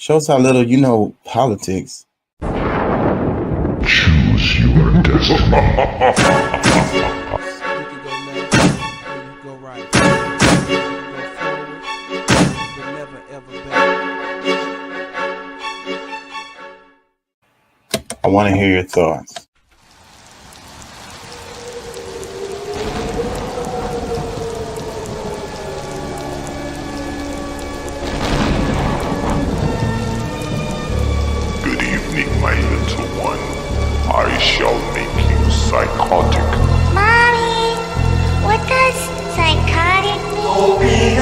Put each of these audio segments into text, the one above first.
Shows how little you know politics. Choose your destiny. You can go left or you can go right. You can go forward, but never ever back. I want to hear your thoughts. Good evening, my little one. I shall make you psychotic. Mommy, what does psychotic mean?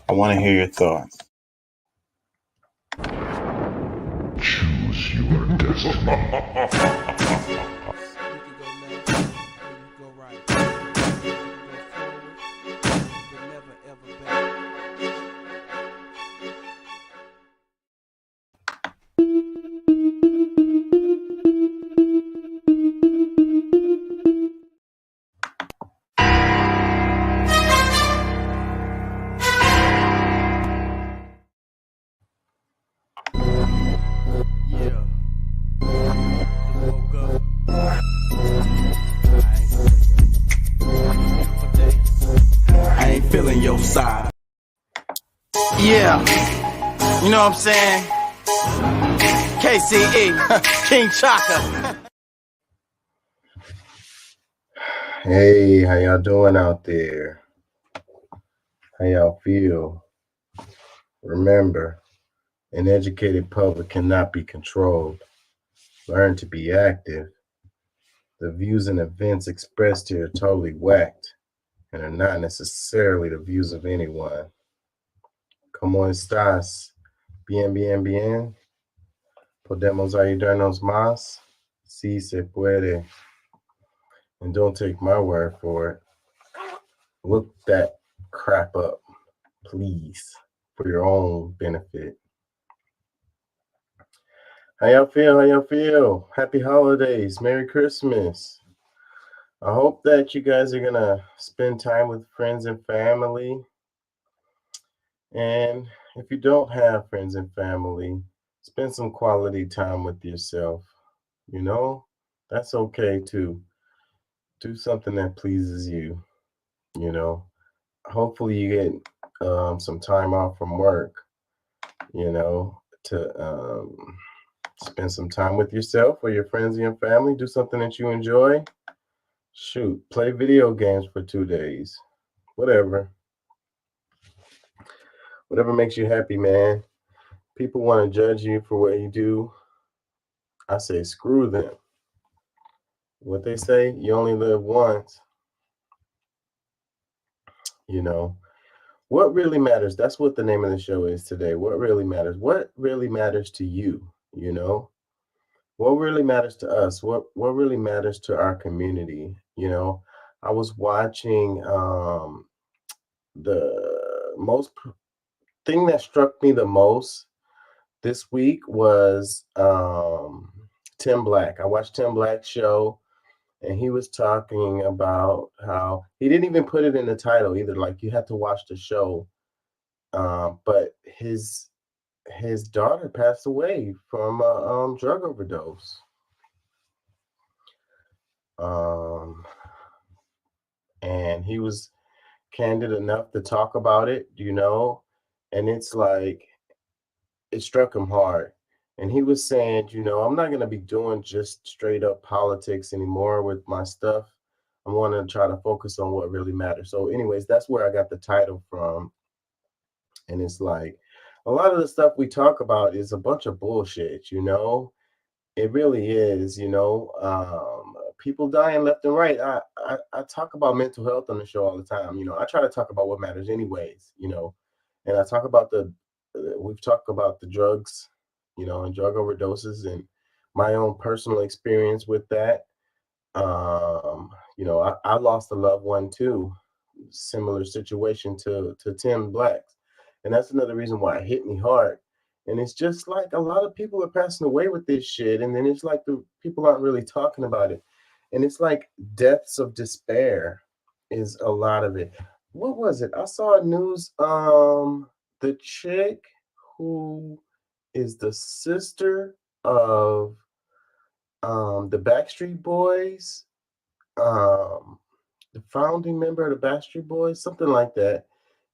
I want to hear your thoughts. Choose your destiny. You can go left or you can go right. You can go forward, but never ever back. Yeah. Woke up. I ain't feeling your side. Yeah, you know what I'm saying? KCE, King Chaka. Hey, how y'all doing out there? How y'all feel? Remember, an educated public cannot be controlled. Learn to be active. The views and events expressed here are totally whacked and are not necessarily the views of anyone. ¿Cómo estás? Bien, bien, bien. ¿Podemos ayudarnos más? Sí se puede. And don't take my word for it. Look that crap up, please, for your own benefit. How y'all feel? How y'all feel? Happy holidays. Merry Christmas. I hope that you guys are going to spend time with friends and family. And if you don't have friends and family, spend some quality time with yourself. You know, that's okay too. Do something that pleases you, you know. Hopefully you get some time off from work, you know, to spend some time with yourself or your friends and your family. Do something that you enjoy. Shoot, play video games for 2 days. Whatever makes you happy, man. People want to judge you for what you do. I say screw them. What they say, you only live once. You know, what really matters? That's what the name of the show is today. What really matters? What really matters to you? You know, what really matters to us? What really matters to our community? You know, I was watching the most thing that struck me the most this week was Tim Black. I watched Tim Black's show, and he was talking about how he didn't even put it in the title either. Like, you have to watch the show. But his daughter passed away from a drug overdose. And he was candid enough to talk about it, you know, and it's like it struck him hard. And he was saying, you know, I'm not going to be doing just straight up politics anymore with my stuff. I want to try to focus on what really matters. So, anyways, that's where I got the title from. And it's like a lot of the stuff we talk about is a bunch of bullshit, you know. It really is, you know. People dying left and right. I talk about mental health on the show all the time. You know, I try to talk about what matters, anyways. You know, and I talk about we've talked about the drugs, you know, and drug overdoses, and my own personal experience with that. You know, I lost a loved one too, similar situation to Tim Black, And that's another reason why it hit me hard. And it's just like a lot of people are passing away with this shit. And then it's like the people aren't really talking about it. And it's like deaths of despair is a lot of it. What was it? I saw a news, the chick who is the sister of the Backstreet Boys, the founding member of the Backstreet Boys, something like that.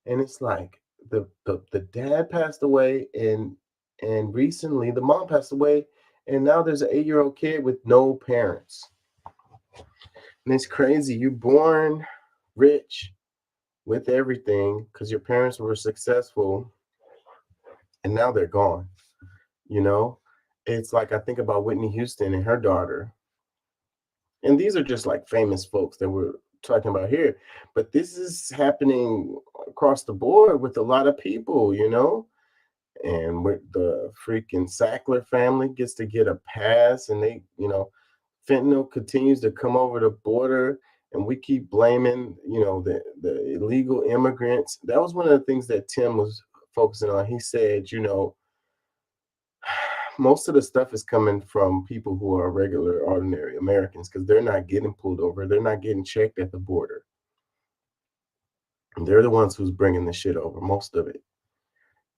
And it's like the dad passed away, and recently the mom passed away, and now there's an 8-year-old kid with no parents. And it's crazy. You're born rich with everything because your parents were successful, and now they're gone. You know, it's like I think about Whitney Houston and her daughter. And these are just like famous folks that we're talking about here. But this is happening across the board with a lot of people, you know. And with the freaking Sackler family gets to get a pass, and they, you know, fentanyl continues to come over the border, and we keep blaming, you know, the illegal immigrants. That was one of the things that Tim was focusing on. He said, you know, most of the stuff is coming from people who are regular, ordinary Americans because they're not getting pulled over. They're not getting checked at the border. And they're the ones who's bringing the shit over, most of it,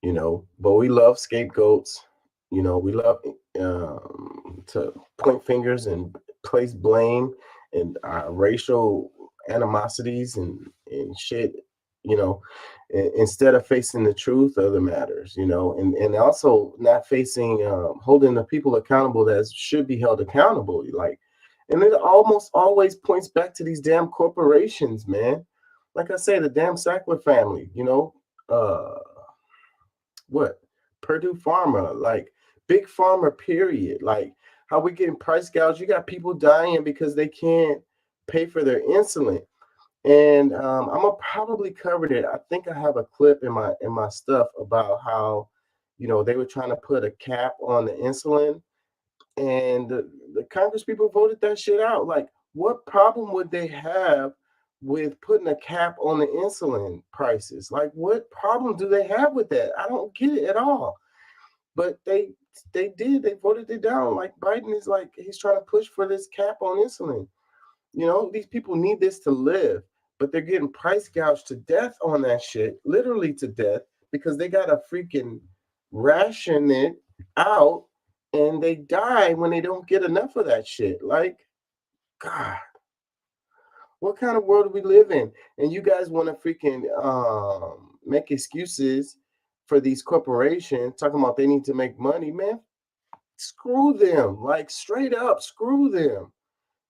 you know. But we love scapegoats. You know, we love to point fingers and place blame and racial animosities and shit, you know, instead of facing the truth of the matters, you know, and also not facing, holding the people accountable that should be held accountable. Like, and it almost always points back to these damn corporations, man. Like I say, the damn Sackler family, you know, what? Purdue Pharma, like Big Pharma, period. Like how we getting price gouged. You got people dying because they can't pay for their insulin. And I'm gonna probably cover it. I think I have a clip in my stuff about how, you know, they were trying to put a cap on the insulin, and the Congress people voted that shit out. Like, what problem would they have with putting a cap on the insulin prices? Like, what problem do they have with that? I don't get it at all. But they did. They voted it down. Like Biden is like, he's trying to push for this cap on insulin. You know, these people need this to live, but they're getting price gouged to death on that shit, literally to death, because they got to freaking ration it out, and they die when they don't get enough of that shit. Like, God, what kind of world do we live in? And you guys want to freaking make excuses for these corporations, talking about they need to make money, man. Screw them, like straight up, screw them.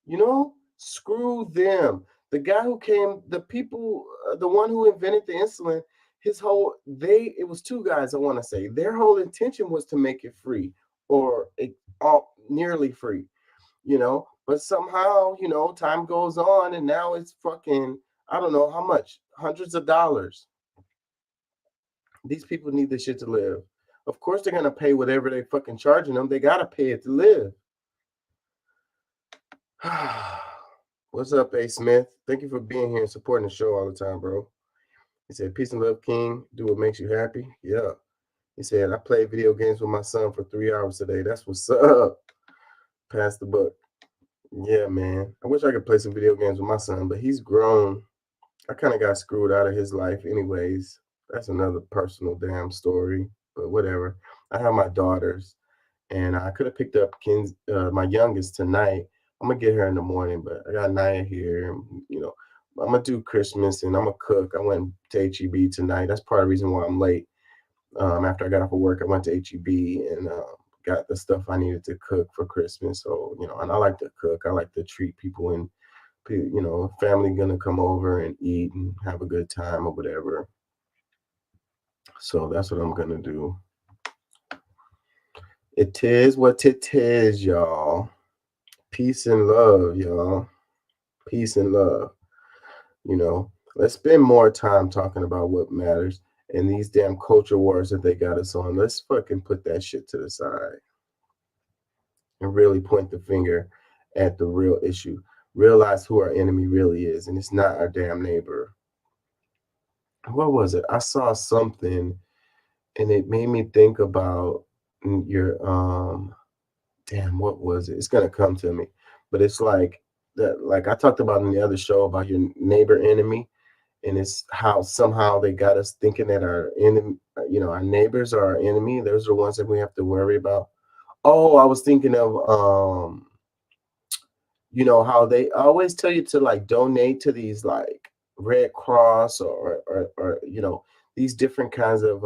You know, screw them. The guy who came, the people, the one who invented the insulin, it was two guys, I want to say. Their whole intention was to make it free, or nearly free, you know. But somehow, you know, time goes on, and now it's fucking, I don't know how much, hundreds of dollars. These people need this shit to live. Of course they're going to pay whatever they fucking charging them. They got to pay it to live. What's up, A. Smith? Thank you for being here and supporting the show all the time, bro. He said, peace and love, King. Do what makes you happy. Yeah. He said, I played video games with my son for 3 hours today. That's what's up. Pass the buck. Yeah, man. I wish I could play some video games with my son, but he's grown. I kind of got screwed out of his life anyways. That's another personal damn story, but whatever. I have my daughters, and I could have picked up my youngest tonight. I'm going to get her in the morning, but I got Naya here. And, you know, I'm going to do Christmas, and I'm going to cook. I went to H-E-B tonight. That's part of the reason why I'm late. After I got off of work, I went to H-E-B and got the stuff I needed to cook for Christmas. So, you know, and I like to cook. I like to treat people, and, you know, family going to come over and eat and have a good time or whatever. So that's what I'm going to do. It is what it is, y'all. Peace and love, y'all. Peace and love. You know, let's spend more time talking about what matters and these damn culture wars that they got us on. Let's fucking put that shit to the side and really point the finger at the real issue. Realize who our enemy really is, and it's not our damn neighbor. What was it? I saw something And it made me think about your damn, what was it? It's gonna come to me. But it's like that, like I talked about in the other show about your neighbor enemy, and it's how somehow they got us thinking that our enemy, our neighbors are our enemy. Those are the ones that we have to worry about. Oh, I was thinking of how they always tell you to like donate to these like Red Cross or these different kinds of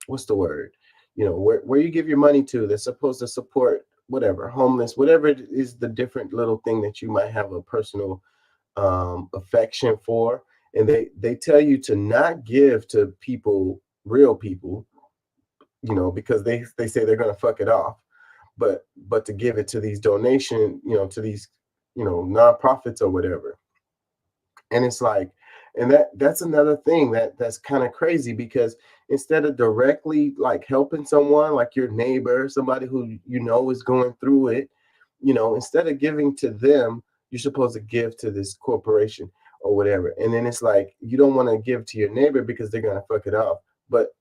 what's the word? Where you give your money to that's supposed to support whatever, homeless, whatever it is, the different little thing that you might have a personal affection for. And they tell you to not give to people, real people, because they say they're gonna fuck it off, but to give it to these donation, to these, nonprofits or whatever. And it's like, and that's another thing that's kind of crazy, because instead of directly like helping someone like your neighbor, somebody who is going through it, instead of giving to them, you're supposed to give to this corporation or whatever. And then it's like you don't want to give to your neighbor because they're gonna fuck it off. But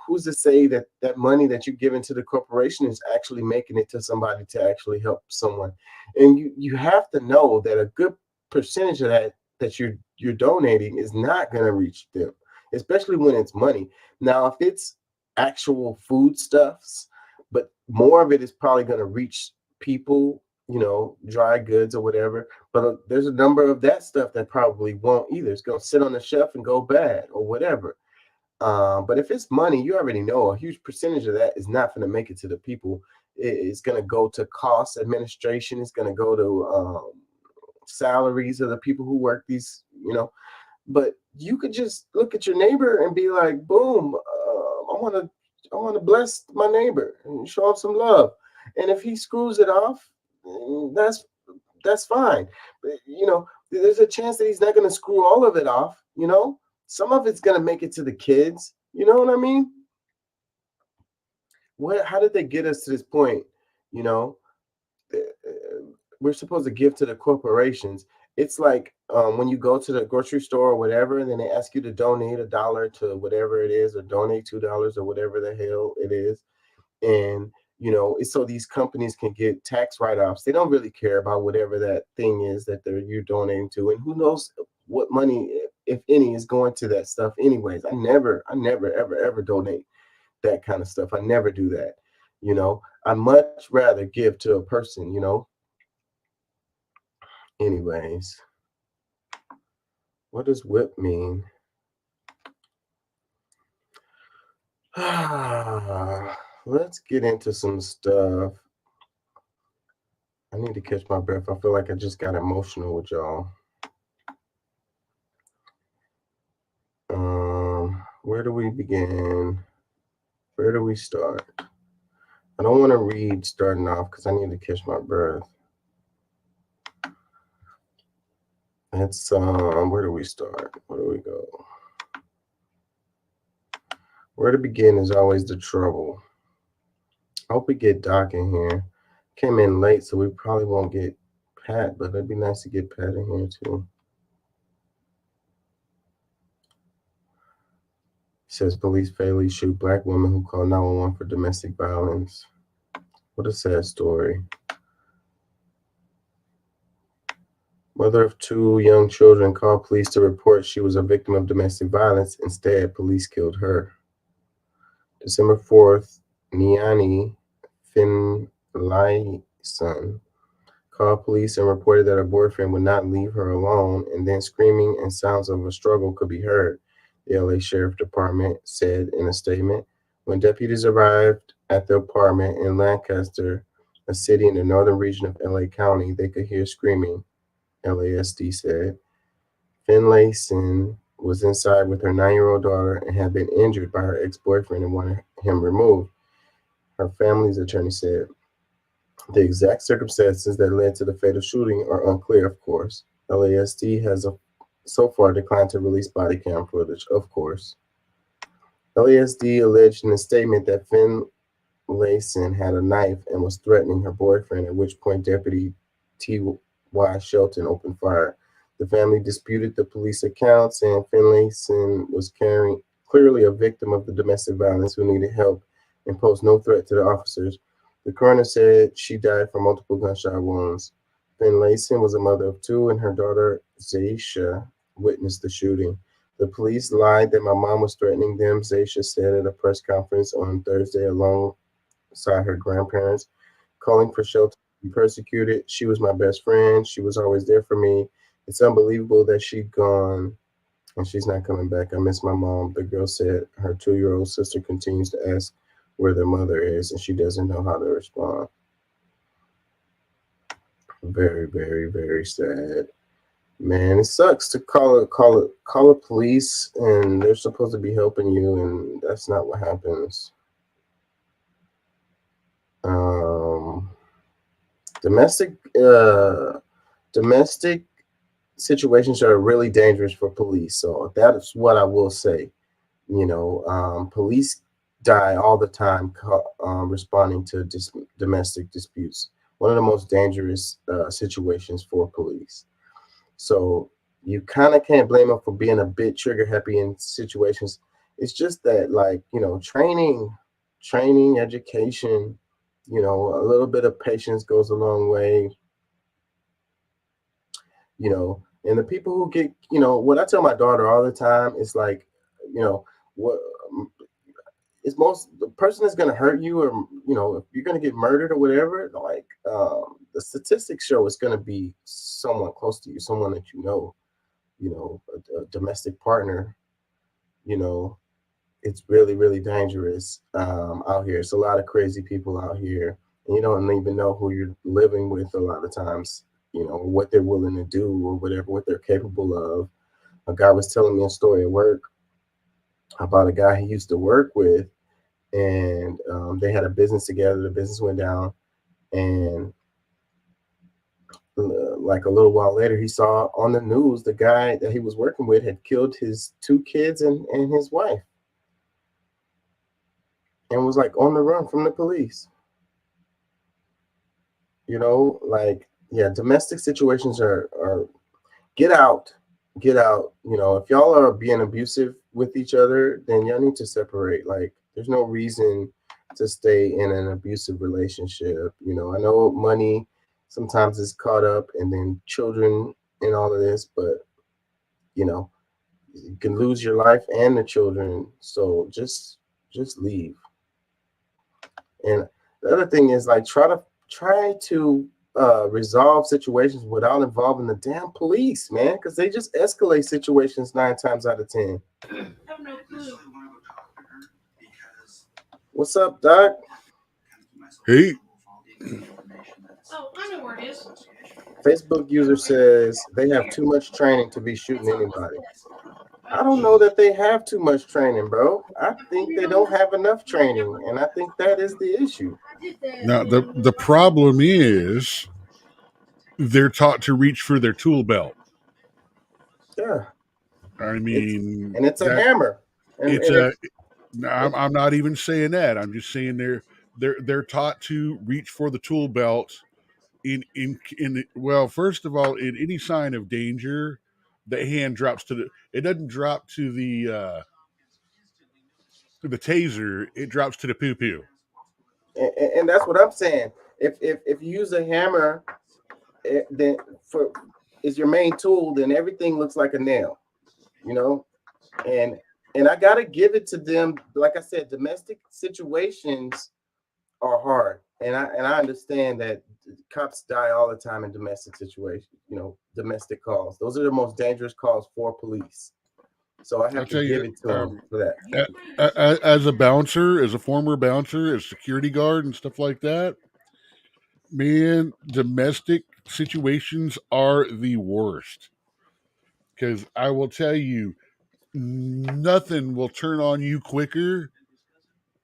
who's to say that that money that you're giving to the corporation is actually making it to somebody to actually help someone? And you have to know that a good percentage of that you're donating is not going to reach them, especially when it's money. Now, if it's actual foodstuffs, but more of it is probably going to reach people, dry goods or whatever. But there's a number of that stuff that probably won't either. It's going to sit on the shelf and go bad or whatever. But if it's money, you already know a huge percentage of that is not going to make it to the people. It's going to go to cost administration. It's going to go to salaries of the people who work these, But you could just look at your neighbor and be like, boom, I want to bless my neighbor and show him some love. And if he screws it off, that's fine. But, there's a chance that he's not going to screw all of it off. Some of it's going to make it to the kids. You know what I mean? How did they get us to this point? We're supposed to give to the corporations. It's like when you go to the grocery store or whatever, and then they ask you to donate $1 to whatever it is, or donate $2 or whatever the hell it is. And, it's so these companies can get tax write-offs. They don't really care about whatever that thing is that you're donating to. And who knows what money, if any, is going to that stuff anyways. I never, ever donate that kind of stuff. I never do that. I much rather give to a person, Anyways, what does whip mean? Let's get into some stuff. I need to catch my breath. I feel like I just got emotional with y'all. Where do we begin? Where do we start? I don't want to read starting off because I need to catch my breath. It's where do we start? Where do we go? Where to begin is always the trouble. I hope we get Doc in here. Came in late, so we probably won't get Pat, but it'd be nice to get Pat in here too. Says police fatally shoot Black woman who called 911 for domestic violence. What a sad story. Mother of 2 young children called police to report she was a victim of domestic violence. Instead, police killed her. December 4th, Niani Finlayson called police and reported that her boyfriend would not leave her alone, and then screaming and sounds of a struggle could be heard, the LA Sheriff Department said in a statement. When deputies arrived at the apartment in Lancaster, a city in the northern region of LA County, they could hear screaming, LASD said. Finlayson was inside with her 9-year-old daughter and had been injured by her ex-boyfriend and wanted him removed, her family's attorney said. The exact circumstances that led to the fatal shooting are unclear, of course. LASD has so far declined to release body cam footage, of course. LASD alleged in a statement that Finlayson had a knife and was threatening her boyfriend, at which point Deputy T.Y. Shelton opened fire. The family disputed the police account, saying Finlayson was clearly a victim of the domestic violence who needed help and posed no threat to the officers. The coroner said she died from multiple gunshot wounds. Finlayson was a mother of two, and her daughter, Zaisha, witnessed the shooting. The police lied that my mom was threatening them, Zaisha said at a press conference on Thursday alongside her grandparents, calling for shelter to be persecuted. She was my best friend. She was always there for me. It's unbelievable that she's gone and she's not coming back. I miss my mom, the girl said. Her 2-year-old sister continues to ask where their mother is, and she doesn't know how to respond. Very, very, very sad. Man, it sucks to call a police, and they're supposed to be helping you, and that's not what happens. Domestic situations are really dangerous for police. So that is what I will say. Police die all the time responding to domestic disputes. One of the most dangerous situations for police. So you kind of can't blame them for being a bit trigger happy in situations. It's just that, training, education, a little bit of patience goes a long way. And the people who get, what I tell my daughter all the time is what it's the person that's going to hurt you, or if you're going to get murdered or whatever, the statistics show it's going to be someone close to you, someone that a domestic partner. It's really, really dangerous out here. It's a lot of crazy people out here, and you don't even know who you're living with a lot of times, what they're willing to do or whatever, what they're capable of. A guy was telling me a story at work about a guy he used to work with, and they had a business together. The business went down, and like a little while later, he saw on the news the guy that he was working with had killed his 2 kids and his wife, and was on the run from the police. Domestic situations are get out. If y'all are being abusive with each other, then y'all need to separate. There's no reason to stay in an abusive relationship. I know money sometimes is caught up, and then children and all of this, but you can lose your life and the children. So just leave. And the other thing is try to resolve situations without involving the damn police, man, because they just escalate situations 9 times out of 10. I have no clue. What's up, Doc? Hey. Oh, I know where it is. Facebook user says they have too much training to be shooting anybody. I don't know that they have too much training, bro. I think they don't have enough training, and I think that is the issue. Now, the problem is they're taught to reach for their tool belt. Yeah. I mean, it's a hammer. I'm not even saying that. I'm just saying they're taught to reach for the tool belt well, first of all, in any sign of danger, the hand drops it doesn't drop to the taser, it drops to the poo-poo. And that's what I'm saying. If you use a hammer, then is your main tool, then everything looks like a nail, and I gotta give it to them. Like I said, domestic situations are hard, and I understand that cops die all the time in domestic situations. Domestic calls; those are the most dangerous calls for police. So I have to give it to them for that. As a bouncer, as a former bouncer, as security guard and stuff like that, man, domestic situations are the worst. Because I will tell you, nothing will turn on you quicker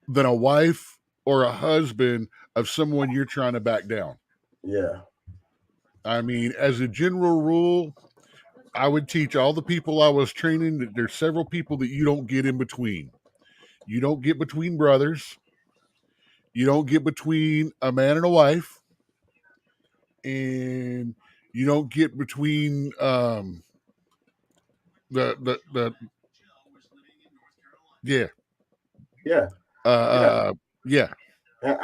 than a wife or a husband of someone you're trying to back down. Yeah. I mean, as a general rule, I would teach all the people I was training that there's several people that you don't get in between. You don't get between brothers. You don't get between a man and a wife. And you don't get between the Yeah. Yeah, Uh, yeah. yeah.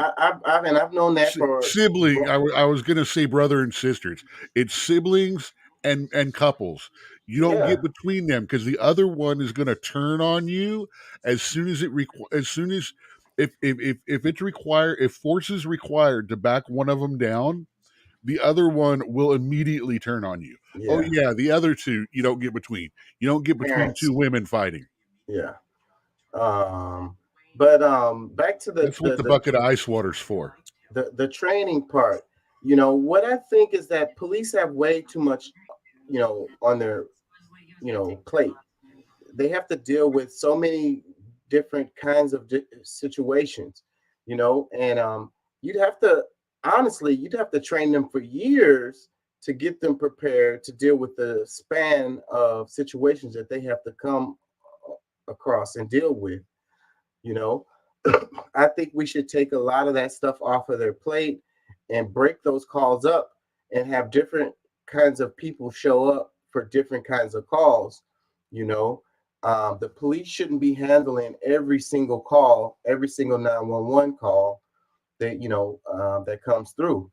And I've known that for Sibling. I was gonna say brother and sisters. It's siblings and couples. You don't yeah, get between them because the other one is gonna turn on you as soon as as soon as if it's required, if force is required to back one of them down, the other one will immediately turn on you. Oh yeah. yeah, the other two you don't get between. You don't get between Parents, two women fighting. yeah. But back to That's what the bucket of ice water's for. the training part. What I think is that police have way too much, on their plate. They have to deal with so many different kinds of situations, and you'd have to honestly, you'd have to train them for years to get them prepared to deal with the span of situations that they have to come across and deal with. you know I think we should take a lot of that stuff off of their plate and break those calls up and have different kinds of people show up for different kinds of calls. you know the police shouldn't be handling every single call, every single 911 call that comes through.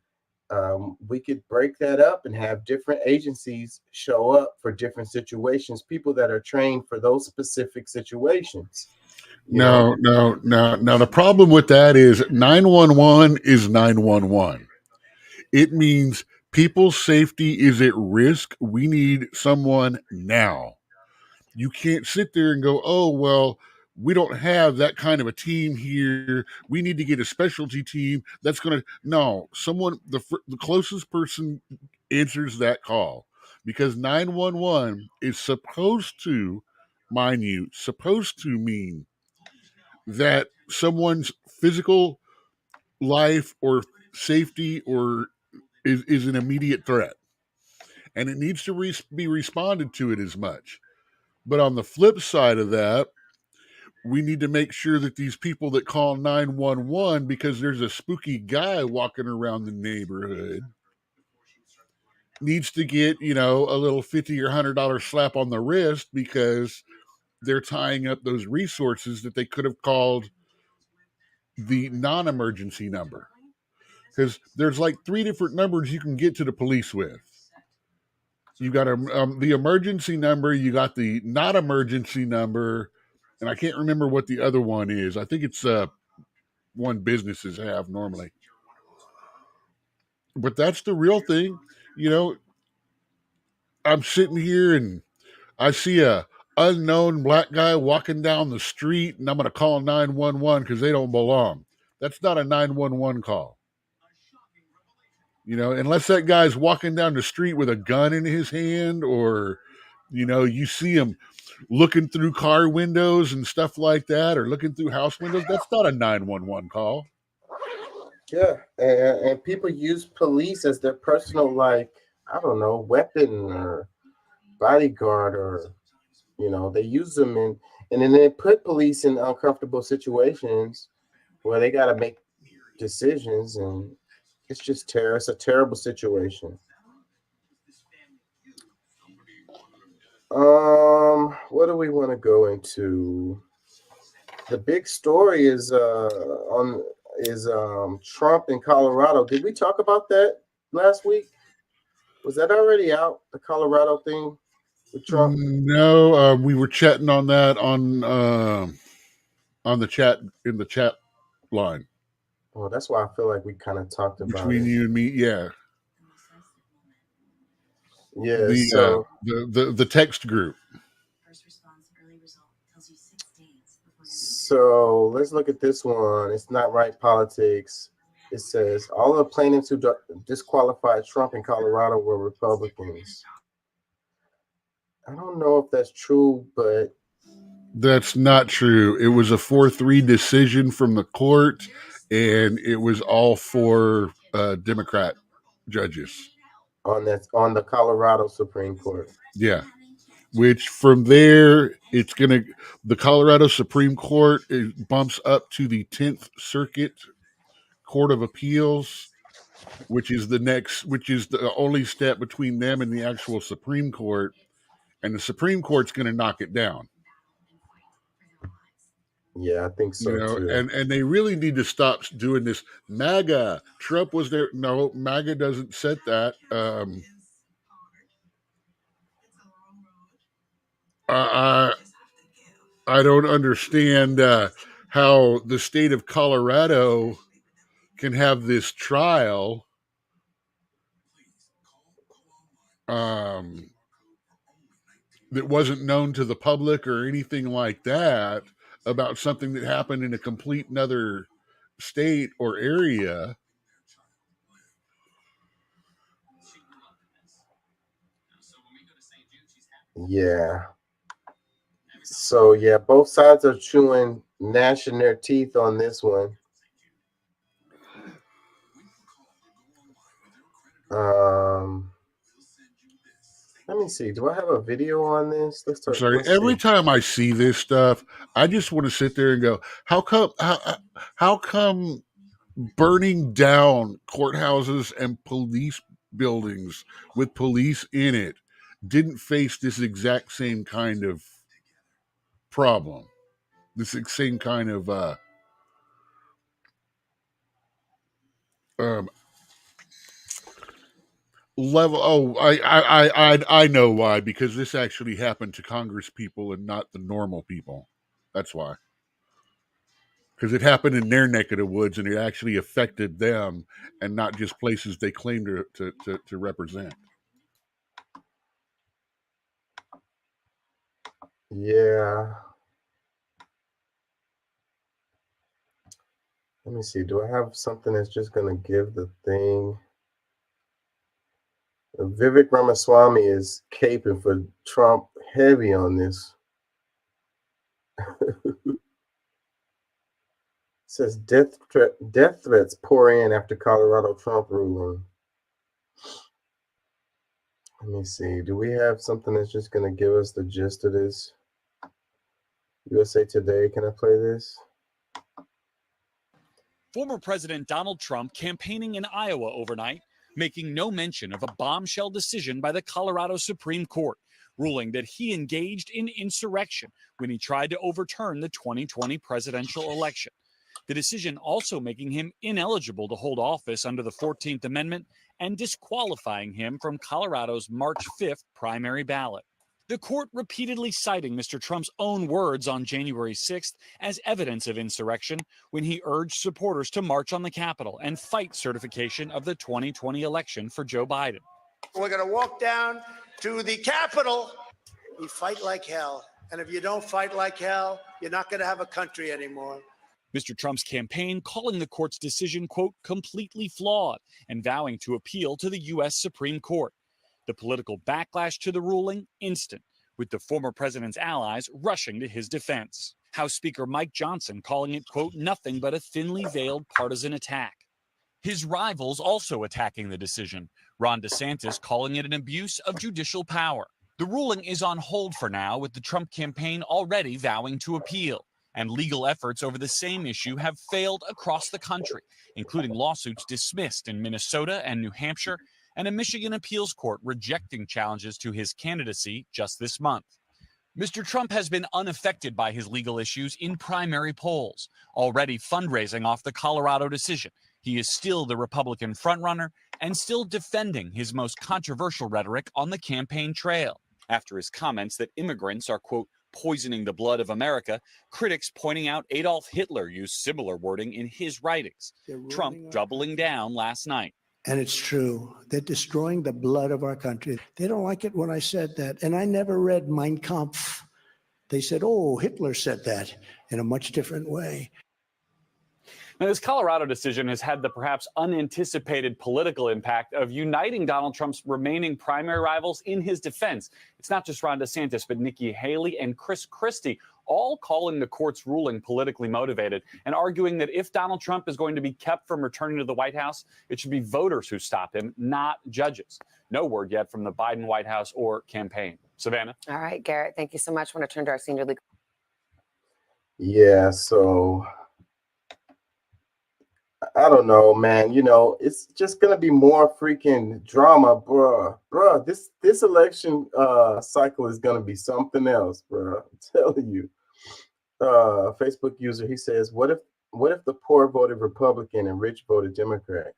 We could break that up and have different agencies show up for different situations, people that are trained for those specific situations. you know No, no, no. Now the problem with that is 911 is 911. It means people's safety is at risk. We need someone now. You can't sit there and go, "Oh, well, we don't have that kind of a team here. We need to get a specialty team that's going to." No, someone the closest person answers that call because 911 is supposed to, mind you, supposed to mean that someone's physical life or safety or is an immediate threat, and it needs to be responded to it as much. But on the flip side of that, we need to make sure that these people that call 911 because there's a spooky guy walking around the neighborhood needs to get, a little $50 or $100 slap on the wrist because they're tying up those resources that they could have called the non-emergency number. Because there's like 3 different numbers you can get to the police with. You got the emergency number, you got the not emergency number, and I can't remember what the other one is. I think it's one businesses have normally. But that's the real thing. You know, I'm sitting here and I see a unknown black guy walking down the street, and I'm going to call 911 because they don't belong. That's not a 911 call. Unless that guy's walking down the street with a gun in his hand, or you see him looking through car windows and stuff like that, or looking through house windows. That's not a 911 call. Yeah, and people use police as their personal, I don't know, weapon or bodyguard, or they use them and then they put police in uncomfortable situations where they got to make decisions, and it's just terrible. It's a terrible situation. What do we want to go into? The big story is Trump in Colorado. Did we talk about that last week? Was that already out? The Colorado thing with Trump? No, we were chatting on that on the chat, in the chat line. Well, that's why I feel like we kind of talked about between it. you and me. Yeah. Yeah. The text group. So let's look at this one. It's not right politics. It says all the plaintiffs who disqualified Trump in Colorado were Republicans. I don't know if that's true, but that's not true. It was a 4-3 decision from the court, and it was all 4 Democrat judges on the Colorado Supreme Court. Yeah. Which from there, the Colorado Supreme Court bumps up to the 10th Circuit Court of Appeals, which is the only step between them and the actual Supreme Court. And the Supreme Court's going to knock it down. Yeah, I think so too. and they really need to stop doing this. MAGA, Trump was there. No, MAGA doesn't set that. I don't understand how the state of Colorado can have this trial that wasn't known to the public or anything like that about something that happened in a complete another state or area. Yeah. So yeah, both sides are gnashing their teeth on this one. Let me see. Do I have a video on this? Let's Every time I see this stuff, I just want to sit there and go, how come burning down courthouses and police buildings with police in it didn't face this exact same kind of problem, this same kind of level? Oh, I know why, because this actually happened to Congress people and not the normal people. That's why. Because it happened in their neck of the woods and it actually affected them and not just places they claim to represent. Yeah. Let me see. Do I have something that's just going to give the thing? Vivek Ramaswamy is caping for Trump heavy on this. Says death threats pour in after Colorado Trump ruling. Let me see. Do we have something that's just going to give us the gist of this? USA Today, can I play this? Former President Donald Trump campaigning in Iowa overnight, making no mention of a bombshell decision by the Colorado Supreme Court, ruling that he engaged in insurrection when he tried to overturn the 2020 presidential election. The decision also making him ineligible to hold office under the 14th Amendment and disqualifying him from Colorado's March 5th primary ballot. The court repeatedly citing Mr. Trump's own words on January 6th as evidence of insurrection when he urged supporters to march on the Capitol and fight certification of the 2020 election for Joe Biden. We're going to walk down to the Capitol. You fight like hell. And if you don't fight like hell, you're not going to have a country anymore. Mr. Trump's campaign calling the court's decision, quote, completely flawed and vowing to appeal to the U.S. Supreme Court. The political backlash to the ruling, instant, with the former president's allies rushing to his defense. House Speaker Mike Johnson calling it, quote, nothing but a thinly veiled partisan attack. His rivals also attacking the decision. Ron DeSantis calling it an abuse of judicial power. The ruling is on hold for now, with the Trump campaign already vowing to appeal. And legal efforts over the same issue have failed across the country, including lawsuits dismissed in Minnesota and New Hampshire, and a Michigan appeals court rejecting challenges to his candidacy just this month. Mr. Trump has been unaffected by his legal issues in primary polls, already fundraising off the Colorado decision. He is still the Republican frontrunner and still defending his most controversial rhetoric on the campaign trail. After his comments that immigrants are, quote, poisoning the blood of America, critics pointing out Adolf Hitler used similar wording in his writings. Trump doubling down last night. And it's true. They're destroying the blood of our country. They don't like it when I said that. And I never read Mein Kampf. They said, oh, Hitler said that in a much different way. Now, this Colorado decision has had the perhaps unanticipated political impact of uniting Donald Trump's remaining primary rivals in his defense. It's not just Ron DeSantis, but Nikki Haley and Chris Christie, all calling the court's ruling politically motivated and arguing that if Donald Trump is going to be kept from returning to the White House, it should be voters who stop him, not judges. No word yet from the Biden White House or campaign. Savannah? All right, Garrett, thank you so much. I want to turn to our senior legal. Yeah, so I don't know, man. You know, it's just gonna be more freaking drama, bruh. This election cycle is gonna be something else, bruh. I'm telling you. Facebook user, he says, what if the poor voted Republican and rich voted Democrat?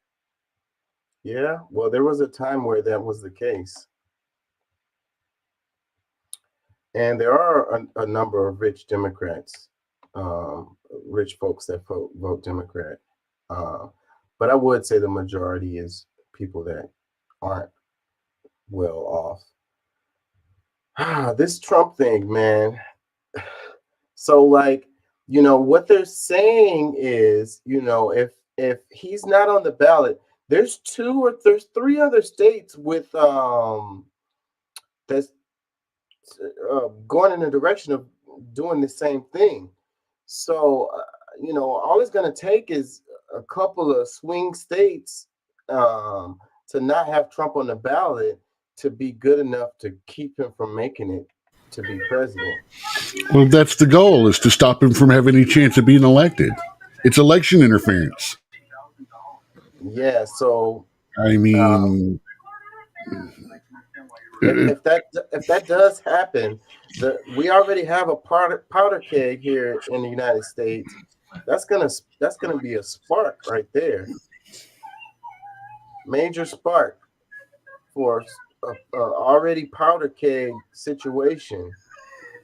Yeah, well, there was a time where that was the case. And there are a number of rich Democrats, rich folks that vote Democrat. But I would say the majority is people that aren't well off. This Trump thing, man. So, like, what they're saying is, if he's not on the ballot, there's three other states with that's going in the direction of doing the same thing. So, all it's going to take is a couple of swing states to not have Trump on the ballot to be good enough to keep him from making it to be president. Well, that's the goal, is to stop him from having any chance of being elected. It's election interference. Yeah, so I mean, if that does happen, we already have a powder keg here in the United States. That's gonna be a spark right there, major spark for a already powder keg situation,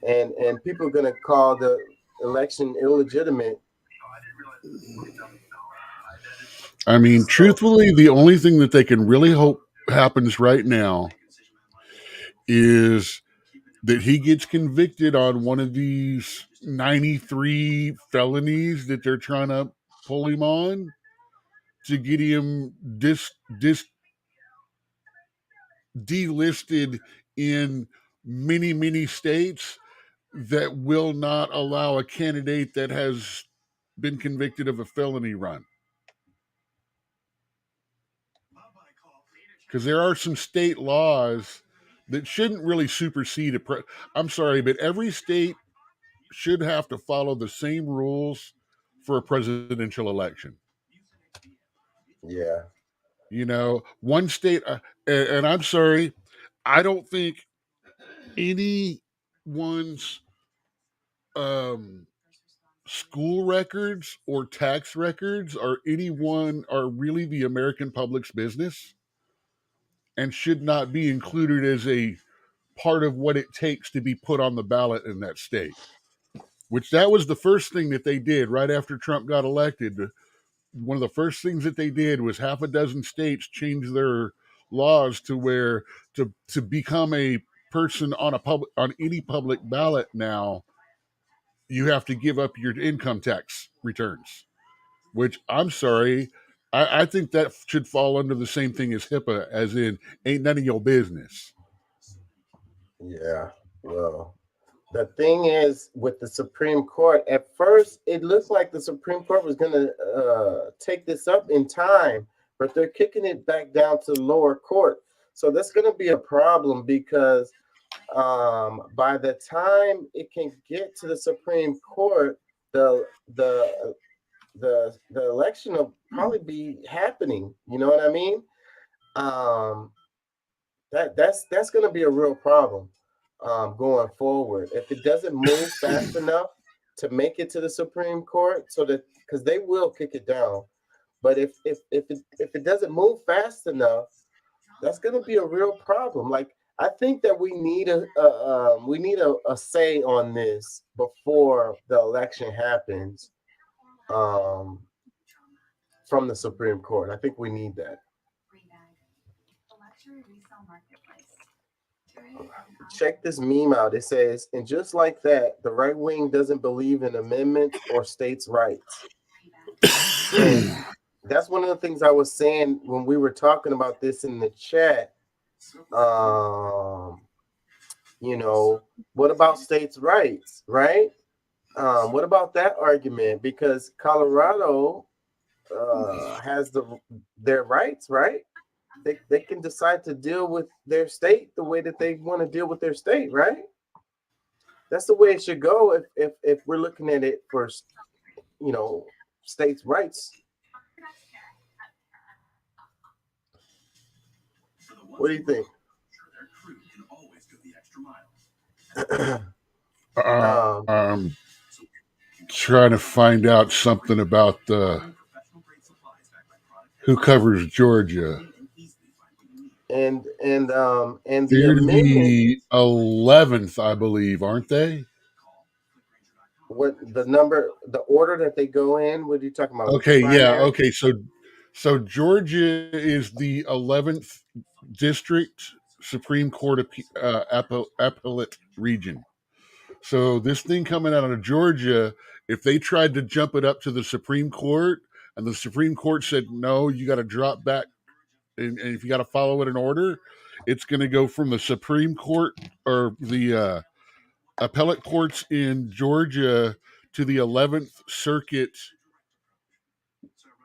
and people are gonna call the election illegitimate. I mean, truthfully, the only thing that they can really hope happens right now is that he gets convicted on one of these 93 felonies that they're trying to pull him on to get him delisted in many, many states that will not allow a candidate that has been convicted of a felony run. Because there are some state laws that shouldn't really supersede I'm sorry, but every state should have to follow the same rules for a presidential election. Yeah. One state, and I'm sorry, I don't think anyone's school records or tax records are really the American public's business, and should not be included as a part of what it takes to be put on the ballot in that state. Which that was the first thing that they did right after Trump got elected. One of the first things that they did was half a dozen states changed their laws to where to become a person on any public ballot now, you have to give up your income tax returns. Which, I'm sorry, I think that should fall under the same thing as HIPAA, as in ain't none of your business. Yeah, well, the thing is with the Supreme Court, at first it looks like the Supreme Court was going to take this up in time, but they're kicking it back down to the lower court. So that's going to be a problem, because by the time it can get to the Supreme Court, the election will probably be happening. You know what I mean? That's going to be a real problem going forward if it doesn't move fast enough to make it to the Supreme Court, so that, because they will kick it down. But if it doesn't move fast enough, that's going to be a real problem. Like, I think that we need a say on this before the election happens from the Supreme Court. I think we need that. Check this meme out. It says, and just like that, the right wing doesn't believe in amendments or states' rights. And that's one of the things I was saying when we were talking about this in the chat. What about states' rights, right? What about that argument? Because Colorado has their rights, right? They can decide to deal with their state the way that they want to deal with their state, right? That's the way it should go if we're looking at it for, states' rights. What do you think? trying to find out something about who covers Georgia. And the They're amendment. the 11th, I believe, aren't they? What the number, the order that they go in? What are you talking about? With the Okay, yeah, primary? okay. So Georgia is the 11th district Supreme Court appellate region. So this thing coming out of Georgia, if they tried to jump it up to the Supreme Court and the Supreme Court said, no, you got to drop back and if you got to follow it in order, it's going to go from the Supreme Court or the appellate courts in Georgia to the 11th Circuit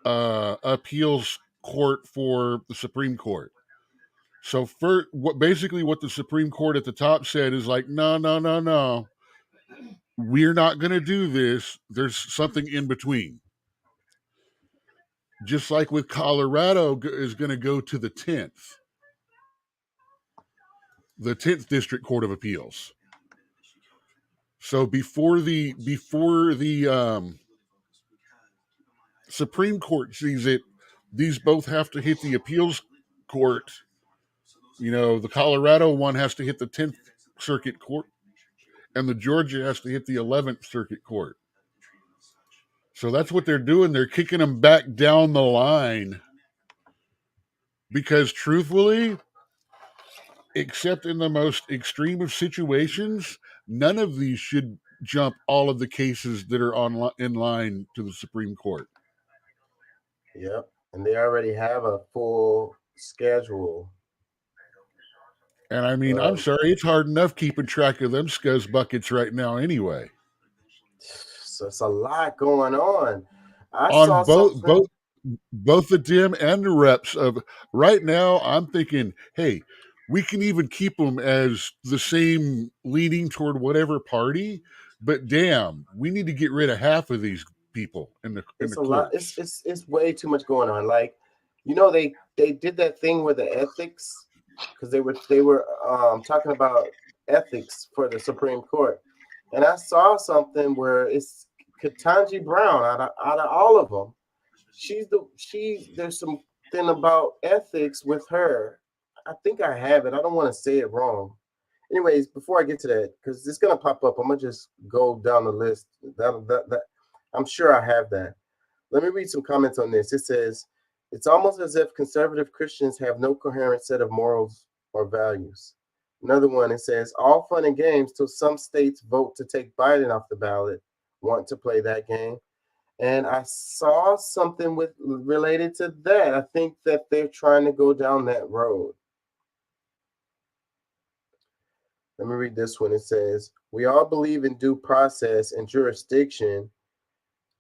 appeals court for the Supreme Court. So what the Supreme Court at the top said is like, no. We're not going to do this. There's something in between. Just like with Colorado is going to go to the 10th District Court of Appeals. So before the Supreme Court sees it, these both have to hit the appeals court. You know, the Colorado one has to hit the 10th Circuit Court, and the Georgia has to hit the 11th Circuit Court. So that's what they're doing. They're kicking them back down the line because, truthfully, except in the most extreme of situations, none of these should jump all of the cases that are in line to the Supreme Court. Yep, and they already have a full schedule. And I mean, I'm sorry, it's hard enough keeping track of them scuzz buckets right now anyway. So it's a lot going on. On both the Dem and the reps of right now, I'm thinking, hey, we can even keep them as the same leaning toward whatever party, but damn, we need to get rid of half of these people in the lot. It's way too much going on. Like, you know, they did that thing with the ethics because they were talking about ethics for the Supreme Court, and I saw something where it's Ketanji Brown out of all of them. There's something about ethics with her. I think I have it. I don't want to say it wrong. Anyways, before I get to that, because it's gonna pop up, I'm gonna just go down the list. That I'm sure I have that. Let me read some comments on this. It says, it's almost as if conservative Christians have no coherent set of morals or values. Another one, it says, all fun and games till some states vote to take Biden off the ballot, want to play that game. And I saw something related to that. I think that they're trying to go down that road. Let me read this one. It says, we all believe in due process and jurisdiction.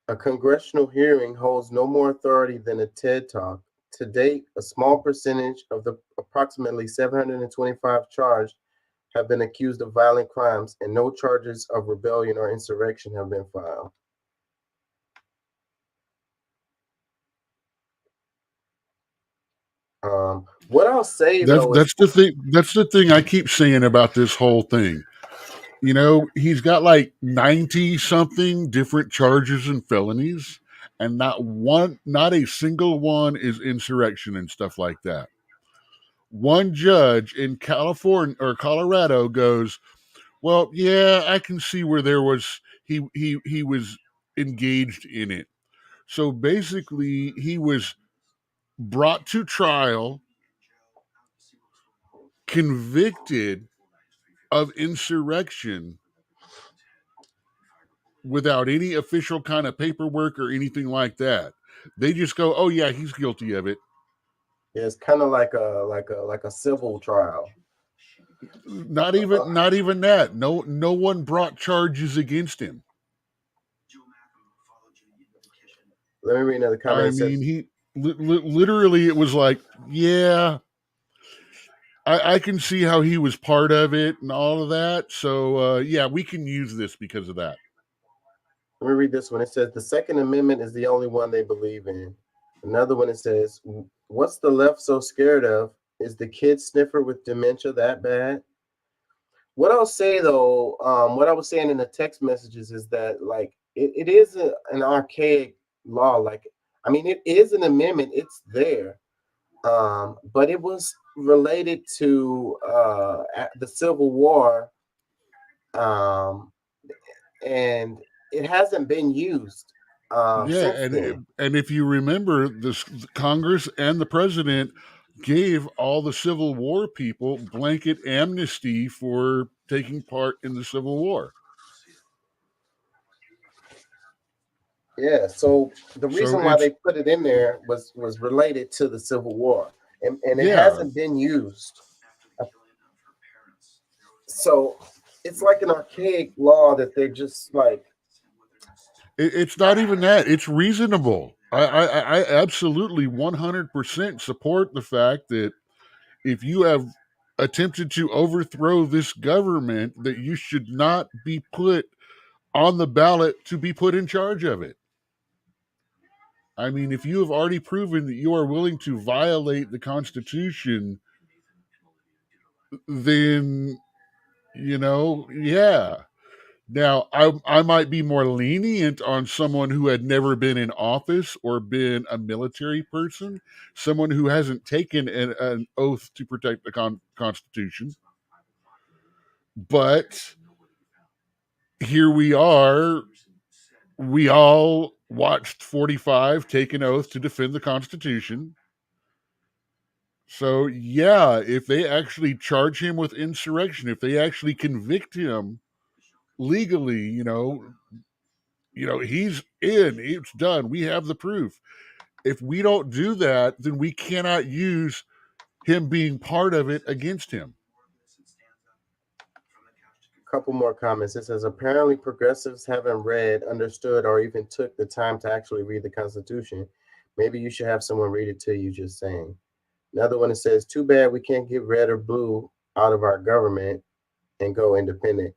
A congressional hearing holds no more authority than a TED Talk. To date, a small percentage of the approximately 725 charged have been accused of violent crimes, and no charges of rebellion or insurrection have been filed. What I'll say that's the thing I keep saying about this whole thing. You know, he's got like 90 something different charges and felonies, and not a single one is insurrection and stuff like that. One judge in California or Colorado goes, well, yeah, I can see where there was he was engaged in it. So basically he was brought to trial, convicted of insurrection without any official kind of paperwork or anything like that. They just go, oh yeah, he's guilty of it. Yeah, it's kind of like a civil trial. Not even that. No one brought charges against him. Let me read another comment. I mean, he literally, it was like, yeah, I can see how he was part of it and all of that. So yeah, we can use this because of that. Let me read this one. It says, the Second Amendment is the only one they believe in. Another one, it says, what's the left so scared of? Is the kid sniffer with dementia that bad? What I'll say, though, what I was saying in the text messages is that, like, it is an archaic law. Like, I mean, it is an amendment. It's there, but it was related to the Civil War, and it hasn't been used Yeah, since then. and if you remember, the Congress and the president gave all the Civil War people blanket amnesty for taking part in the Civil War. Yeah, so the So reason why it's they put it in there was related to the Civil War, and it yeah, hasn't been used. So it's like an archaic law that they're just like, it's not even that. It's reasonable. I absolutely 100% support the fact that if you have attempted to overthrow this government, that you should not be put on the ballot to be put in charge of it. I mean, if you have already proven that you are willing to violate the Constitution, then, yeah. Now, I might be more lenient on someone who had never been in office or been a military person, someone who hasn't taken an oath to protect the Constitution. But here we are. We all watched 45 take an oath to defend the Constitution. So, yeah, if they actually charge him with insurrection, if they actually convict him legally, he's in, it's done. We have the proof. If we don't do that, then we cannot use him being part of it against him. a couple more comments. It says apparently progressives haven't read, understood, or even took the time to actually read the Constitution. Maybe you should have someone read it to you, just saying. Another one, it says, too bad we can't get red or blue out of our government and go independent.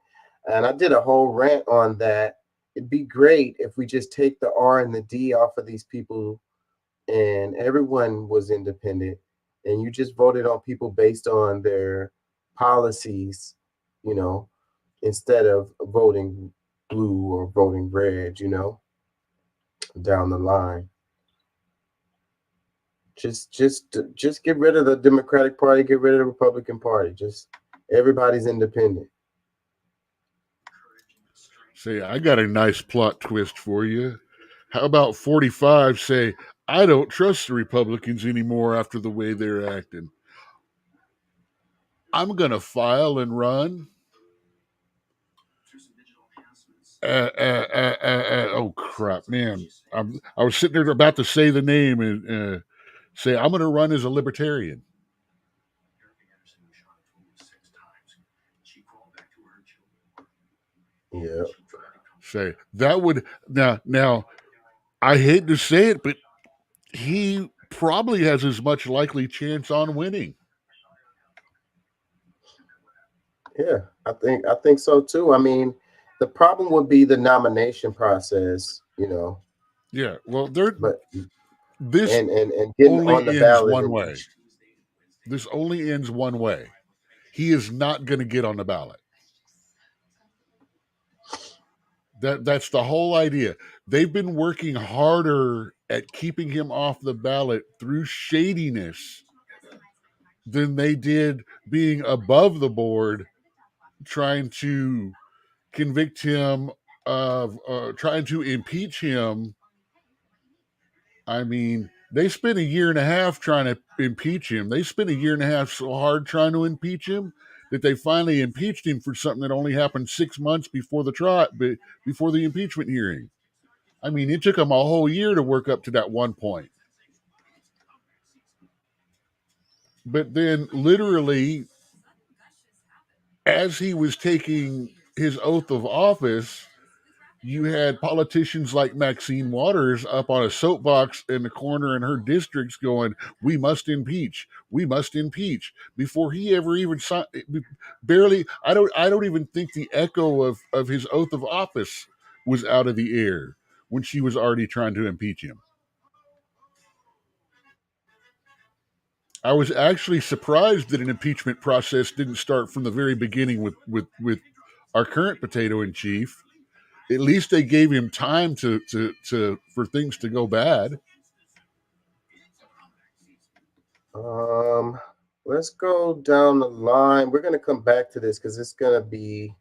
And I did a whole rant on that. It'd be great if we just take the R and the D off of these people and everyone was independent and you just voted on people based on their policies, instead of voting blue or voting red, down the line. Just get rid of the Democratic Party, get rid of the Republican Party. Just everybody's independent. Say, I got a nice plot twist for you. How about 45 say, I don't trust the Republicans anymore after the way they're acting. I'm going to file and run. Oh, crap, man. I was sitting there about to say the name and say, I'm going to run as a libertarian. Yeah. Say, that would, now, I hate to say it, but he probably has as much likely chance on winning. Yeah, I think so too. I mean, the problem would be the nomination process, Yeah, well, this and getting only on the ends ballot one way. This only ends one way. He is not going to get on the ballot. That's the whole idea. They've been working harder at keeping him off the ballot through shadiness than they did being above the board, trying to convict him of trying to impeach him. I mean, they spent a year and a half trying to impeach him. They spent a year and a half so hard trying to impeach him that they finally impeached him for something that only happened 6 months before before the impeachment hearing. I mean, it took them a whole year to work up to that one point. But then literally, as he was taking his oath of office, you had politicians like Maxine Waters up on a soapbox in the corner in her districts going, we must impeach, before he ever even signed. Barely, I don't even think the echo of his oath of office was out of the air when she was already trying to impeach him. I was actually surprised that an impeachment process didn't start from the very beginning with our current potato in chief, At least they gave him time to for things to go bad. Let's go down the line. We're going to come back to this because it's going to be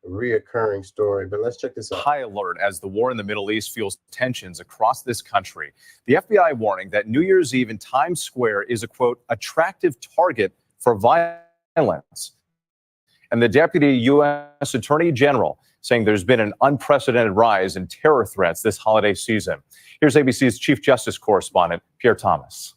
a reoccurring story, but let's check this out. High alert as the war in the Middle East fuels tensions across this country. The FBI warning that New Year's Eve in Times Square is a, quote, attractive target for violence. And the Deputy U.S. Attorney General saying there's been an unprecedented rise in terror threats this holiday season. Here's ABC's Chief Justice correspondent, Pierre Thomas.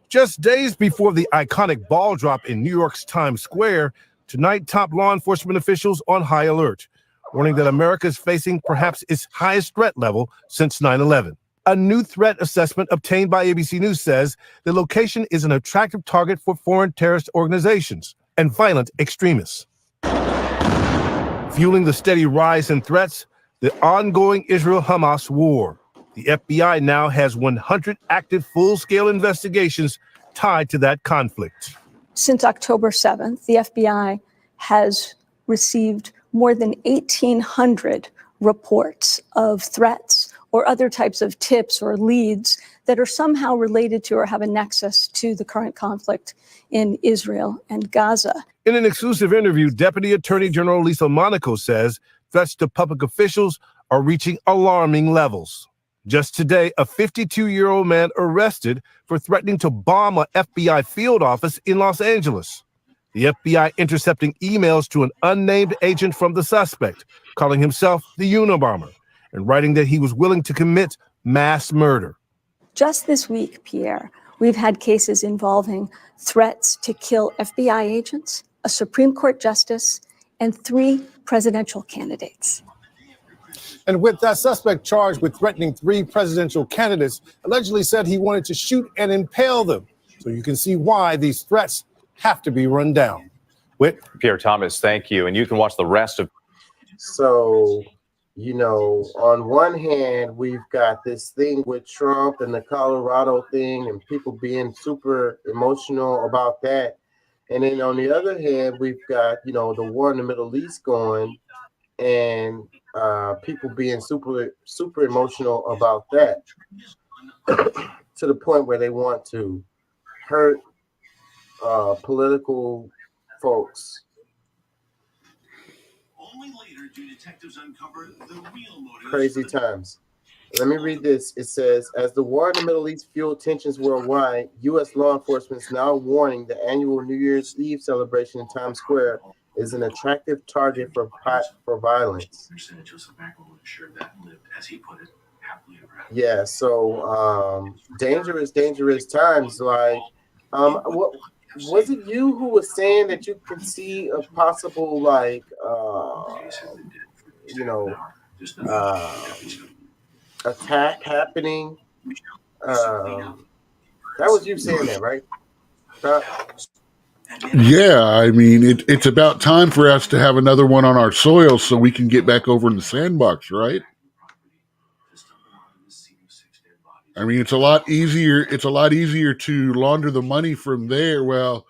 Just days before the iconic ball drop in New York's Times Square, tonight top law enforcement officials on high alert, warning that America is facing perhaps its highest threat level since 9/11. A new threat assessment obtained by ABC News says the location is an attractive target for foreign terrorist organizations and violent extremists. Fueling the steady rise in threats, the ongoing Israel-Hamas war. The FBI now has 100 active full-scale investigations tied to that conflict. Since October 7th, the FBI has received more than 1,800 reports of threats or other types of tips or leads that are somehow related to or have a nexus to the current conflict in Israel and Gaza. In an exclusive interview, Deputy Attorney General Lisa Monaco says threats to public officials are reaching alarming levels. Just today, a 52-year-old man arrested for threatening to bomb a FBI field office in Los Angeles. The FBI intercepting emails to an unnamed agent from the suspect, calling himself the Unabomber, and writing that he was willing to commit mass murder. Just this week, Pierre, we've had cases involving threats to kill FBI agents, a Supreme Court justice, and 3 presidential candidates. And with that suspect charged with threatening 3 presidential candidates, allegedly said he wanted to shoot and impale them. So you can see why these threats have to be run down. Whit? Pierre Thomas, thank you. And you can watch the rest of. So, you know, on one hand, we've got this thing with Trump and the Colorado thing and people being super emotional about that. And then on the other hand, we've got, you know, the war in the Middle East going and people being super emotional about that to the point where they want to hurt political folks. Crazy times. Let me read this. It says, as the war in the Middle East fueled tensions worldwide, U.S. law enforcement is now warning the annual New Year's Eve celebration in Times Square is an attractive target for violence. Yeah, so dangerous times. Like, what was it you who was saying that you could see a possible attack happening? That was you saying that, right? Yeah, I mean, it's about time for us to have another one on our soil so we can get back over in the sandbox, right? I mean, it's a lot easier to launder the money from there. Well,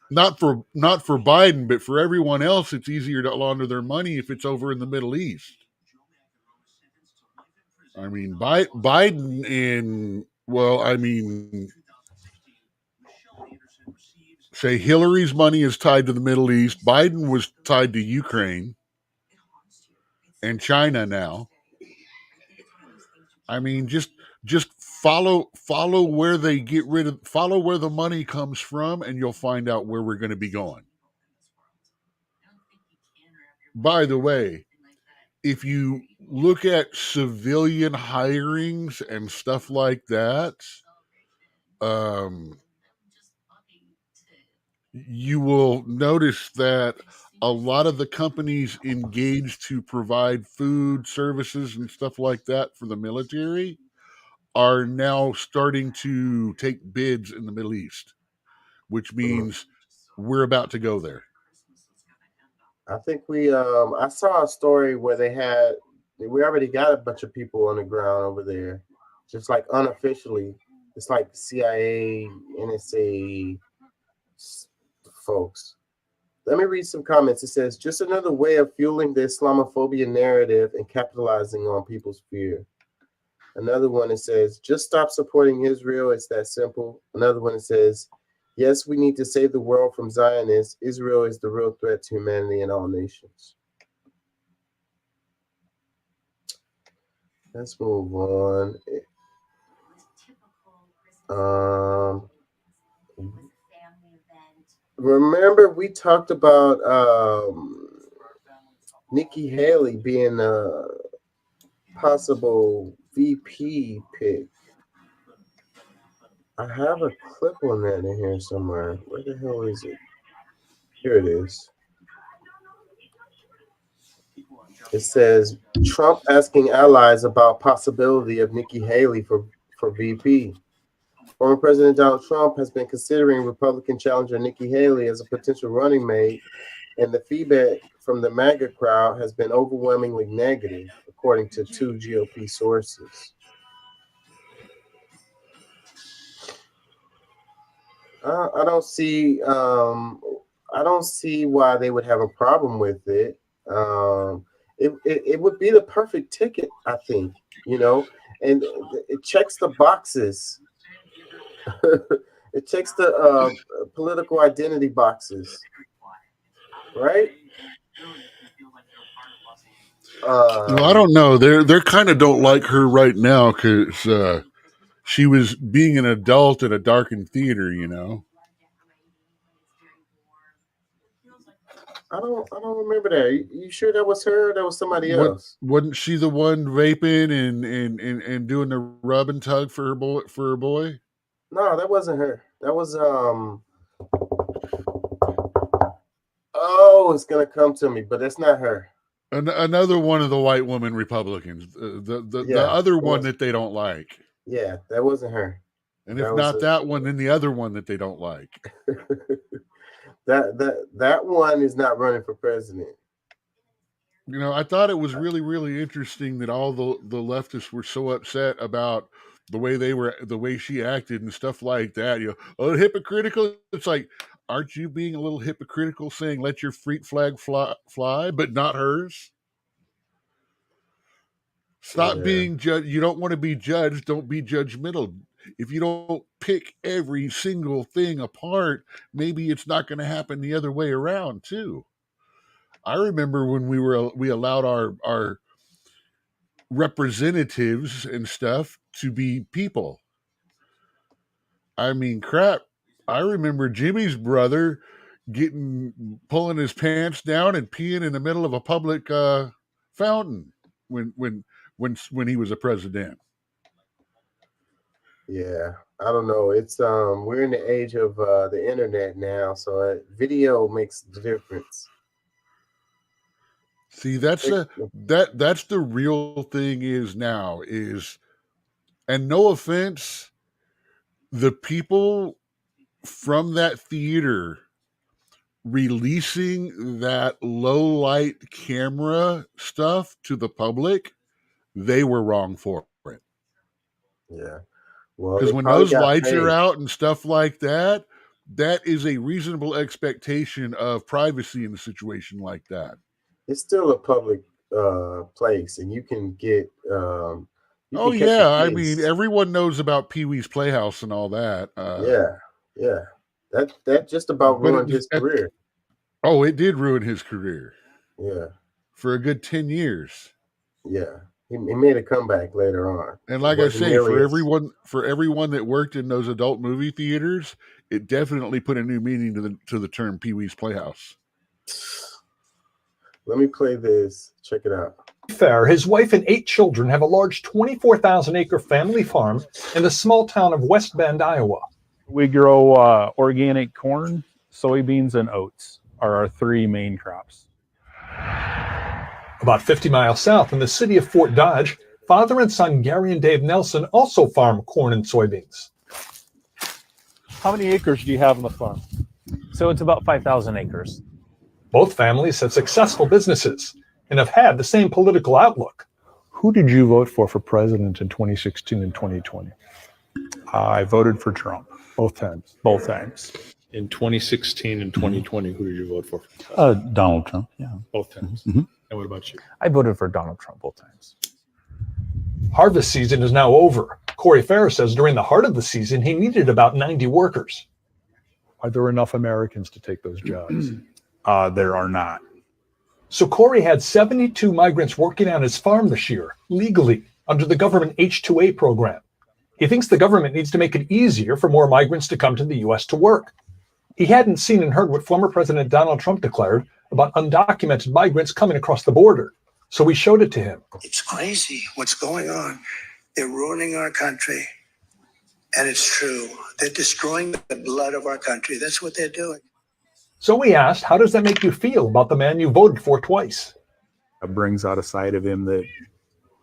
not for Biden, but for everyone else, it's easier to launder their money if it's over in the Middle East. I mean, Biden say Hillary's money is tied to the Middle East. Biden was tied to Ukraine and China now. I mean, just follow where they follow where the money comes from, and you'll find out where we're going to be going. By the way, if you look at civilian hirings and stuff like that, you will notice that a lot of the companies engaged to provide food, services, and stuff like that for the military are now starting to take bids in the Middle East, which means we're about to go there. I think I saw a story where we already got a bunch of people on the ground over there, just like unofficially. It's like CIA, NSA folks Let me read some comments. It says, just another way of fueling the Islamophobia narrative and capitalizing on people's fear. Another one, it says, just stop supporting Israel. It's that simple. Another one, it says, yes, we need to save the world from Zionists. Israel is the real threat to humanity and all nations. Let's move on. Remember, we talked about Nikki Haley being a possible VP pick. I have a clip on that in here somewhere. Where the hell is it? Here it is. It says, Trump asking allies about possibility of Nikki Haley for VP. Former President Donald Trump has been considering Republican challenger Nikki Haley as a potential running mate, and the feedback from the MAGA crowd has been overwhelmingly negative, according to 2 GOP sources. I don't see why they would have a problem with it. It would be the perfect ticket, I think, and it checks the boxes. It checks the political identity boxes, right? Well, I don't know. They're kind of don't like her right now because she was being an adult at a darkened theater, I don't remember that. You sure that was her? Or that was somebody else? Wasn't she the one vaping and doing the rub and tug for her boy? No, that wasn't her. That was oh, it's gonna come to me, but that's not her. Another one of the white woman Republicans. The other one that they don't like. Yeah, that wasn't her. And if not that one, then the other one that they don't like. that one is not running for president. I thought it was really, really interesting that all the leftists were so upset about the way she acted and stuff like that. Hypocritical. It's like, aren't you being a little hypocritical saying let your freak flag fly, but not hers? Stop being judged. You don't want to be judged. Don't be judgmental. If you don't pick every single thing apart, maybe it's not going to happen the other way around too. I remember when we allowed our representatives and stuff to be people. I mean, crap. I remember Jimmy's brother pulling his pants down and peeing in the middle of a public fountain when he was a president. Yeah, I don't know. It's we're in the age of the internet now, so video makes the difference. See, that's the real thing and no offense, the people from that theater releasing that low light camera stuff to the public, they were wrong for it. Yeah. Well, because when those lights are out and stuff like that, that is a reasonable expectation of privacy in a situation like that. It's still a public place, and you can get. I mean, everyone knows about Pee-wee's Playhouse and all that. Yeah. That just about ruined his career. Oh, it did ruin his career. Yeah. For a good 10 years. Yeah. He made a comeback later on. And like I say, for everyone that worked in those adult movie theaters, it definitely put a new meaning to the term Pee-wee's Playhouse. Let me play this. Check it out. Fair, his wife and 8 children have a large 24,000-acre family farm in the small town of West Bend, Iowa. We grow organic corn, soybeans, and oats are our 3 main crops. About 50 miles south in the city of Fort Dodge, father and son Gary and Dave Nelson also farm corn and soybeans. How many acres do you have on the farm? So it's about 5,000 acres. Both families have successful businesses and have had the same political outlook. Who did you vote for president in 2016 and 2020? I voted for Trump. Both times? Both times. In 2016 and 2020, who did you vote for? Donald Trump. Yeah. Both times. Mhm. And what about you? I voted for Donald Trump both times. Harvest season is now over. Corey Farrer says during the heart of the season, he needed about 90 workers. Are there enough Americans to take those jobs? There are not. So Corey had 72 migrants working on his farm this year, legally, under the government H-2A program. He thinks the government needs to make it easier for more migrants to come to the U.S. to work. He hadn't seen and heard what former President Donald Trump declared about undocumented migrants coming across the border. So we showed it to him. It's crazy what's going on. They're ruining our country. And it's true. They're destroying the blood of our country. That's what they're doing. So we asked, how does that make you feel about the man you voted for twice? It brings out a side of him that,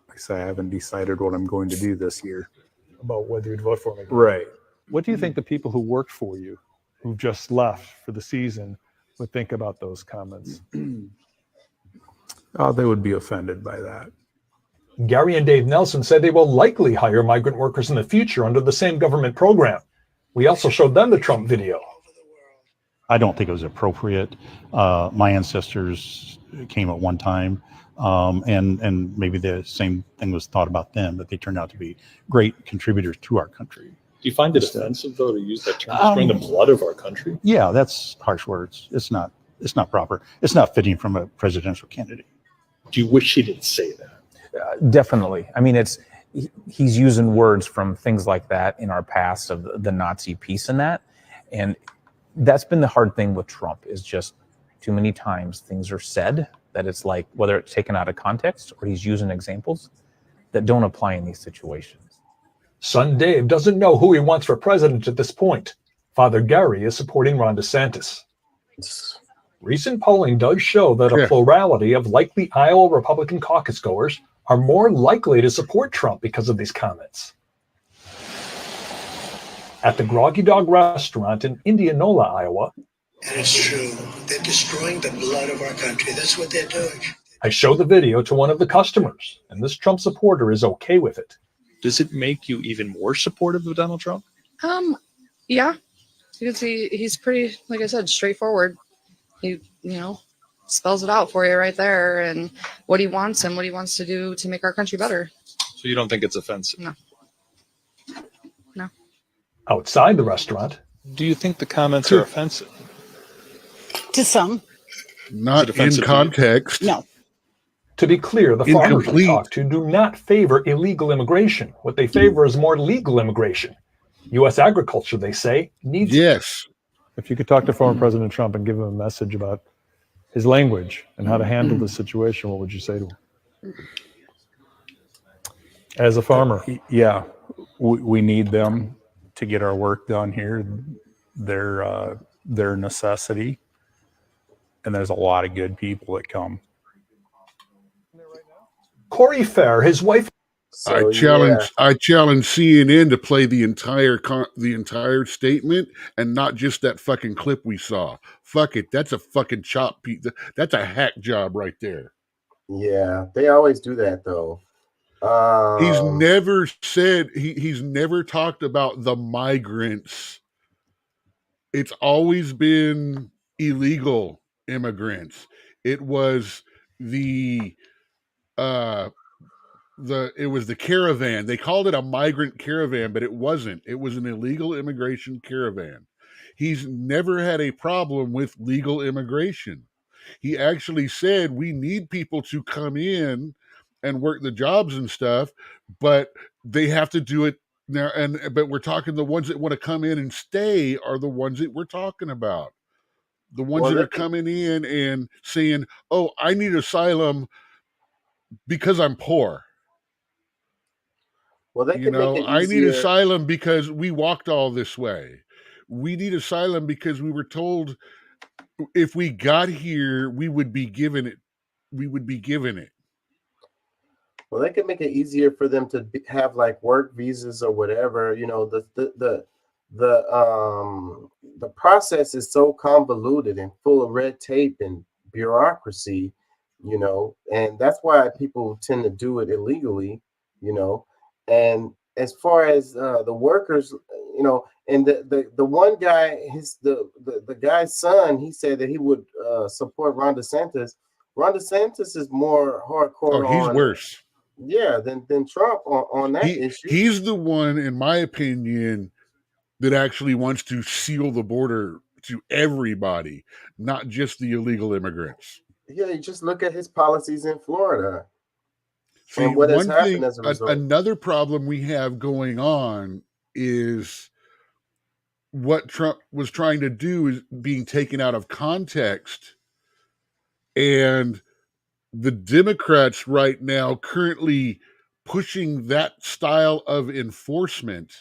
like I say, I haven't decided what I'm going to do this year. About whether you'd vote for him again. Right. What do you think the people who worked for you, who've just left for the season, would think about those comments? They would be offended by that. Gary and Dave Nelson said they will likely hire migrant workers in the future under the same government program. We also showed them the Trump video. I don't think it was appropriate. My ancestors came at one time, and maybe the same thing was thought about them, that they turned out to be great contributors to our country. Do you find it offensive, though, to use that term, destroying the blood of our country? Yeah, that's harsh words. It's not proper. It's not fitting from a presidential candidate. Do you wish he didn't say that? Definitely. I mean, he's using words from things like that in our past of the Nazi piece and that. And that's been the hard thing with Trump, is just too many times things are said that it's like, whether it's taken out of context or he's using examples that don't apply in these situations. Son Dave doesn't know who he wants for president at this point. Father Gary is supporting Ron DeSantis. Recent polling does show that a plurality of likely Iowa Republican caucus goers are more likely to support Trump because of these comments. At the Groggy Dog restaurant in Indianola, Iowa, And it's true. They're destroying the blood of our country. That's what they're doing. I show the video to one of the customers, and this Trump supporter is okay with it. Does it make you even more supportive of Donald Trump? Yeah, because he's pretty, like I said, straightforward. He, spells it out for you right there, and what he wants and what he wants to do to make our country better. So you don't think it's offensive? No. No. Outside the restaurant, do you think the comments are offensive? To some. Not in context. No. To be clear, the farmers we Incomplete. talked to do not favor illegal immigration. What they favor is more legal immigration. U.S. agriculture, they say, needs. Yes. If you could talk to former President Trump and give him a message about his language and how to handle the situation, what would you say to him? As a farmer. Yeah, we need them to get our work done here. They're a necessity, and there's a lot of good people that come. Corey Farrer, his wife. I challenge CNN to play the entire statement and not just that fucking clip we saw. Fuck it, that's a fucking chop piece. That's a hack job right there. Yeah, they always do that though. He's never said he's never talked about the migrants. It's always been illegal immigrants. It was the caravan. They called it a migrant caravan, but it wasn't. It was an illegal immigration caravan. He's never had a problem with legal immigration. He actually said we need people to come in and work the jobs and stuff, but they have to do it now. But we're talking the ones that want to come in and stay are the ones that we're talking about. The ones that are coming in and saying, "Oh, I need asylum because I'm poor." Well, they can make it I need easier. asylum because we walked all this way. We need asylum because we were told if we got here, we would be given it. We would be given it. Well, they can make it easier for them to have like work visas or whatever. The process is so convoluted and full of red tape and bureaucracy, and that's why people tend to do it illegally, And as far as the workers, And the one guy, the guy's son, he said that he would support Ron DeSantis. Ron DeSantis is more hardcore he's on worse. Yeah, than Trump on that issue. He's the one, in my opinion, that actually wants to seal the border to everybody, not just the illegal immigrants. Yeah, you just look at his policies in Florida. See, and what has one happened thing, as a result. another problem we have going on is what Trump was trying to do is being taken out of context, and the Democrats right now currently pushing that style of enforcement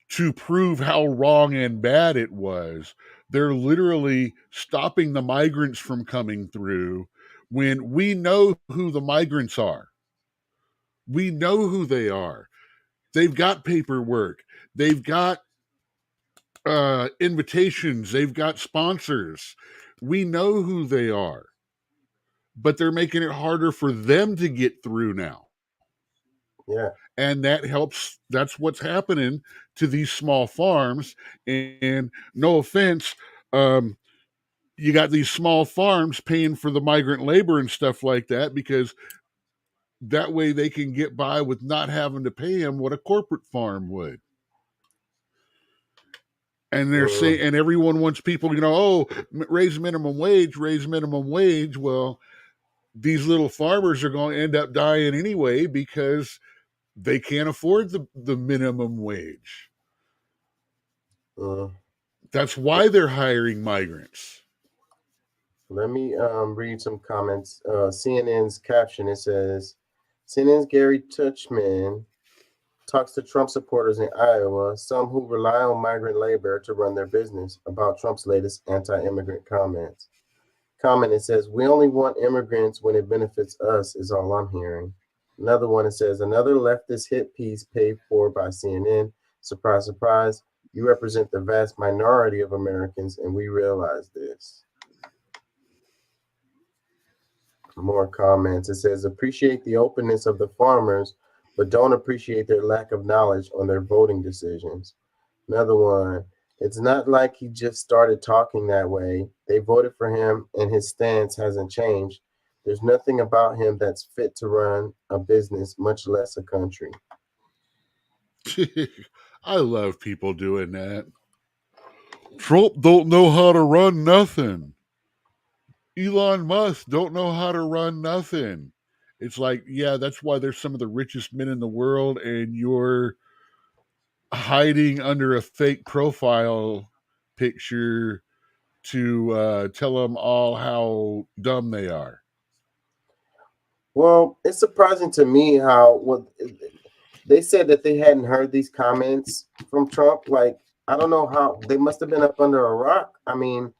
to prove how wrong and bad it was. They're literally stopping the migrants from coming through when we know who the migrants are. We know who they are. They've got paperwork. They've got invitations. They've got sponsors. We know who they are. But they're making it harder for them to get through now. Yeah. And that helps. That's what's happening to these small farms. And no offense, you got these small farms paying for the migrant labor and stuff like that, because that way they can get by with not having to pay them what a corporate farm would. And they're saying, and everyone wants people, raise minimum wage, raise minimum wage. Well, these little farmers are going to end up dying anyway because they can't afford the minimum wage. That's why they're hiring migrants. Let me read some comments. CNN's caption, it says, CNN's Gary Tuchman talks to Trump supporters in Iowa, some who rely on migrant labor to run their business, about Trump's latest anti-immigrant comments. Comment, it says, we only want immigrants when it benefits us, is all I'm hearing. Another one, it says, another leftist hit piece paid for by CNN. Surprise, surprise. You represent the vast minority of Americans, and we realize this. More comments. It says, appreciate the openness of the farmers, but don't appreciate their lack of knowledge on their voting decisions. Another one. It's not like he just started talking that way. They voted for him, and his stance hasn't changed. There's nothing about him that's fit to run a business, much less a country. I love people doing that. Trump don't know how to run nothing. Elon Musk don't know how to run nothing. It's like, yeah, that's why they're some of the richest men in the world, and you're hiding under a fake profile picture to tell them all how dumb they are. Well, it's surprising to me how they said that they hadn't heard these comments from Trump. Like, I don't know how they must have been up under a rock. I mean,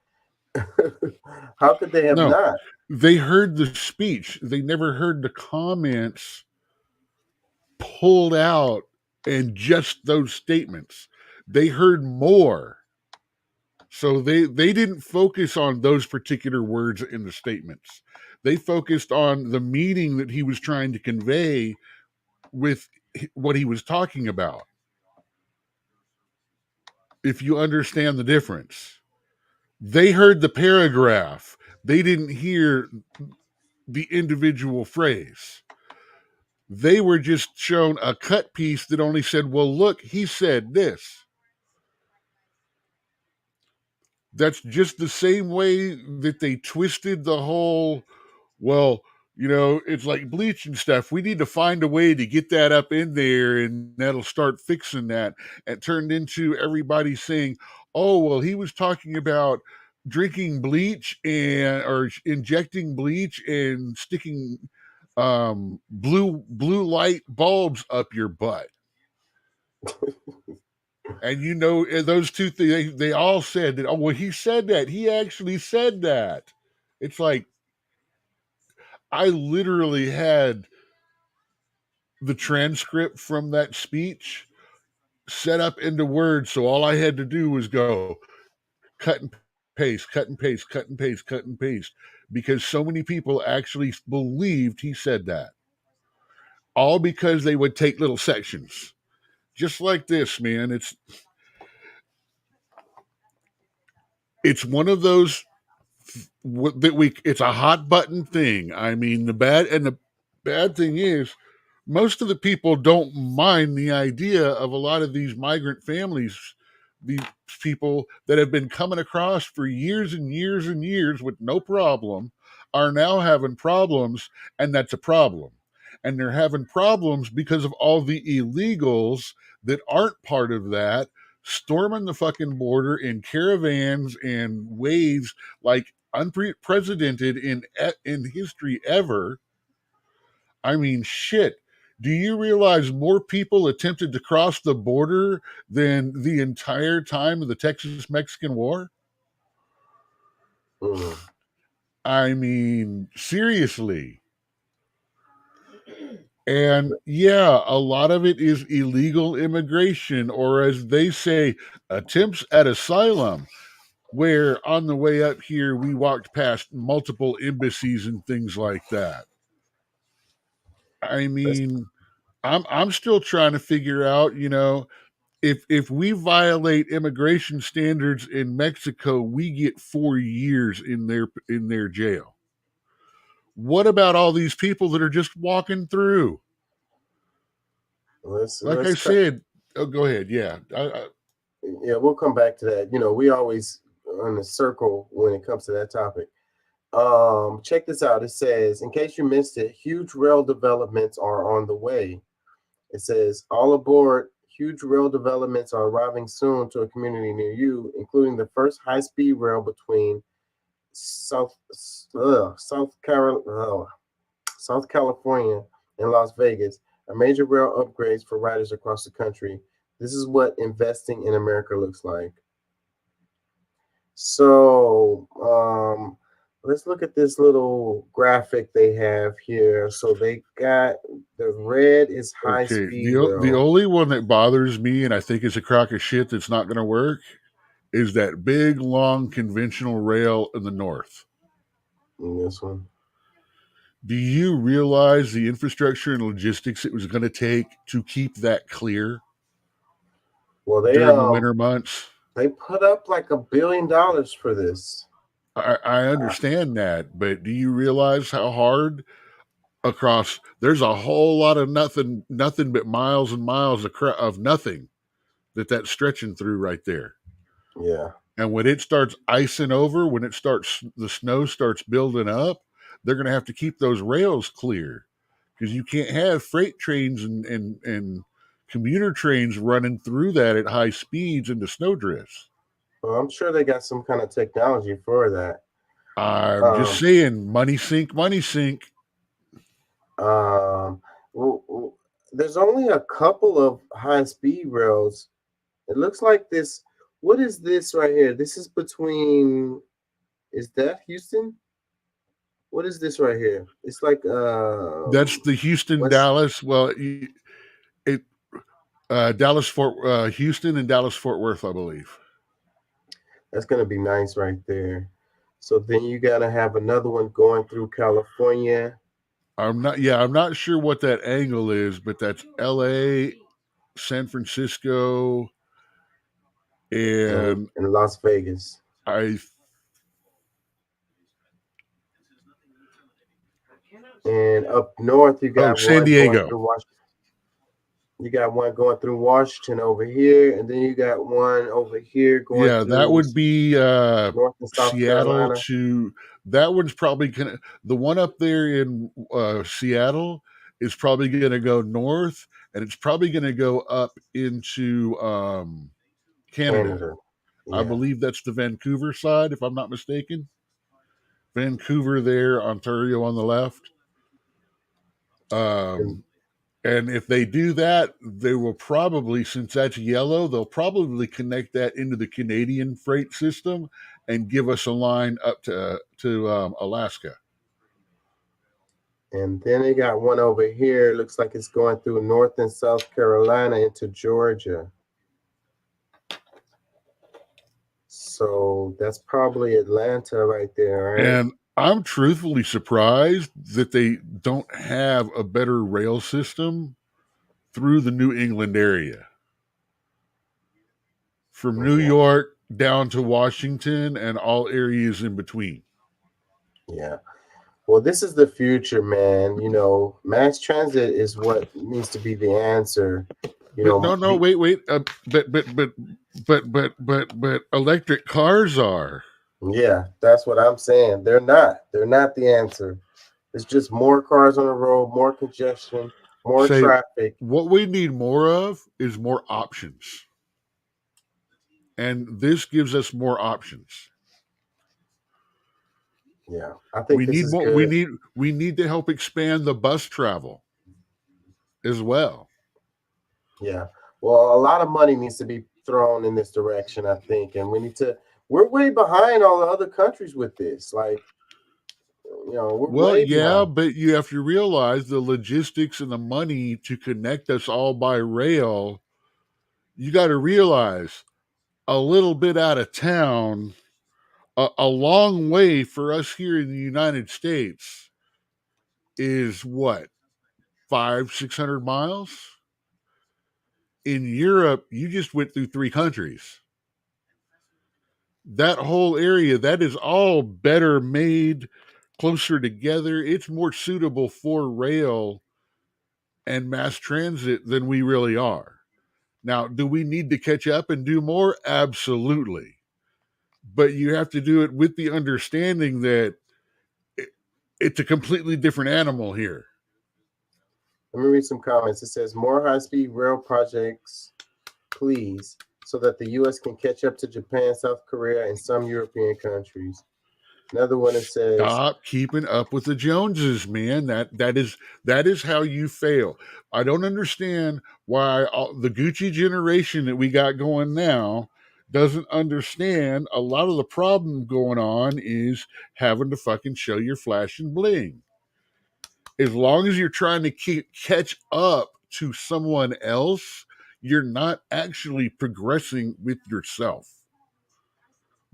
how could they have not? They heard the speech. They never heard the comments pulled out and just those statements. They heard more. So they didn't focus on those particular words in the statements. They focused on the meaning that he was trying to convey with what he was talking about. If you understand the difference. They heard the paragraph. They didn't hear the individual phrase. They were just shown a cut piece that only said, well, look, he said this. That's just the same way that they twisted the whole, well, it's like bleach and stuff. We need to find a way to get that up in there, and that'll start fixing that. It turned into everybody saying, oh, well, he was talking about drinking bleach or injecting bleach and sticking blue light bulbs up your butt. And those two things, they all said that, oh, well, he said that. He actually said that. It's like, I literally had the transcript from that speech set up into Word, so all I had to do was go cut and paste, cut and paste, cut and paste, cut and paste, because so many people actually believed he said that. All because they would take little sections. just like this, man. It's one of those it's a hot button thing. I mean, the bad thing is most of the people don't mind the idea of a lot of these migrant families, these people that have been coming across for years and years and years with no problem are now having problems, and that's a problem. And they're having problems because of all the illegals that aren't part of that storming the fucking border in caravans and waves like unprecedented in history ever. I mean, shit. Do you realize more people attempted to cross the border than the entire time of the Texas-Mexican War? I mean, seriously. And yeah, a lot of it is illegal immigration, or as they say, attempts at asylum, where on the way up here, we walked past multiple embassies and things like that. I mean, I'm still trying to figure out, if we violate immigration standards in Mexico, we get 4 years in their jail. What about all these people that are just walking through? Like I said, oh, go ahead. Yeah. Yeah, we'll come back to that. We always on the circle when it comes to that topic. Check this out. It says, in case you missed it, huge rail developments are on the way. It says, all aboard, huge rail developments are arriving soon to a community near you, including the first high-speed rail between South California and Las Vegas, a major rail upgrades for riders across the country. This is what investing in America looks like. So let's look at this little graphic they have here. So they got the red is high speed. The only one that bothers me, and I think is a crock of shit that's not going to work, is that big, long, conventional rail in the north. This one. Do you realize the infrastructure and logistics it was going to take to keep that clear? Well, they during the winter months. They put up like $1 billion for this. I understand that, but do you realize how hard across? There's a whole lot of nothing but miles and miles of nothing that's stretching through right there. Yeah. And when it starts icing over, the snow starts building up, they're going to have to keep those rails clear because you can't have freight trains and commuter trains running through that at high speeds into snowdrifts. Well, I'm sure they got some kind of technology for that. I'm just saying, money sink. There's only a couple of high-speed rails. It looks like this. What is this right here? This is between. Is that Houston? What is this right here? It's like that's the Houston Dallas. Well, Houston and Dallas Fort Worth, I believe. That's gonna be nice right there. So then you gotta have another one going through California. I'm not sure what that angle is, but that's LA, San Francisco, and Las Vegas. And up north you got San Diego. You got one going through Washington over here, and then you got one over here going. Yeah, that would be North and South Seattle Carolina. that one's probably gonna. The one up there in Seattle is probably gonna go north, and it's probably gonna go up into Canada. Yeah. I believe that's the Vancouver side, if I'm not mistaken. Vancouver there, Ontario on the left. And if they do that, they will probably, since that's yellow, they'll probably connect that into the Canadian freight system and give us a line up to Alaska. And then they got one over here. It looks like it's going through North and South Carolina into Georgia. So that's probably Atlanta right there, right? And I'm truthfully surprised that they don't have a better rail system through the New England area. from New York down to Washington and all areas in between. Yeah. Well, this is the future, man. You know, mass transit is what needs to be the answer. You know, No, wait. But electric cars are. Yeah, that's what I'm saying. They're not. They're not the answer. It's just more cars on the road, more congestion, more traffic. What we need more of is more options. And this gives us more options. Yeah, I think we this need is more. good. We need to help expand the bus travel as well. Yeah. Well, a lot of money needs to be thrown in this direction, I think, and we need to. We're way behind all the other countries with this. Like, you know, we're Well, way yeah, behind. but you have to realize the logistics and the money to connect us all by rail. You got to realize a little bit out of town, a long way for us here in the United States is what, 500-600 miles? In Europe, you just went through 3 countries. That whole area, that is all better made, closer together. It's more suitable for rail and mass transit than we really are. Now, do we need to catch up and do more? Absolutely. But you have to do it with the understanding that it's a completely different animal here. Let me read some comments. It says, more high-speed rail projects, please, so that the U.S. can catch up to Japan, South Korea, and some European countries. Another one that says, stop keeping up with the Joneses, man. That is how you fail. I don't understand why the Gucci generation that we got going now doesn't understand a lot of the problem going on is having to fucking show your flash and bling. As long as you're trying to catch up to someone else, you're not actually progressing with yourself.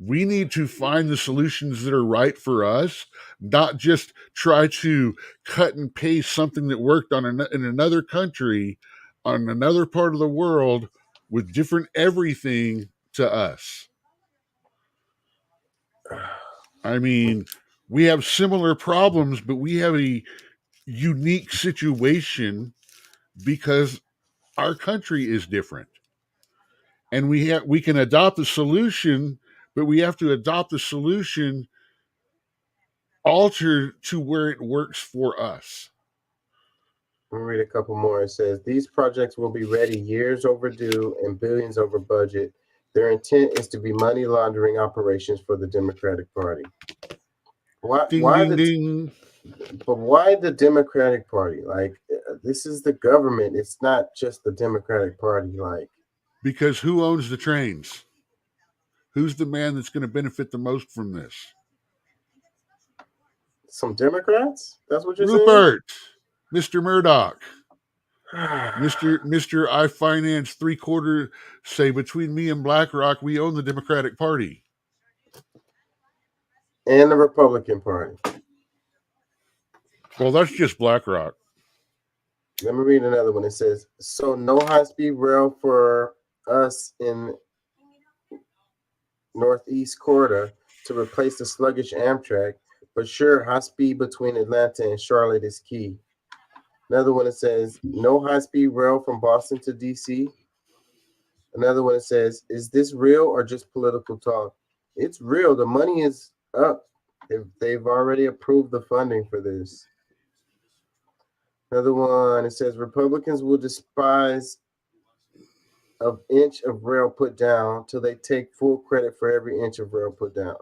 We need to find the solutions that are right for us, not just try to cut and paste something that worked in another country, on another part of the world, with different everything to us. I mean, we have similar problems, but we have a unique situation because our country is different. And we can adopt the solution, but we have to adopt the solution altered to where it works for us. Let me read a couple more. It says, these projects will be ready years overdue and billions over budget. Their intent is to be money laundering operations for the Democratic Party. Why the Democratic Party? Like, this is the government. It's not just the Democratic Party. Like, because who owns the trains? Who's the man that's going to benefit the most from this? Some Democrats? That's what you're Rupert, Mr. Murdoch, Mr. I finance 3/4. Say between me and BlackRock, we own the Democratic Party and the Republican Party. Well, that's just BlackRock. Let me read another one. It says, so no high-speed rail for us in Northeast Corridor to replace the sluggish Amtrak, but sure, high speed between Atlanta and Charlotte is key. Another one that says, no high-speed rail from Boston to DC. Another one that says, is this real or just political talk? It's real. The money is up. They've already approved the funding for this. Another one, it says, Republicans will despise an inch of rail put down till they take full credit for every inch of rail put down.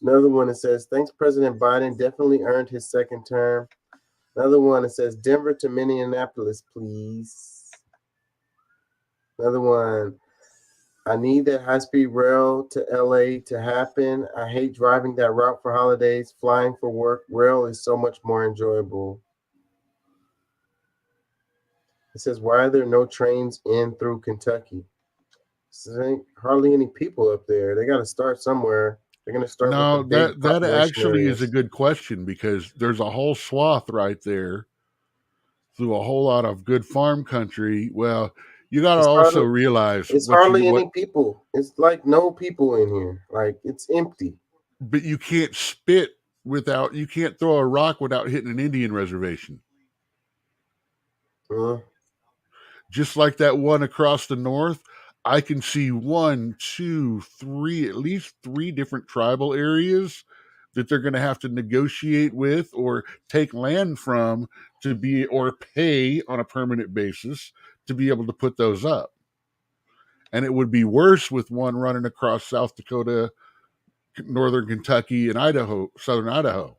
Another one that says, thanks, President Biden definitely earned his second term. Another one that says, Denver to Minneapolis, please. Another one, I need that high-speed rail to LA to happen. I hate driving that route for holidays. Flying for work, rail is so much more enjoyable. It says, why are there no trains in through Kentucky? So there ain't hardly any people up there. They got to start somewhere. They're going to start. No, with the big that population actually areas. is a good question because there's a whole swath right there through a whole lot of good farm country. Well, You got to It's also hardly, realize it's what hardly you any what, people. It's like no people in here. Like it's empty. but you can't spit without, you can't throw a rock without hitting an Indian reservation. Just like that one across the north, I can see 1, 2, 3, at least 3 different tribal areas that they're going to have to negotiate with or take land from to be, or pay on a permanent basis to be able to put those up. And it would be worse with one running across South Dakota, northern Kentucky, and Idaho, southern Idaho.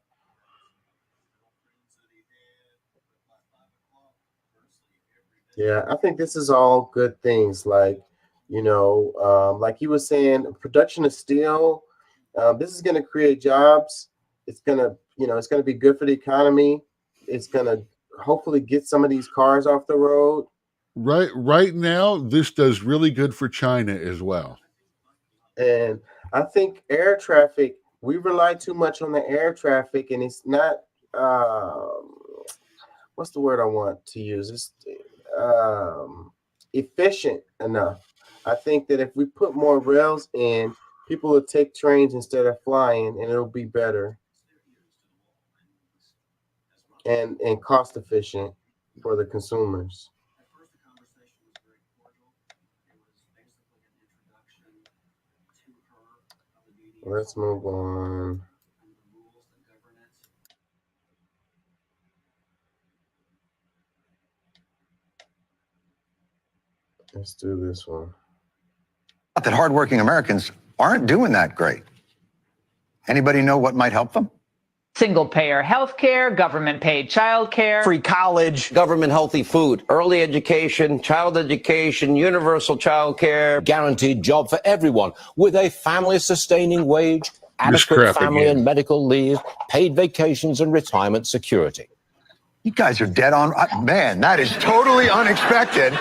Yeah, I think this is all good things. Like, like he was saying, production of steel. This is going to create jobs. It's going to, it's going to be good for the economy. It's going to hopefully get some of these cars off the road. Right now, this does really good for China as well. And I think air traffic, we rely too much on the air traffic, and it's not, what's the word I want to use? It's efficient enough. I think that if we put more rails in, people will take trains instead of flying, and it'll be better and cost efficient for the consumers. Let's move on. Let's do this one. That hardworking Americans aren't doing that great. Anybody know what might help them? Single payer health care, government paid child care, free college, government healthy food, early education, universal child care, guaranteed job for everyone with a family sustaining wage, adequate family and medical leave, paid vacations and retirement security. You guys are dead on. Man, that is totally unexpected.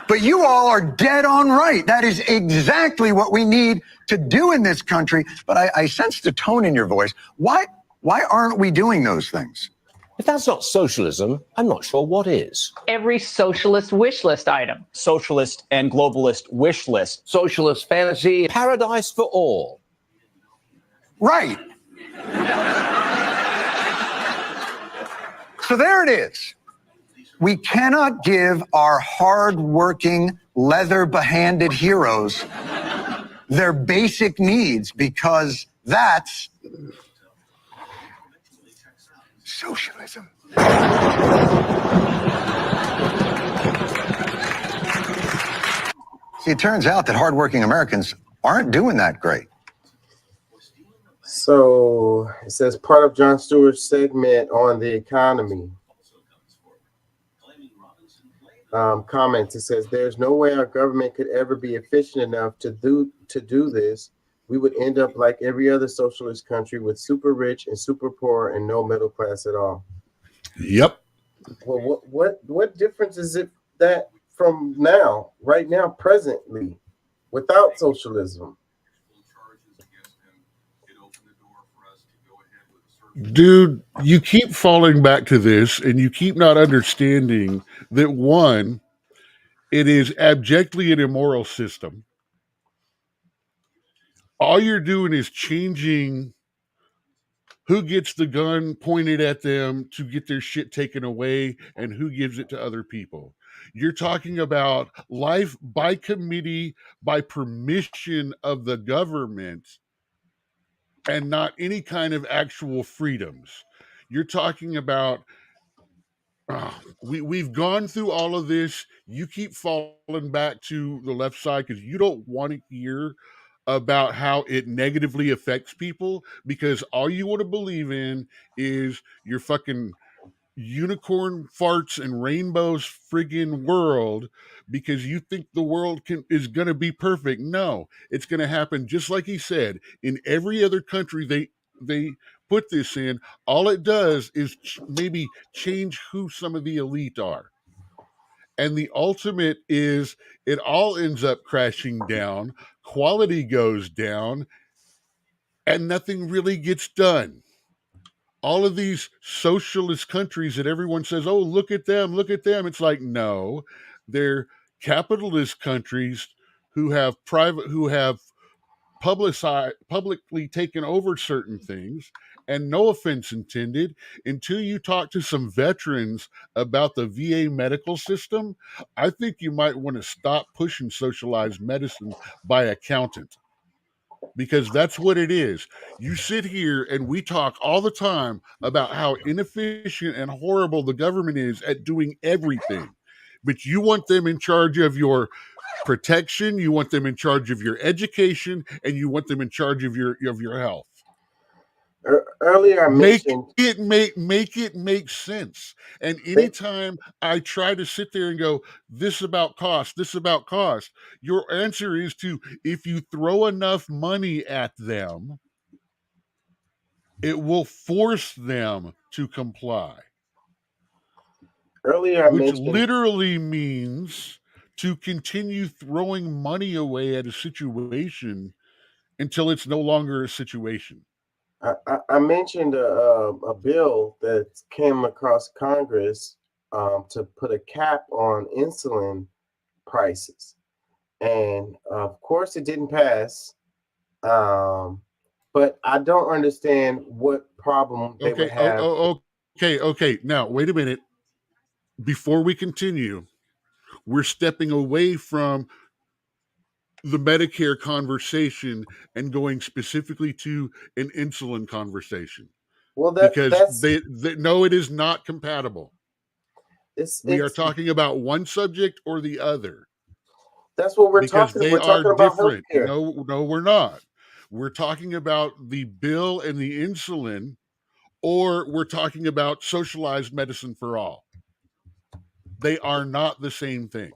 But you all are dead on right. That is exactly what we need to do in this country. But I sense the tone in your voice. Why aren't we doing those things? If that's not socialism, I'm not sure what is. every socialist wish list item. Socialist and globalist wish list. Socialist fantasy. Paradise for all. Right. So there it is. We cannot give our hard-working, leather-behanded heroes their basic needs because that's socialism. See, it turns out that hardworking Americans aren't doing that great. So it says part of Jon Stewart's segment on the economy. Comments. It says there's no way our government could ever be efficient enough to do this. We would end up like every other socialist country with super rich and super poor and no middle class at all. Yep. Well, what difference is it that from now, right now, presently, without socialism? Dude, you keep falling back to this and you keep not understanding that, one, it is abjectly an immoral system. All you're doing is changing who gets the gun pointed at them to get their shit taken away and who gives it to other people. You're talking about life by committee, by permission of the government, and not any kind of actual freedoms. You're talking about, we've gone through all of this. You keep falling back to the left side because you don't want to hear about how it negatively affects people, because all you want to believe in is your fucking unicorn farts and rainbows friggin' world, because you think the world is going to be perfect. No, it's going to happen just like he said. In every other country they put this in, all it does is maybe change who some of the elite are. And the ultimate is it all ends up crashing down, quality goes down, and nothing really gets done. All of these socialist countries that everyone says, oh, look at them. It's like, no, they're capitalist countries who have publicly taken over certain things, and no offense intended, until you talk to some veterans about the VA medical system, I think you might want to stop pushing socialized medicine by accountant, because that's what it is. You sit here and we talk all the time about how inefficient and horrible the government is at doing everything, but you want them in charge of your protection, you want them in charge of your education, and you want them in charge of your health. Earlier I Make mentioned it make sense. And anytime I try to sit there and go, this about cost, your answer is to, if you throw enough money at them, it will force them to comply. Earlier I which mentioned literally means to continue throwing money away at a situation until it's no longer a situation. I mentioned a bill that came across Congress to put a cap on insulin prices, and of course it didn't pass. But I don't understand what problem they would have. Okay. Now, wait a minute. Before we continue, we're stepping away from the Medicare conversation and going specifically to an insulin conversation. Well, because they no, it is not compatible. We are it's talking about one subject or the other. That's what we're because talking. they We're are talking about different. healthcare. No, we're not. We're talking about the bill and the insulin, or we're talking about socialized medicine for all. They are not the same thing.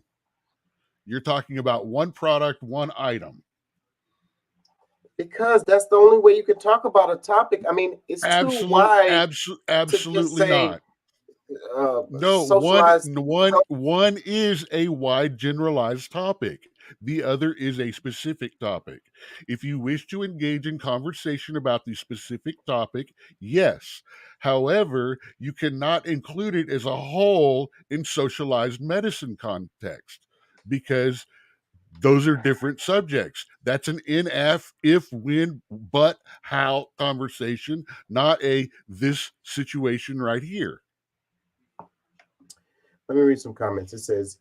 You're talking about one product, one item. Because that's the only way you can talk about a topic. I mean, it's too wide. Absolutely not. No, socialized one is a wide generalized topic. The other is a specific topic. If you wish to engage in conversation about the specific topic, yes. However, you cannot include it as a whole in socialized medicine context, because those are different subjects. That's an if, when, but, how conversation, not a this situation right here. Let me read some comments. It says,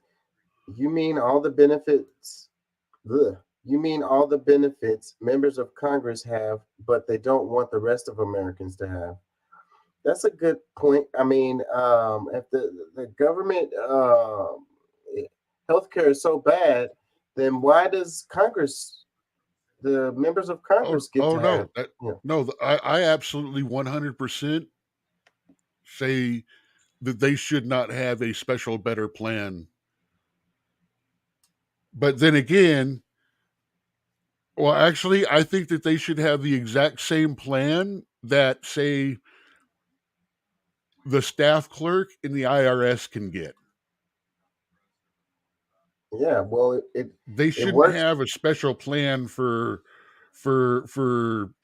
you mean all the benefits members of Congress have, but they don't want the rest of Americans to have? That's a good point. I mean, if the government healthcare is so bad, then why does Congress, the members of Congress, get to have? I absolutely 100% say that they should not have a special better plan. But then again, well, actually, I think that they should have the exact same plan that, say, the staff clerk in the IRS can get. Yeah, well, they shouldn't have a special plan for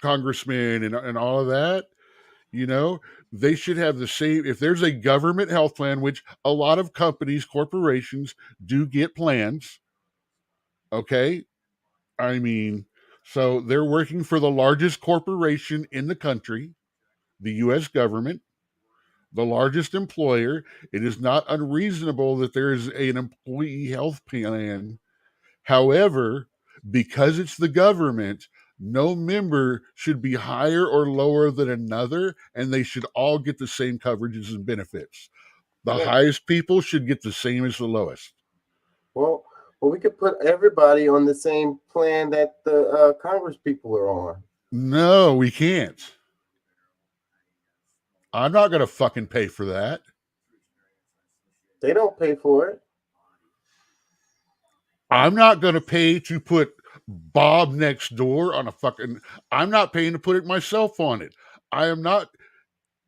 congressmen and all of that. You know, they should have the same. If there's a government health plan, which a lot of companies, corporations do get plans. Okay. I mean, so they're working for the largest corporation in the country, the U.S. government, the largest employer. It is not unreasonable that there is an employee health plan. However, because it's the government, no member should be higher or lower than another, and they should all get the same coverages and benefits. The highest people should get the same as the lowest. Well, we could put everybody on the same plan that the Congress people are on. No, we can't. I'm not going to fucking pay for that. They don't pay for it. I'm not going to pay to put Bob next door on a fucking. I'm not paying to put it myself on it. I am not.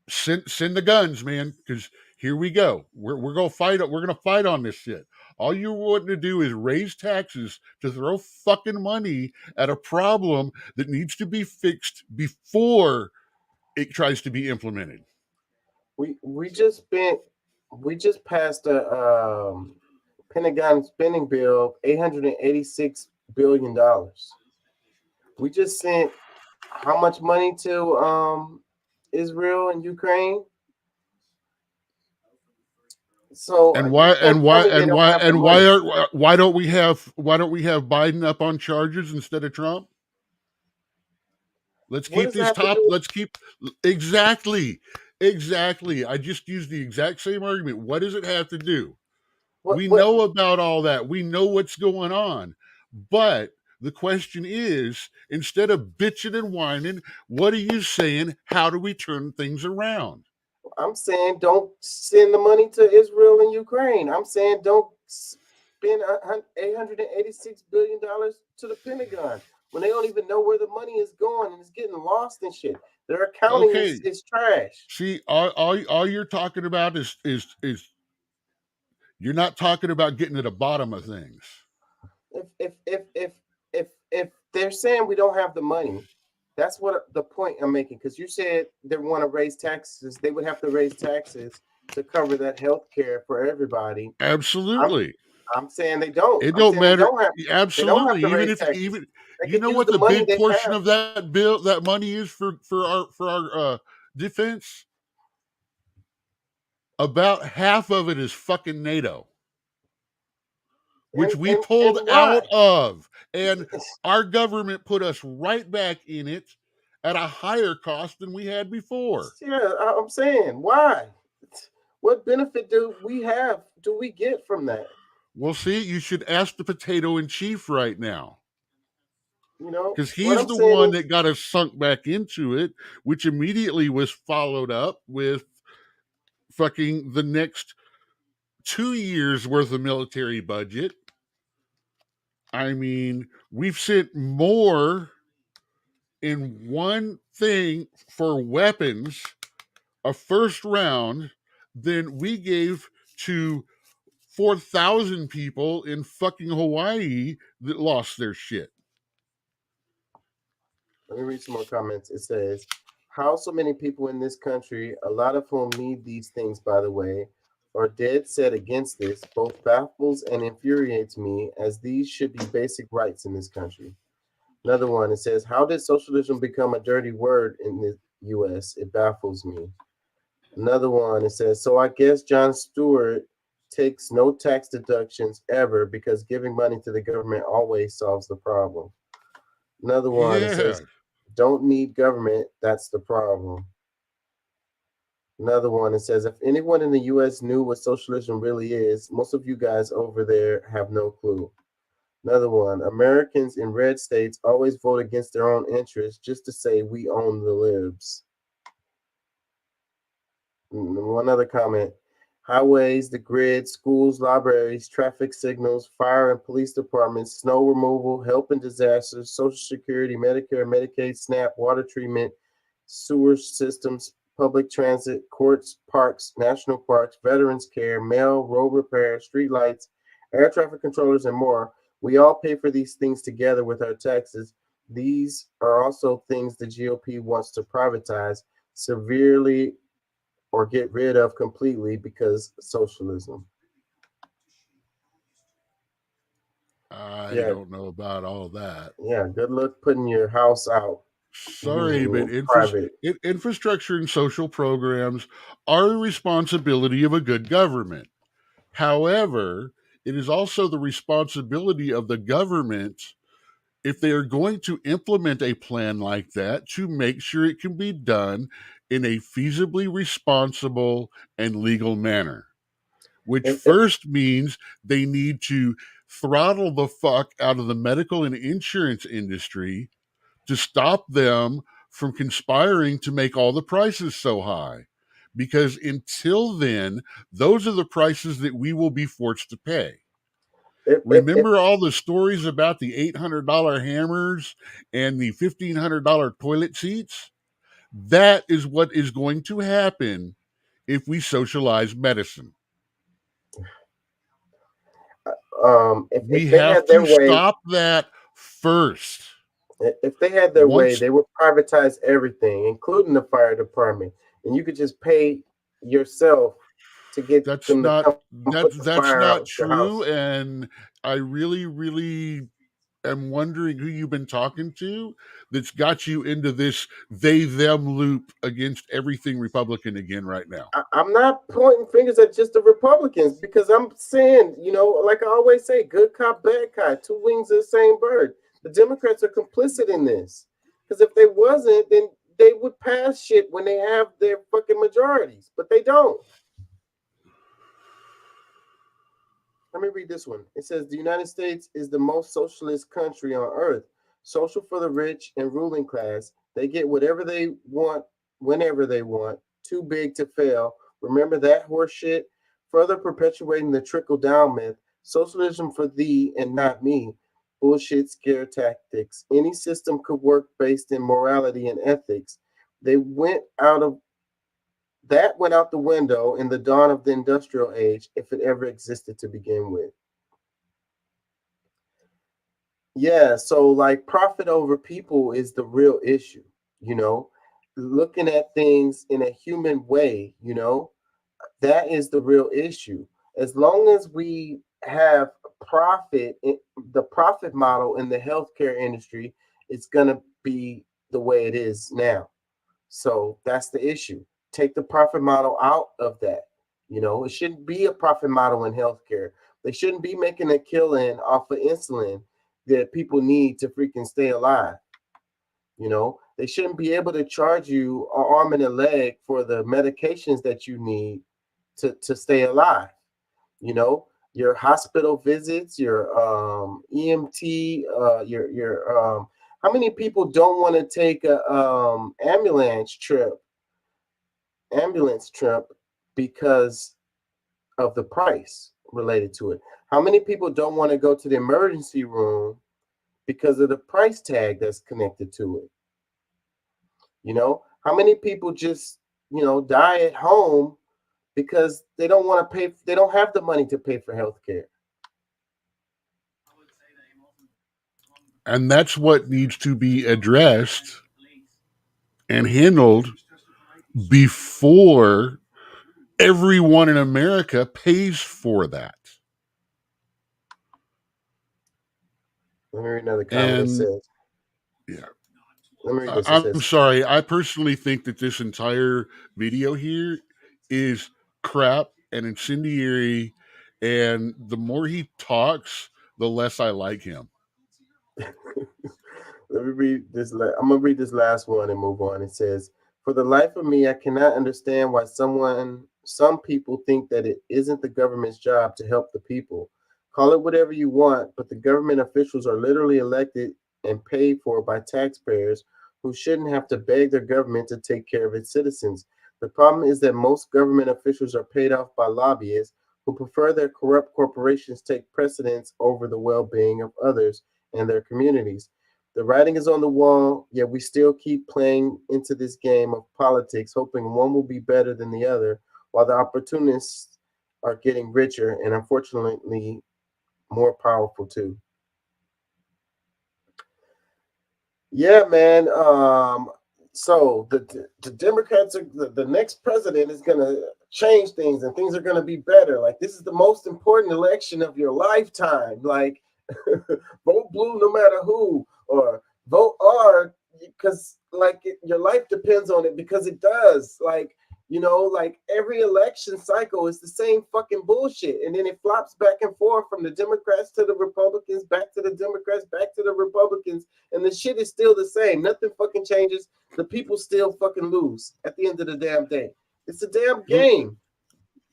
Send the guns, man, because here we go. We're gonna fight. We're gonna fight on this shit. All you're wanting to do is raise taxes to throw fucking money at a problem that needs to be fixed before it tries to be implemented. We just passed a Pentagon spending bill of $886 billion. We just sent how much money to Israel and Ukraine? So And you why can't and tell why me they and don't why have the and money. why don't we have Biden up on charges instead of Trump? Let's What keep does that this have to top. do? Let's keep exactly. I just used the exact same argument. What does it have to do? What? We What? know about all that. We know what's going on. But the question is, instead of bitching and whining, what are you saying? How do we turn things around? I'm saying don't send the money to Israel and Ukraine. I'm saying don't spend $886 billion to the Pentagon when they don't even know where the money is going and it's getting lost and shit. Their accounting Okay. is trash. See, all you're talking about is you're not talking about getting to the bottom of things. If they're saying we don't have the money, that's what the point I'm making. Because you said they want to raise taxes, they would have to raise taxes to cover that health care for everybody. Absolutely. I'm saying they don't. It I'm don't saying they matter. don't have. They don't have Absolutely. to Even raise if taxes. even They you could know use what the the money big they portion have. of that money is for our defense? About half of it is fucking NATO, which we pulled why? out of, and our government put us right back in it at a higher cost than we had before. Yeah, I'm saying why? What benefit do we have? Do we get from that? Well, see, you should ask the potato in chief right now, You know because what he's I'm the saying one is, that got us sunk back into it, which immediately was followed up with fucking the next 2 years worth of military budget. I mean, we've sent more in one thing for weapons, a first round, than we gave to 4,000 people in fucking Hawaii that lost their shit. let me read some more comments. It says, how so many people in this country, a lot of whom need these things, by the way, are dead set against this, both baffles and infuriates me, as these should be basic rights in this country. Another one, it says, how did socialism become a dirty word in the U.S.? It baffles me. Another one, it says, so I guess Jon Stewart takes no tax deductions ever because giving money to the government always solves the problem. Another one, it says, don't need government, that's the problem. Another one, it says, if anyone in the U.S. knew what socialism really is, most of you guys over there have no clue. Another one, Americans in red states always vote against their own interests just to say we own the libs. One other comment, highways, the grid, schools, libraries, traffic signals, fire and police departments, snow removal, help in disasters, Social Security, Medicare, Medicaid, SNAP, water treatment, sewer systems, public transit, courts, parks, national parks, veterans care, mail, road repair, street lights, air traffic controllers, and more. We all pay for these things together with our taxes. These are also things the GOP wants to privatize severely or get rid of completely because socialism. I don't know about all that. Yeah, good luck putting your house out. Sorry, but private. infrastructure and social programs are the responsibility of a good government. However, it is also the responsibility of the government, if they are going to implement a plan like that, to make sure it can be done in a feasibly responsible and legal manner, which first means they need to throttle the fuck out of the medical and insurance industry to stop them from conspiring to make all the prices so high. Because until then, those are the prices that we will be forced to pay. Remember all the stories about the $800 hammers and the $1,500 toilet seats? That is what is going to happen if we socialize medicine. We have to stop that first. If they had their way, they would privatize everything, including the fire department, and you could just pay yourself to get That's them to not come and put the that's fire not out your house. true, and I really am wondering who you've been talking to that's got you into this they them loop against everything Republican again right now. I'm not pointing fingers at just the Republicans because I'm saying, like I always say, good cop, bad cop, two wings of the same bird. The Democrats are complicit in this because if they wasn't, then they would pass shit when they have their fucking majorities, but they don't. Let me read this one. It says the United States is the most socialist country on earth. Social for the rich and ruling class. They get whatever they want, whenever they want. Too big to fail. Remember that horse shit? Further perpetuating the trickle-down myth. Socialism for thee and not me. Bullshit scare tactics. Any system could work based in morality and ethics. Went out the window in the dawn of the industrial age, if it ever existed to begin with. Yeah, so like profit over people is the real issue, looking at things in a human way, that is the real issue. As long as we have profit, the profit model in the healthcare industry, it's going to be the way it is now. So that's the issue. Take the profit model out of that. It shouldn't be a profit model in healthcare. They shouldn't be making a killing off of insulin that people need to freaking stay alive. They shouldn't be able to charge you an arm and a leg for the medications that you need to stay alive. Your hospital visits, your EMT, how many people don't want to take a ambulance trip because of the price related to it? How many people don't want to go to the emergency room because of the price tag that's connected to it? How many people just, die at home because they don't want to pay, they don't have the money to pay for healthcare? And that's what needs to be addressed and handled before everyone in America pays for that. Let me read another comment. It says, yeah. Let me read this. I'm sorry. I personally think that this entire video here is crap and incendiary, and the more he talks, the less I like him. Let me read this. I'm going to read this last one and move on. It says, for the life of me, I cannot understand why some people think that it isn't the government's job to help the people. Call it whatever you want, but the government officials are literally elected and paid for by taxpayers who shouldn't have to beg their government to take care of its citizens. The problem is that most government officials are paid off by lobbyists who prefer their corrupt corporations take precedence over the well-being of others and their communities. The writing is on the wall, yet we still keep playing into this game of politics, hoping one will be better than the other, while the opportunists are getting richer and unfortunately more powerful too. Yeah, man. So the Democrats are the next president is going to change things and things are going to be better. Like, this is the most important election of your lifetime. Like, vote blue no matter who, or vote R because your life depends on it, because it does. Like every election cycle is the same fucking bullshit, and then it flops back and forth from the Democrats to the Republicans, back to the Democrats, back to the Republicans, and the shit is still the same. Nothing fucking changes. The people still fucking lose at the end of the damn day. It's a damn game.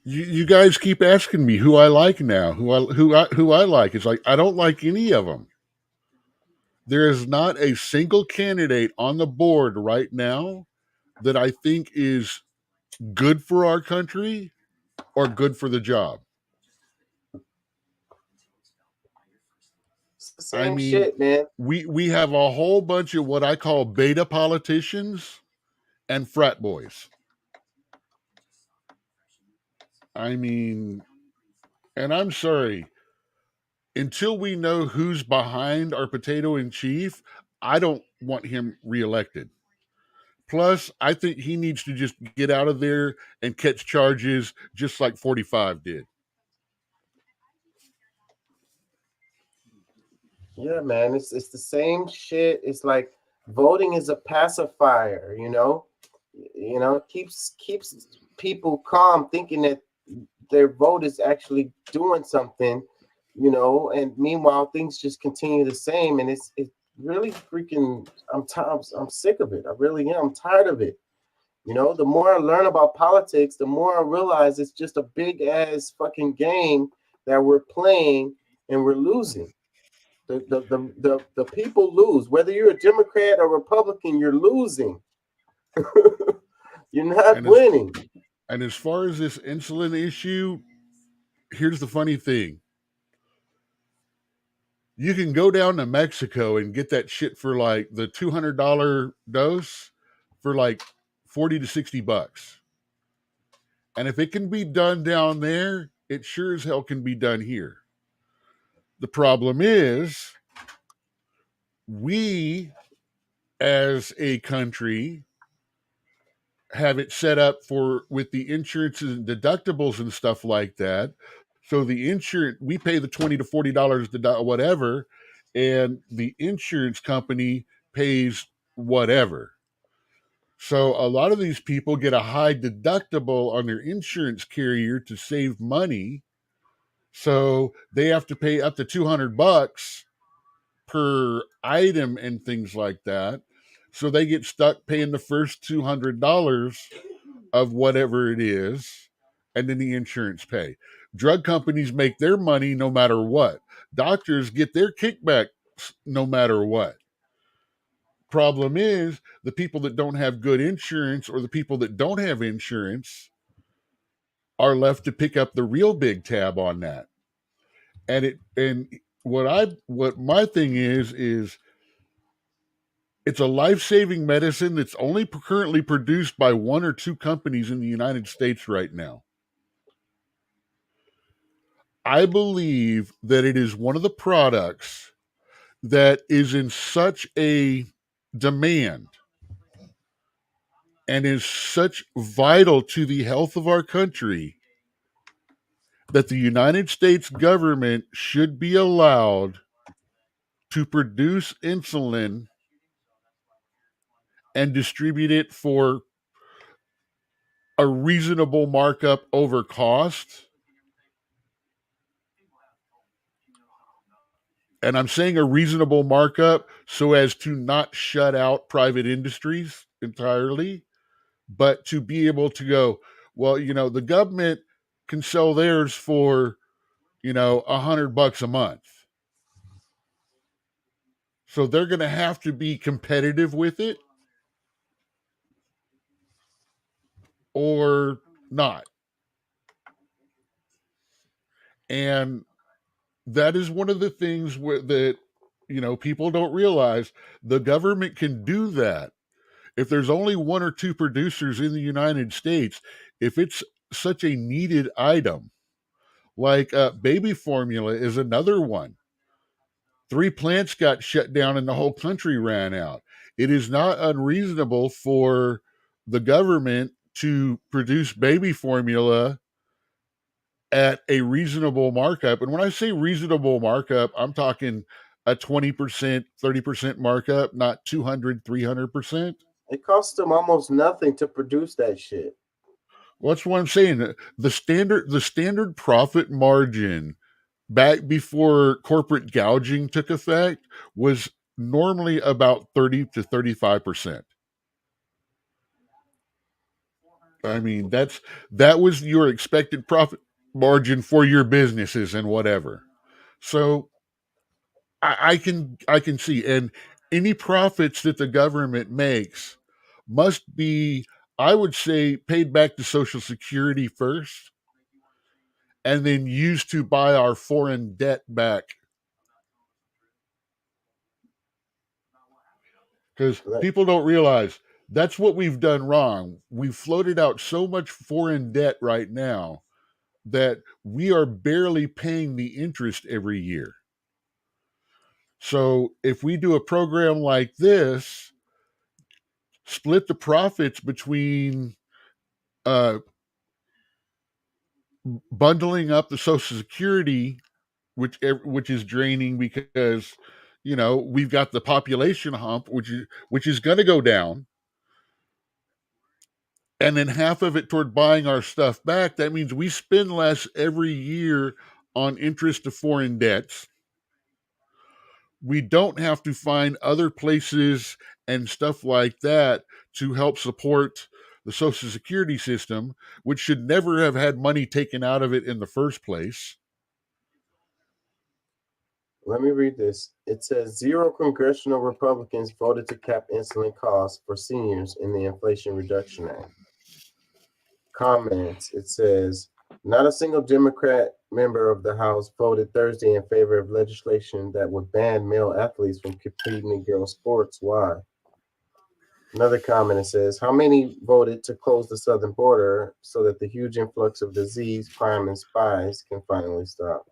You guys keep asking me who I like now, who I like. It's like, I don't like any of them. There is not a single candidate on the board right now that I think is good for our country or good for the job. Same shit, man. We have a whole bunch of what I call beta politicians and frat boys. And I'm sorry, until we know who's behind our potato in chief, I don't want him reelected, Plus, I think he needs to just get out of there and catch charges just like 45 did. Yeah, man, it's the same shit. It's like voting is a pacifier, you know. Keeps people calm, thinking that their vote is actually doing something, and meanwhile things just continue the same, and it's really freaking. I'm sick of it. I really am. I'm tired of it. The more I learn about politics, the more I realize it's just a big ass fucking game that we're playing and we're losing. The people lose. Whether you're a Democrat or Republican, you're losing. You're not winning. And as far as this insulin issue, here's the funny thing. You can go down to Mexico and get that shit for like the $200 dose for like 40 to 60 bucks. And if it can be done down there, it sure as hell can be done here. The problem is we as a country have it set up with the insurances and deductibles and stuff like that. So the insurance, we pay the $20 to $40 whatever, and the insurance company pays whatever. So a lot of these people get a high deductible on their insurance carrier to save money. So they have to pay up to $200 per item and things like that. So they get stuck paying the first $200 of whatever it is, and then the insurance pay. Drug companies make their money no matter what. Doctors get their kickback no matter what. Problem is, the people that don't have good insurance or the people that don't have insurance are left to pick up the real big tab on that. And what my thing is it's a life-saving medicine that's only currently produced by one or two companies in the United States right now. I believe that it is one of the products that is in such a demand and is such vital to the health of our country that the United States government should be allowed to produce insulin and distribute it for a reasonable markup over cost. And I'm saying a reasonable markup so as to not shut out private industries entirely, but to be able to go, well, the government can sell theirs for, $100 a month. So they're going to have to be competitive with it or not. And that is one of the things that people don't realize. The government can do that. If there's only one or two producers in the United States, if it's such a needed item, like baby formula is another one. 3 plants got shut down and the whole country ran out. It is not unreasonable for the government to produce baby formula at a reasonable markup. And when I say reasonable markup, I'm talking a 20%, 30% markup, not 200, 300%. It costs them almost nothing to produce that shit. Well, that's what I'm saying. The standard profit margin back before corporate gouging took effect was normally about 30 to 35%. I mean, that was your expected profit margin for your businesses and whatever. So I can see, and any profits that the government makes must be, I would say, paid back to Social Security first, and then used to buy our foreign debt back. Because people don't realize that's what we've done wrong. We've floated out so much foreign debt right now that we are barely paying the interest every year. So if we do a program like this, split the profits between bundling up the Social Security, which is draining because we've got the population hump, which is going to go down, and then half of it toward buying our stuff back. That means we spend less every year on interest to foreign debts. We don't have to find other places and stuff like that to help support the Social Security system, which should never have had money taken out of it in the first place. Let me read this. It says 0 congressional Republicans voted to cap insulin costs for seniors in the Inflation Reduction Act. Comments. It says, not a single Democrat member of the House voted Thursday in favor of legislation that would ban male athletes from competing in girls' sports. Why? Another comment, it says, how many voted to close the southern border so that the huge influx of disease, crime, and spies can finally stop?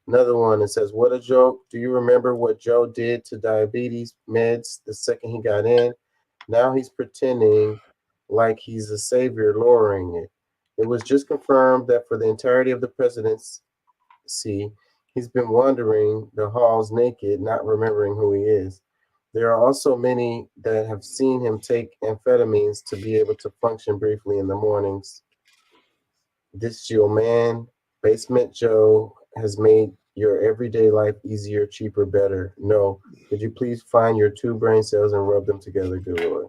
Another one, it says, what a joke. Do you remember what Joe did to diabetes meds the second he got in? Now he's pretending like he's a savior, lowering it. It was just confirmed that for the entirety of the presidency, he's been wandering the halls naked, not remembering who he is. There are also many that have seen him take amphetamines to be able to function briefly in the mornings. This Joe man, Basement Joe, has made your everyday life easier, cheaper, better. No, could you please find your 2 brain cells and rub them together, good Lord.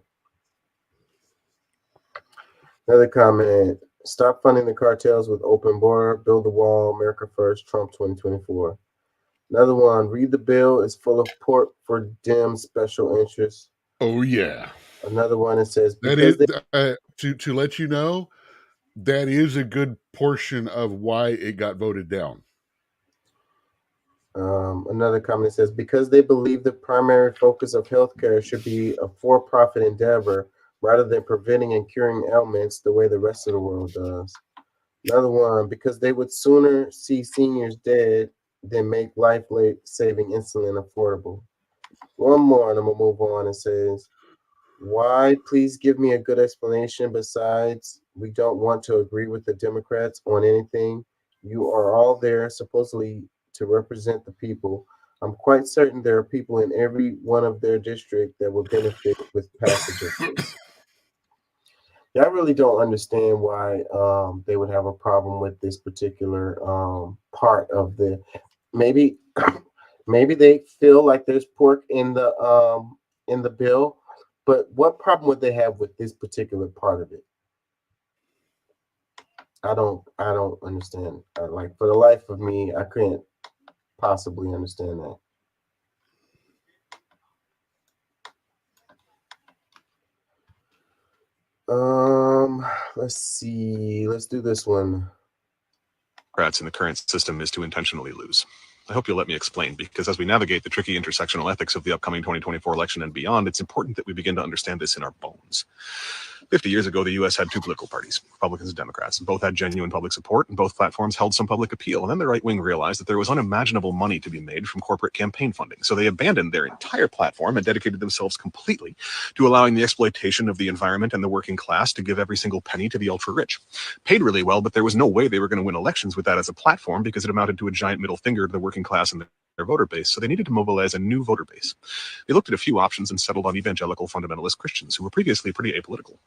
Another comment, stop funding the cartels with open border, build the wall, America first, Trump 2024. Another one, read the bill, it's full of pork for Dem special interests. Oh, yeah. Another one, it says, that is, to let you know, that is a good portion of why it got voted down. Another comment says, because they believe the primary focus of healthcare should be a for-profit endeavor rather than preventing and curing ailments the way the rest of the world does. Another one, because they would sooner see seniors dead than make life-saving insulin affordable. One more, and I'm going to move on. It says, why? Please give me a good explanation besides we don't want to agree with the Democrats on anything. You are all there supposedly to represent the people. I'm quite certain there are people in every one of their district that will benefit with passage of this. Yeah, I really don't understand why they would have a problem with this particular part of the. Maybe they feel like there's pork in the bill, but what problem would they have with this particular part of it? I don't understand. Like, for the life of me, I couldn't possibly understand that. Let's see. Let's do this one. Democrats in the current system is to intentionally lose. I hope you'll let me explain, because as we navigate the tricky intersectional ethics of the upcoming 2024 election and beyond, it's important that we begin to understand this in our bones. 50 years ago, the U.S. had 2 political parties, Republicans and Democrats, and both had genuine public support, and both platforms held some public appeal. And then the right wing realized that there was unimaginable money to be made from corporate campaign funding. So they abandoned their entire platform and dedicated themselves completely to allowing the exploitation of the environment and the working class to give every single penny to the ultra-rich. Paid really well, but there was no way they were going to win elections with that as a platform, because it amounted to a giant middle finger to the working class and their voter base. So they needed to mobilize a new voter base. They looked at a few options and settled on evangelical fundamentalist Christians who were previously pretty apolitical.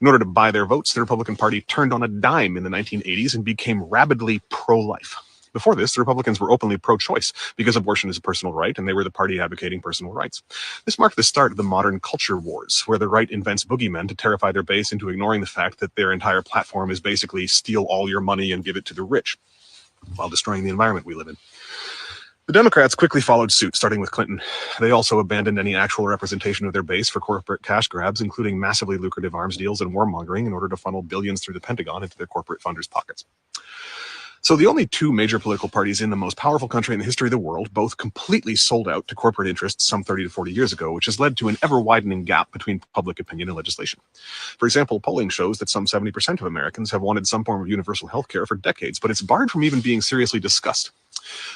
In order to buy their votes, the Republican Party turned on a dime in the 1980s and became rabidly pro-life. Before this, the Republicans were openly pro-choice because abortion is a personal right, and they were the party advocating personal rights. This marked the start of the modern culture wars, where the right invents boogeymen to terrify their base into ignoring the fact that their entire platform is basically steal all your money and give it to the rich, while destroying the environment we live in. The Democrats quickly followed suit, starting with Clinton. They also abandoned any actual representation of their base for corporate cash grabs, including massively lucrative arms deals and warmongering in order to funnel billions through the Pentagon into their corporate funders' pockets. So the only 2 major political parties in the most powerful country in the history of the world both completely sold out to corporate interests some 30 to 40 years ago, which has led to an ever-widening gap between public opinion and legislation. For example, polling shows that some 70% of Americans have wanted some form of universal health care for decades, but it's barred from even being seriously discussed.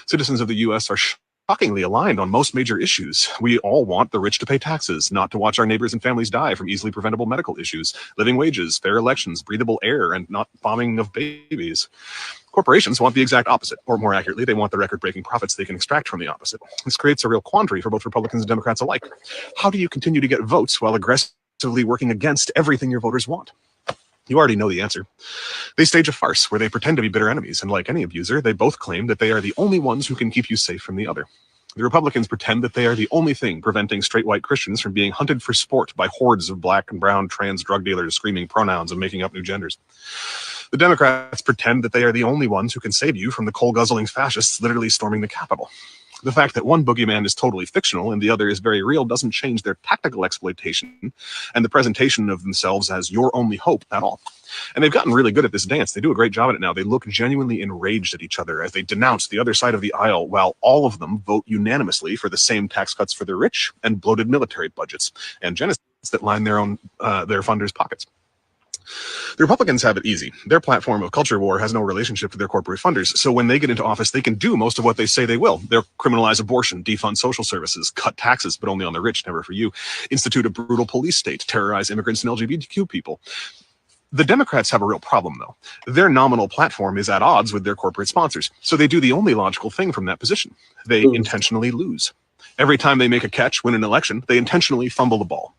Citizens of the U.S. are shocked shockingly aligned on most major issues. We all want the rich to pay taxes, not to watch our neighbors and families die from easily preventable medical issues, living wages, fair elections, breathable air, and not bombing of babies. Corporations want the exact opposite, or more accurately, they want the record-breaking profits they can extract from the opposite. This creates a real quandary for both Republicans and Democrats alike. How do you continue to get votes while aggressively working against everything your voters want? You already know the answer. They stage a farce where they pretend to be bitter enemies, and like any abuser, they both claim that they are the only ones who can keep you safe from the other. The Republicans pretend that they are the only thing preventing straight white Christians from being hunted for sport by hordes of black and brown trans drug dealers screaming pronouns and making up new genders. The Democrats pretend that they are the only ones who can save you from the coal-guzzling fascists literally storming the Capitol. The fact that one boogeyman is totally fictional and the other is very real doesn't change their tactical exploitation and the presentation of themselves as your only hope at all. And they've gotten really good at this dance. They do a great job at it now. They look genuinely enraged at each other as they denounce the other side of the aisle, while all of them vote unanimously for the same tax cuts for the rich and bloated military budgets and genocides that line their funders' pockets. The Republicans have it easy. Their platform of culture war has no relationship to their corporate funders, so when they get into office, they can do most of what they say they will. They'll criminalize abortion, defund social services, cut taxes, but only on the rich, never for you, institute a brutal police state, terrorize immigrants and LGBTQ people. The Democrats have a real problem, though. Their nominal platform is at odds with their corporate sponsors, so they do the only logical thing from that position. They intentionally lose. Every time they make a catch, win an election, they intentionally fumble the ball.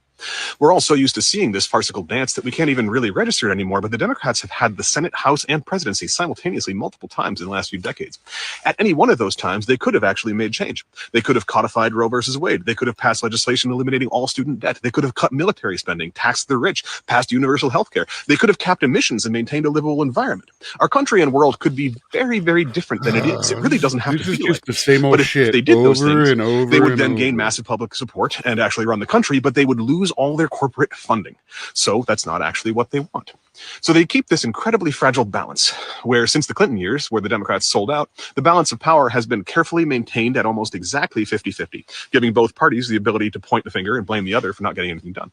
We're all so used to seeing this farcical dance that we can't even really register it anymore, but the Democrats have had the Senate, House, and presidency simultaneously multiple times in the last few decades. At any one of those times, they could have actually made change. They could have codified Roe versus Wade. They could have passed legislation eliminating all student debt. They could have cut military spending, taxed the rich, passed universal health care. They could have capped emissions and maintained a livable environment. Our country and world could be very, very different than it is. It really doesn't have to be like the same old but if shit they did those over things, and over they would and then over. gain massive public support and actually run the country, but they would lose all their corporate funding. So that's not actually what they want. So they keep this incredibly fragile balance where since the Clinton years, where the Democrats sold out, the balance of power has been carefully maintained at almost exactly 50-50, giving both parties the ability to point the finger and blame the other for not getting anything done.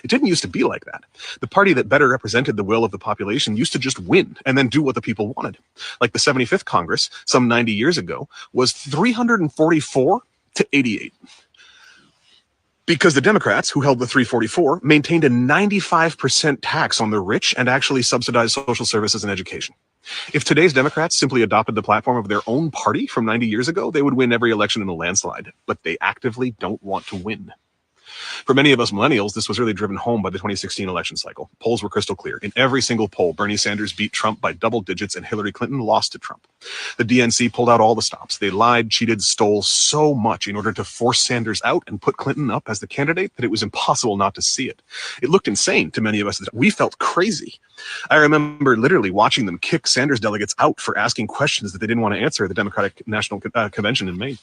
It didn't used to be like that. The party that better represented the will of the population used to just win and then do what the people wanted. Like the 75th Congress, some 90 years ago, was 344 to 88. Because the Democrats, who held the 344, maintained a 95% tax on the rich and actually subsidized social services and education. If today's Democrats simply adopted the platform of their own party from 90 years ago, they would win every election in a landslide. But they actively don't want to win. For many of us millennials, this was really driven home by the 2016 election cycle. Polls were crystal clear. In every single poll, Bernie Sanders beat Trump by double digits and Hillary Clinton lost to Trump. The DNC pulled out all the stops. They lied, cheated, stole so much in order to force Sanders out and put Clinton up as the candidate that it was impossible not to see it. It looked insane to many of us. We felt crazy. I remember literally watching them kick Sanders delegates out for asking questions that they didn't want to answer at the Democratic National Convention in May.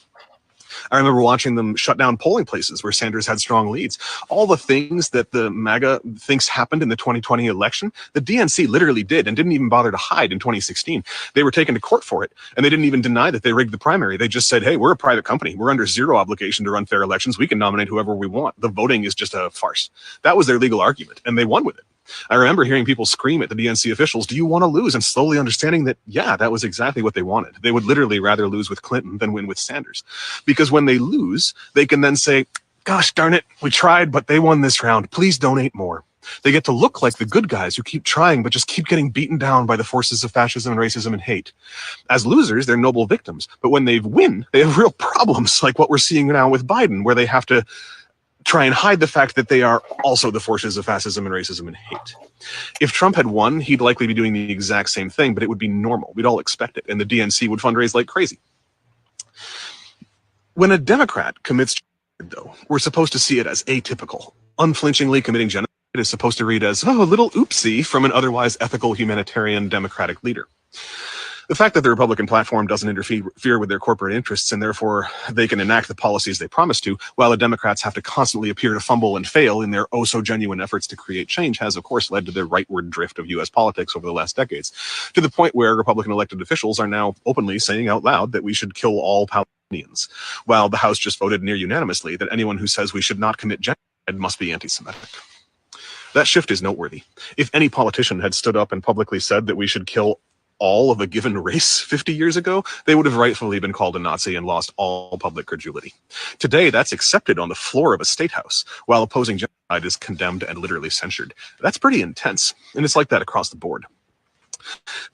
I remember watching them shut down polling places where Sanders had strong leads. All the things that the MAGA thinks happened in the 2020 election, the DNC literally did and didn't even bother to hide in 2016. They were taken to court for it, and they didn't even deny that they rigged the primary. They just said, hey, we're a private company. We're under zero obligation to run fair elections. We can nominate whoever we want. The voting is just a farce. That was their legal argument, and they won with it. I remember hearing people scream at the DNC officials, do you want to lose? And slowly understanding that, yeah, that was exactly what they wanted. They would literally rather lose with Clinton than win with Sanders. Because when they lose, they can then say, gosh darn it, we tried, but they won this round. Please donate more. They get to look like the good guys who keep trying, but just keep getting beaten down by the forces of fascism and racism and hate. As losers, they're noble victims. But when they win, they have real problems like what we're seeing now with Biden, where they have to try and hide the fact that they are also the forces of fascism and racism and hate. If Trump had won, he'd likely be doing the exact same thing, but it would be normal. We'd all expect it, and the DNC would fundraise like crazy. When a Democrat commits genocide, though, we're supposed to see it as atypical. Unflinchingly committing genocide is supposed to read as, oh, a little oopsie from an otherwise ethical humanitarian democratic leader. The fact that the Republican platform doesn't interfere with their corporate interests and therefore they can enact the policies they promise to, while the Democrats have to constantly appear to fumble and fail in their oh-so-genuine efforts to create change has, of course, led to the rightward drift of U.S. politics over the last decades, to the point where Republican elected officials are now openly saying out loud that we should kill all Palestinians, while the House just voted near unanimously that anyone who says we should not commit genocide must be anti-Semitic. That shift is noteworthy. If any politician had stood up and publicly said that we should kill all of a given race 50 years ago, they would have rightfully been called a Nazi and lost all public credulity. Today, that's accepted on the floor of a state house, while opposing genocide is condemned and literally censured. That's pretty intense, and it's like that across the board.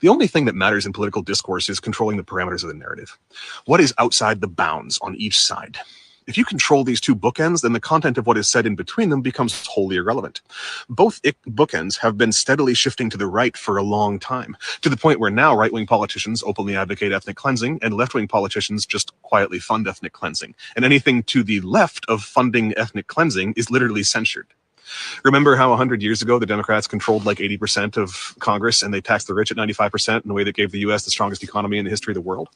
The only thing that matters in political discourse is controlling the parameters of the narrative. What is outside the bounds on each side? If you control these two bookends, then the content of what is said in between them becomes wholly irrelevant. Both bookends have been steadily shifting to the right for a long time, to the point where now right-wing politicians openly advocate ethnic cleansing and left-wing politicians just quietly fund ethnic cleansing. And anything to the left of funding ethnic cleansing is literally censured. Remember how 100 years ago the Democrats controlled like 80% of Congress and they taxed the rich at 95% in a way that gave the US the strongest economy in the history of the world?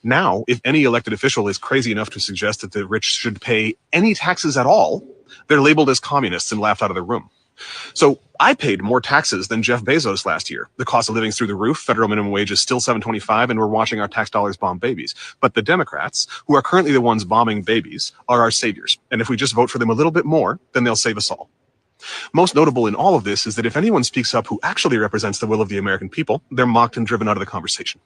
Now, if any elected official is crazy enough to suggest that the rich should pay any taxes at all, they're labeled as communists and laughed out of the room. So I paid more taxes than Jeff Bezos last year. The cost of living's through the roof, federal minimum wage is still $7.25, and we're watching our tax dollars bomb babies. But the Democrats, who are currently the ones bombing babies, are our saviors. And if we just vote for them a little bit more, then they'll save us all. Most notable in all of this is that if anyone speaks up who actually represents the will of the American people, they're mocked and driven out of the conversation.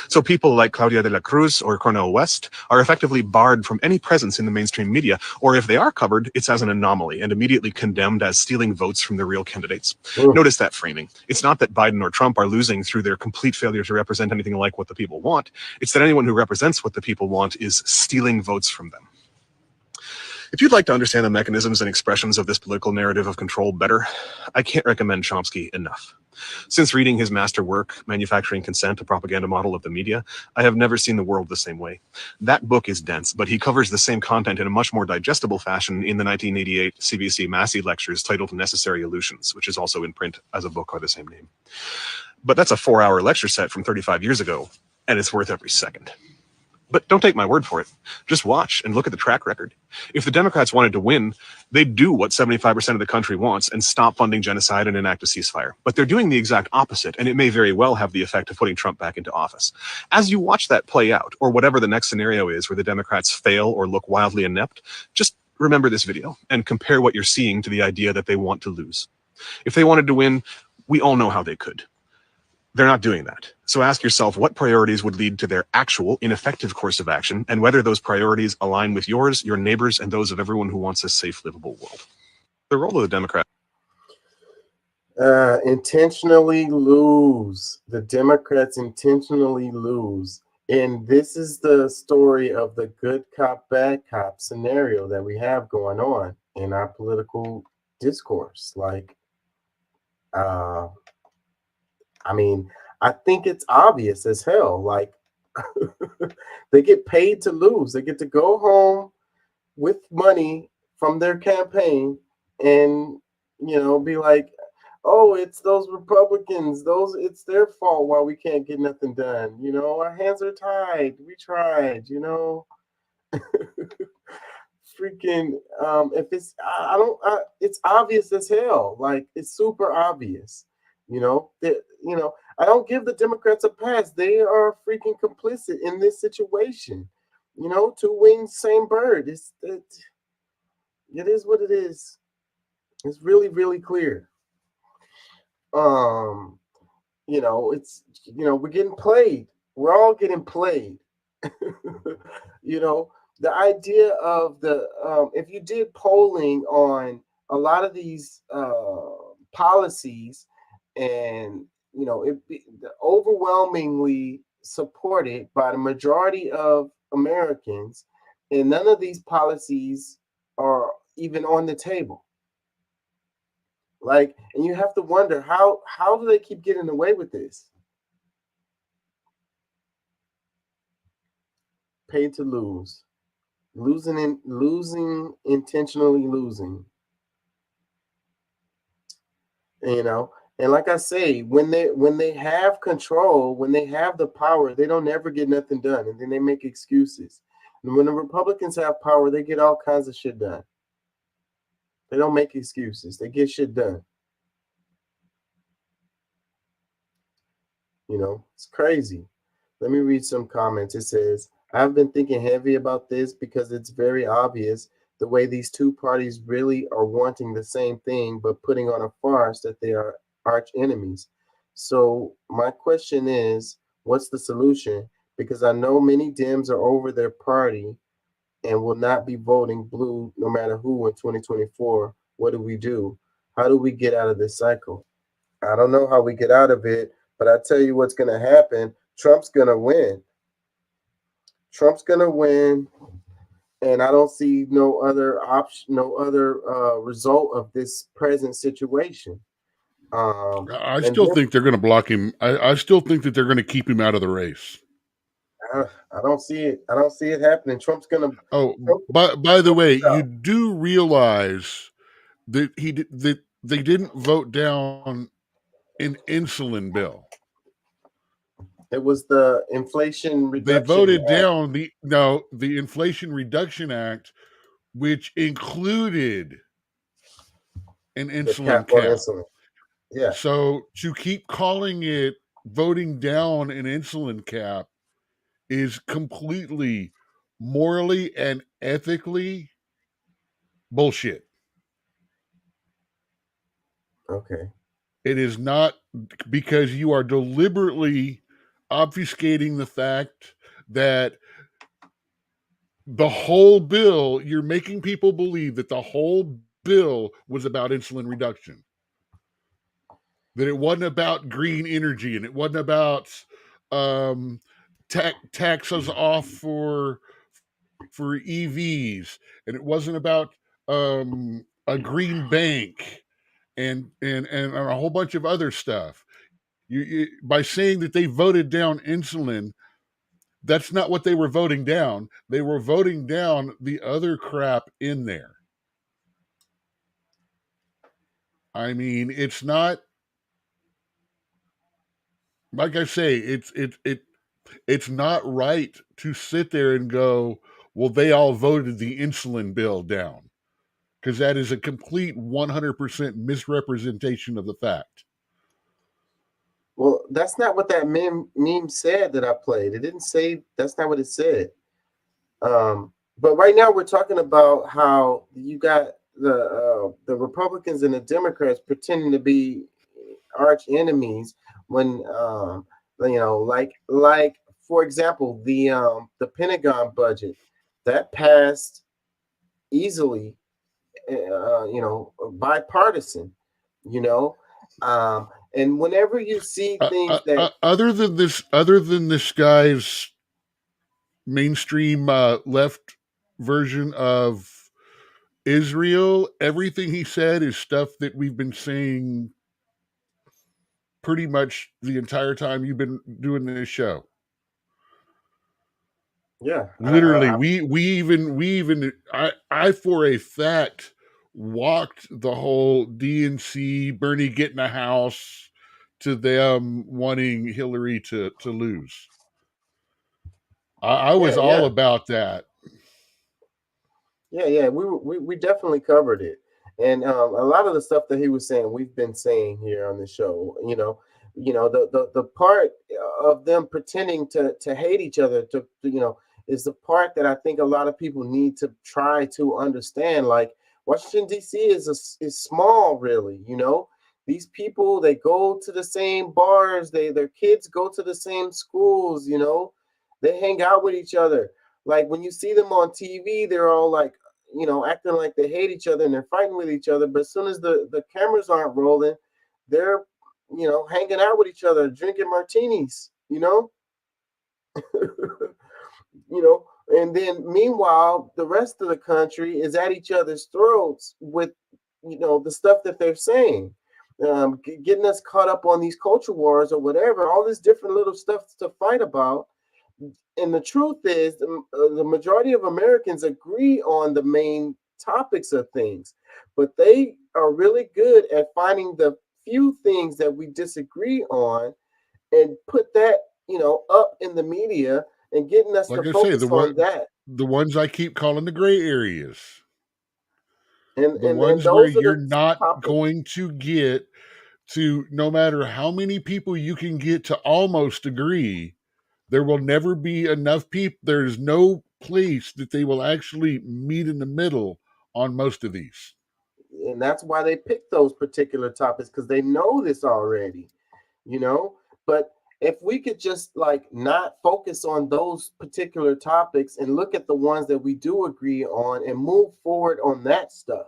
So people like Claudia de la Cruz or Cornel West are effectively barred from any presence in the mainstream media, or if they are covered, it's as an anomaly and immediately condemned as stealing votes from the real candidates. Notice that framing. It's not that Biden or Trump are losing through their complete failure to represent anything like what the people want. It's that anyone who represents what the people want is stealing votes from them. If you'd like to understand the mechanisms and expressions of this political narrative of control better, I can't recommend Chomsky enough. Since reading his master work, Manufacturing Consent, a Propaganda Model of the Media, I have never seen the world the same way. That book is dense, but he covers the same content in a much more digestible fashion in the 1988 CBC Massey lectures titled Necessary Illusions, which is also in print as a book by the same name. But that's a 4-hour lecture set from 35 years ago, and it's worth every second. But don't take my word for it. Just watch and look at the track record. If the Democrats wanted to win, they'd do what 75% of the country wants and stop funding genocide and enact a ceasefire. But they're doing the exact opposite, and it may very well have the effect of putting Trump back into office. As you watch that play out, or whatever the next scenario is where the Democrats fail or look wildly inept, just remember this video and compare what you're seeing to the idea that they want to lose. If they wanted to win, we all know how they could. They're not doing that. So ask yourself what priorities would lead to their actual ineffective course of action and whether those priorities align with yours, your neighbors, and those of everyone who wants a safe, livable world. The role of the Democrats. Intentionally lose. The Democrats intentionally lose. And this is the story of the good cop, bad cop scenario that we have going on in our political discourse. Like, I mean, I think it's obvious as hell. Like, they get paid to lose. They get to go home with money from their campaign and, you know, be like, oh, it's those Republicans. It's their fault why we can't get nothing done. You know, our hands are tied. We tried, you know. Freaking, if it's, it's obvious as hell. Like, it's super obvious. You know, I don't give the Democrats a pass. They are freaking complicit in this situation. You know, two wings, same bird. It is what it is. It's really, really clear. You know, we're getting played. We're all getting played. You know, the idea of if you did polling on a lot of these policies, and you know, it be overwhelmingly supported by the majority of Americans, and none of these policies are even on the table. Like, and you have to wonder how do they keep getting away with this? Paid to lose, intentionally losing. You know. And like I say, when they have control, when they have the power, they don't ever get nothing done, and then they make excuses. And when the Republicans have power, they get all kinds of shit done. They don't make excuses. They get shit done. You know, it's crazy. Let me read some comments. It says, I've been thinking heavy about this because it's very obvious the way these two parties really are wanting the same thing, but putting on a farce that they are arch enemies. So my question is, what's the solution? Because I know many Dems are over their party and will not be voting blue no matter who in 2024. What do we do? How do we get out of this cycle? I don't know how we get out of it, but I tell you what's going to happen. Trump's going to win. Trump's going to win, and I don't see no other option, no other result of this present situation. I still think they're going to block him. I still think that they're going to keep him out of the race. I don't see it. I don't see it happening. Trump's going to. Oh, by the way, you do realize that that they didn't vote down an insulin bill. It was the Inflation Reduction They voted Act. down the Inflation Reduction Act, which included an insulin cap on cap. insulin. Yeah. So to keep calling it voting down an insulin cap is completely morally and ethically bullshit. Okay. It is not, because you are deliberately obfuscating the fact that the whole bill, you're making people believe that the whole bill was about insulin reduction. That it wasn't about green energy, and it wasn't about taxes off for EVs, and it wasn't about a green bank and a whole bunch of other stuff. You by saying that they voted down insulin, that's not what they were voting down. They were voting down the other crap in there. I mean, it's not, like I say, it's not right to sit there and go, well, they all voted the insulin bill down, because that is a complete 100% misrepresentation of the fact. Well, that's not what that meme said that I played. It didn't say, that's not what it said. But right now we're talking about how you got the Republicans and the Democrats pretending to be arch enemies when like for example, the Pentagon budget that passed easily, bipartisan, and whenever you see things that other than this guy's mainstream left version of Israel, everything he said is stuff that we've been saying pretty much the entire time you've been doing this show. Yeah, literally, I for a fact walked the whole DNC, Bernie getting a house, to them wanting Hillary to lose. I was all about that. Yeah, we definitely covered it, and a lot of the stuff that he was saying, we've been saying here on the show. The part of them pretending to hate each other, is the part that I think a lot of people need to try to understand. Like, Washington D.C. is small, really. These people, they go to the same bars, their kids go to the same schools. They hang out with each other. Like, when you see them on TV, they're all like, acting like they hate each other and they're fighting with each other. But as soon as the cameras aren't rolling, they're, hanging out with each other, drinking martinis, and then meanwhile, the rest of the country is at each other's throats with, the stuff that they're saying, getting us caught up on these culture wars or whatever, all this different little stuff to fight about. And the truth is, the majority of Americans agree on the main topics of things, but they are really good at finding the few things that we disagree on and put that, up in the media and getting us to focus on that. The ones I keep calling the gray areas. And the ones where you're not going to get to, no matter how many people you can get to almost agree, there will never be enough people. There's no place that they will actually meet in the middle on most of these. And that's why they pick those particular topics, because they know this already. you know. But if we could just like not focus on those particular topics and look at the ones that we do agree on and move forward on that stuff,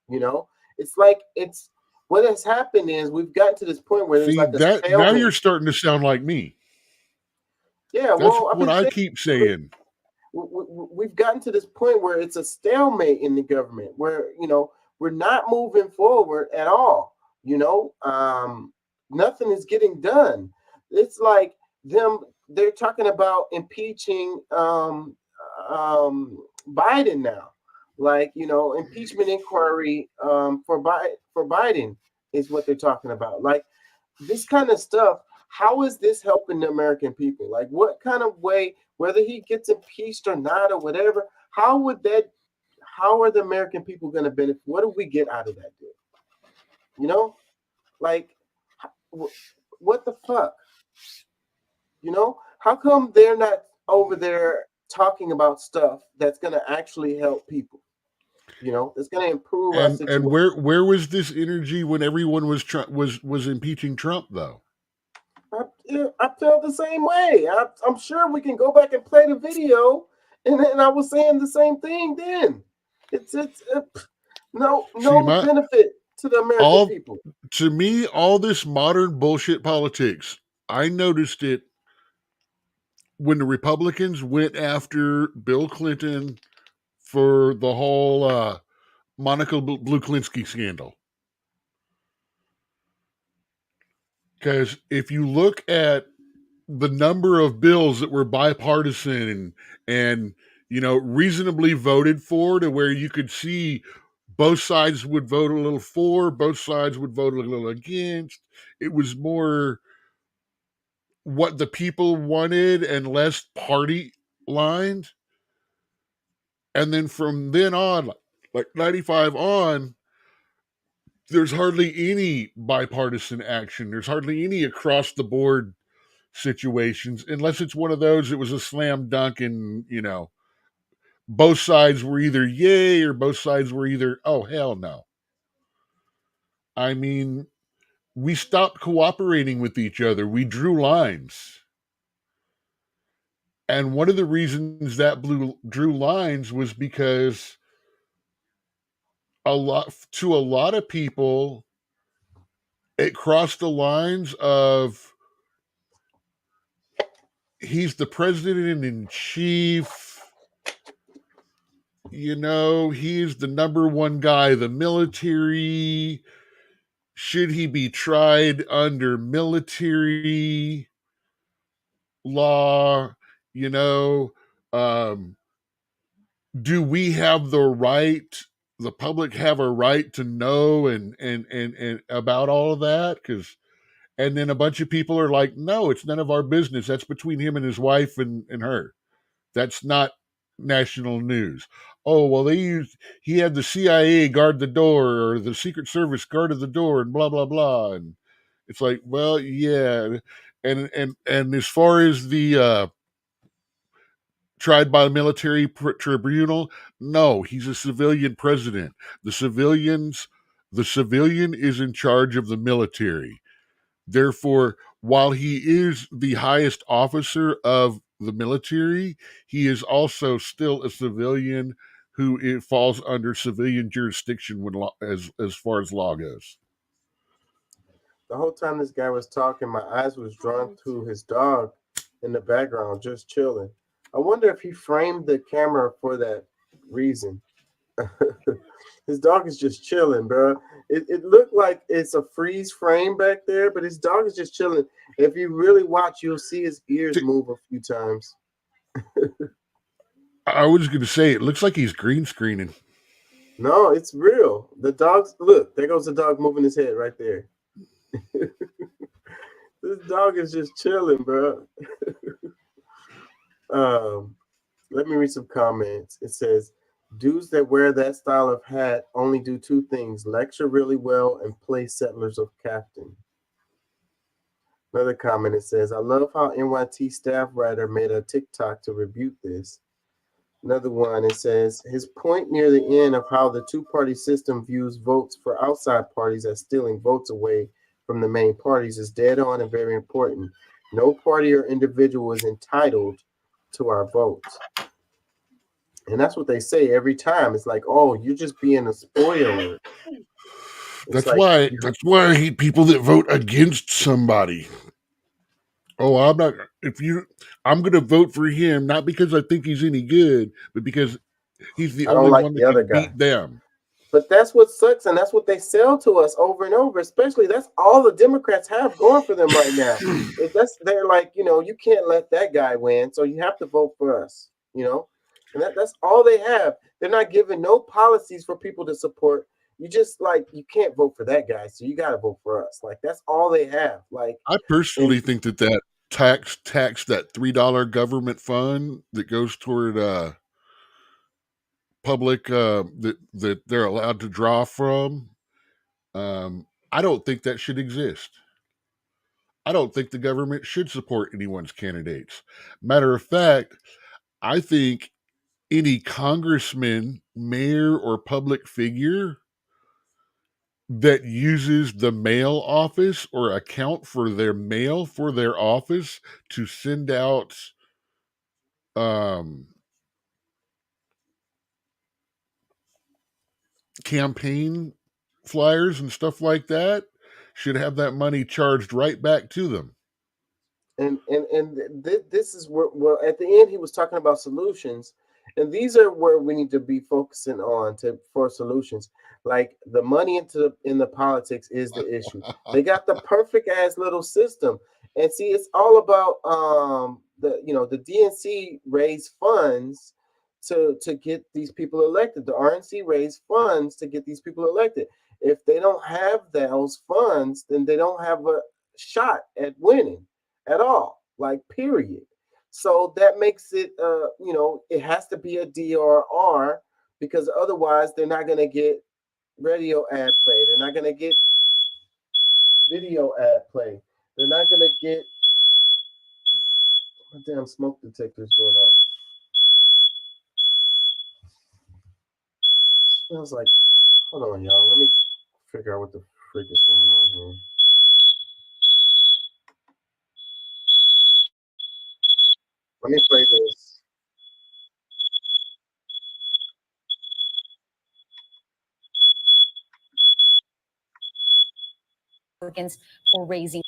you know, it's like it's what has happened is we've gotten to this point where there's See, like a that now stalemate. you're starting to sound like me. Yeah, That's well, I've what been I saying keep saying. we've gotten to this point where it's a stalemate in the government, where you know we're not moving forward at all. You know, nothing is getting done. It's like they're talking about impeaching Biden now. Like, you know, impeachment inquiry for Biden is what they're talking about. Like this kind of stuff. How is this helping the American people? Like what kind of way, whether he gets impeached or not or whatever, how are the American people going to benefit? What do we get out of that deal? You know, like what the fuck? You know, how come they're not over there talking about stuff that's going to actually help people? You know, it's going to improve our situation. And where was this energy when everyone was impeaching Trump though? I felt the same way. I'm sure we can go back and play the video, and I was saying the same thing then. It's no benefit to the American people. To me, all this modern bullshit politics, I noticed it when the Republicans went after Bill Clinton for the whole Monica Lewinsky scandal. Because if you look at the number of bills that were bipartisan and you know reasonably voted for, to where you could see both sides would vote a little for, both sides would vote a little against. It was more what the people wanted and less party lined. And then from then on, like 95 on, there's hardly any bipartisan action. There's hardly any across the board situations, unless it's one of those, it was a slam dunk and, you know, both sides were either yay or both sides were either, oh, hell no. I mean, we stopped cooperating with each other. We drew lines. And one of the reasons that drew lines was because to a lot of people, it crossed the lines of he's the president in chief, you know, he's the number one guy, the military. Should he be tried under military law? You know, do we have the right, the public have a right to know and about all of that? And then a bunch of people are like, no, it's none of our business. That's between him and his wife and her. That's not national news. Oh, well, he had the CIA guard the door, or the Secret Service guarded the door, and blah, blah, blah. And it's like, well, yeah. And as far as the tried by a military tribunal, no, he's a civilian president. The civilian is in charge of the military. Therefore, while he is the highest officer of the military, he is also still a civilian who falls under civilian jurisdiction as far as law goes. The whole time this guy was talking, my eyes was drawn to his dog in the background, just chilling. I wonder if he framed the camera for that reason. His dog is just chilling, bro. It looked like it's a freeze frame back there, but his dog is just chilling. If you really watch, you'll see his ears move a few times. I was going to say, it looks like he's green screening. No, it's real. The dog's, look, there goes the dog moving his head right there. This dog is just chilling, bro. Let me read some comments. It says, dudes that wear that style of hat only do two things: lecture really well and play Settlers of Captain. Another comment, it says, I love how NYT staff writer made a TikTok to rebuke this. Another one, it says, his point near the end of how the two-party system views votes for outside parties as stealing votes away from the main parties is dead on and very important. No party or individual is entitled to our votes. And that's what they say every time. It's like, oh, you're just being a spoiler. That's why people that vote against somebody. Oh, I'm going to vote for him, not because I think he's any good, but because he's the only one that can beat them. But that's what sucks, and that's what they sell to us over and over. Especially, that's all the Democrats have going for them right now. They're like, you can't let that guy win, so you have to vote for us. And that's all they have. They're not giving no policies for people to support. You just you can't vote for that guy, so you got to vote for us. That's all they have. I personally think that tax that $3 government fund that goes toward public that they're allowed to draw from. I don't think that should exist. I don't think the government should support anyone's candidates. Matter of fact, I think any congressman, mayor, or public figure that uses the mail office or account for their mail for their office to send out campaign flyers and stuff like that should have that money charged right back to them. And this is where at the end he was talking about solutions, and these are where we need to be focusing on for solutions. The money in the politics is the issue. They got the perfect ass little system, and see, it's all about the DNC raised funds to get these people elected. The RNC raised funds to get these people elected. If they don't have those funds, then they don't have a shot at winning at all, period. So that makes it, it has to be a DRR, because otherwise they're not going to get radio ad play. They're not going to get video ad play. They're not going to get, what damn smoke detectors going on? Smells like, hold on, y'all. Let me figure out what the freak is going on here. Let me play this. For raising.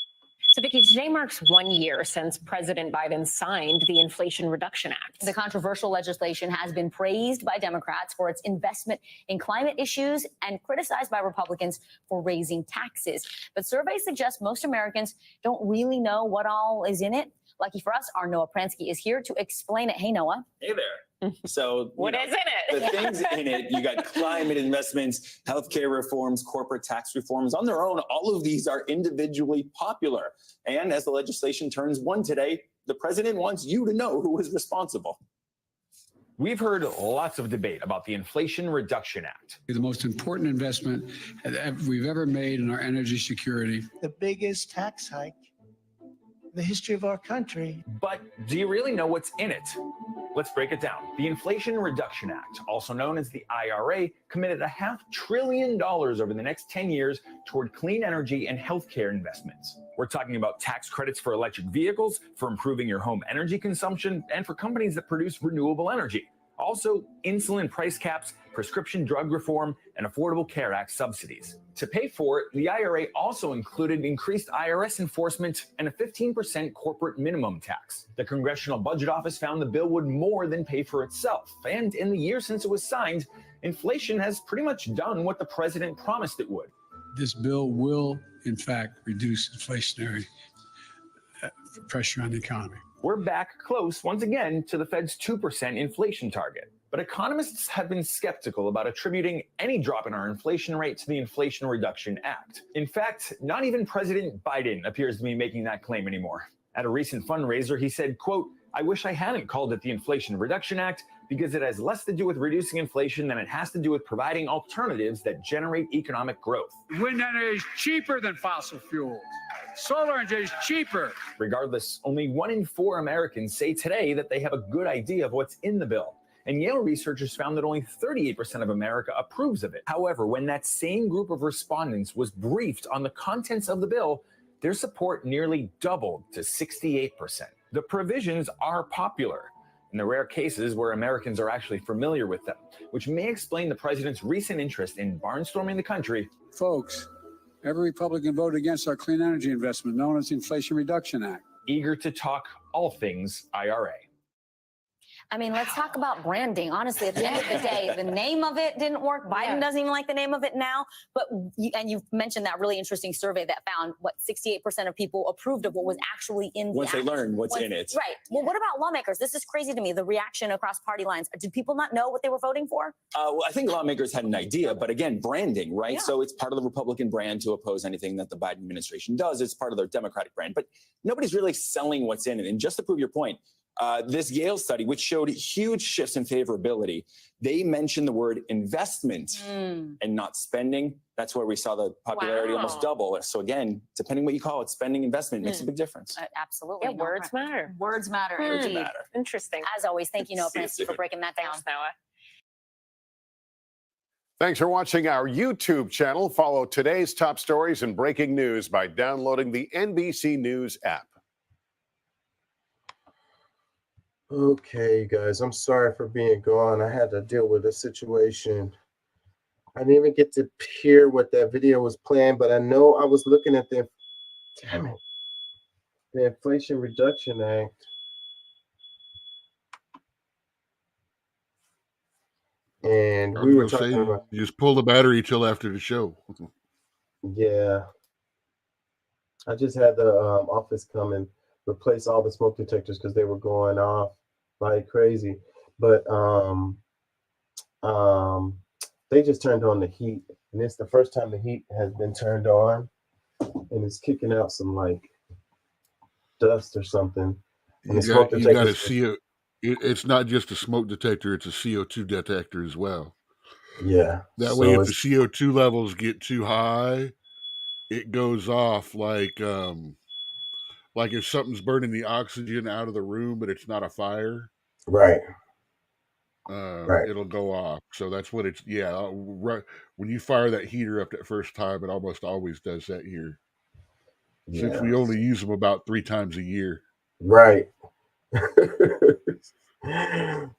So, Vicki, today marks 1 year since President Biden signed the Inflation Reduction Act. The controversial legislation has been praised by Democrats for its investment in climate issues and criticized by Republicans for raising taxes. But surveys suggest most Americans don't really know what all is in it. Lucky for us, our Noah Pransky is here to explain it. Hey, Noah. Hey there. So What is in it? The things in it, you got climate investments, healthcare reforms, corporate tax reforms. On their own, all of these are individually popular. And as the legislation turns 1 today, the president wants you to know who was responsible. We've heard lots of debate about the Inflation Reduction Act. The most important investment we've ever made in our energy security. The biggest tax hike in the history of our country. But do you really know what's in it? Let's break it down. The Inflation Reduction Act, also known as the IRA, committed $500 billion over the next 10 years toward clean energy and healthcare investments. We're talking about tax credits for electric vehicles, for improving your home energy consumption, and for companies that produce renewable energy. Also, insulin price caps, prescription drug reform, and Affordable Care Act subsidies. To pay for it, the IRA also included increased IRS enforcement and a 15% corporate minimum tax. The Congressional Budget Office found the bill would more than pay for itself. And in the year since it was signed, inflation has pretty much done what the president promised it would. This bill will, in fact, reduce inflationary pressure on the economy. We're back close once again to the Fed's 2% inflation target. But economists have been skeptical about attributing any drop in our inflation rate to the Inflation Reduction Act. In fact, not even President Biden appears to be making that claim anymore. At a recent fundraiser, he said, quote, "I wish I hadn't called it the Inflation Reduction Act because it has less to do with reducing inflation than it has to do with providing alternatives that generate economic growth." Wind energy is cheaper than fossil fuels. Solar energy is cheaper. Regardless, only 1 in 4 Americans say today that they have a good idea of what's in the bill. and Yale researchers found that only 38% of America approves of it. However, when that same group of respondents was briefed on the contents of the bill, their support nearly doubled to 68%. The provisions are popular in the rare cases where Americans are actually familiar with them, which may explain the president's recent interest in barnstorming the country. Folks, every Republican voted against our clean energy investment known as the Inflation Reduction Act. Eager to talk all things IRA. I mean, let's talk about branding. Honestly, at the end of the day, the name of it didn't work. Biden doesn't even like the name of it now. But you mentioned that really interesting survey that found 68% of people approved of what was actually in the Once they act. learn what's in it. Right. Well, what about lawmakers? This is crazy to me. The reaction across party lines. Did people not know what they were voting for? Well, I think lawmakers had an idea, but again, branding, right? Yeah. So it's part of the Republican brand to oppose anything that the Biden administration does. It's part of their Democratic brand, but nobody's really selling what's in it. And just to prove your point, this Yale study, which showed huge shifts in favorability, they mentioned the word investment and not spending. That's where we saw the popularity almost double. So again, depending what you call it, spending, investment makes a big difference. Absolutely. Yeah, words matter. Words matter. Words Indeed. matter. Interesting. As always, thank you, Noah See you Prince, for soon. breaking that down. Thanks, Noah. Thanks for watching our YouTube channel. Follow today's top stories and breaking news by downloading the NBC News app. Okay, guys, I'm sorry for being gone. I had to deal with a situation. I didn't even get to hear what that video was playing, but I know I was looking at the Inflation Reduction Act. And we were talking about, you just pull the battery till after the show. yeah. I just had the office come and replace all the smoke detectors because they were going off like crazy. But they just turned on the heat, and it's the first time the heat has been turned on, and it's kicking out some like dust or something. And the smoke You got to detectors, see it. It's not just a smoke detector; it's a CO2 detector as well. yeah. That So way, if it's, the CO2 levels get too high, it goes off like if something's burning the oxygen out of the room, but it's not a fire. right. Right. It'll go off. So that's what it's. Yeah, right. When you fire that heater up that first time, it almost always does that here. Since Yeah. we only use them about 3 times a year. Right.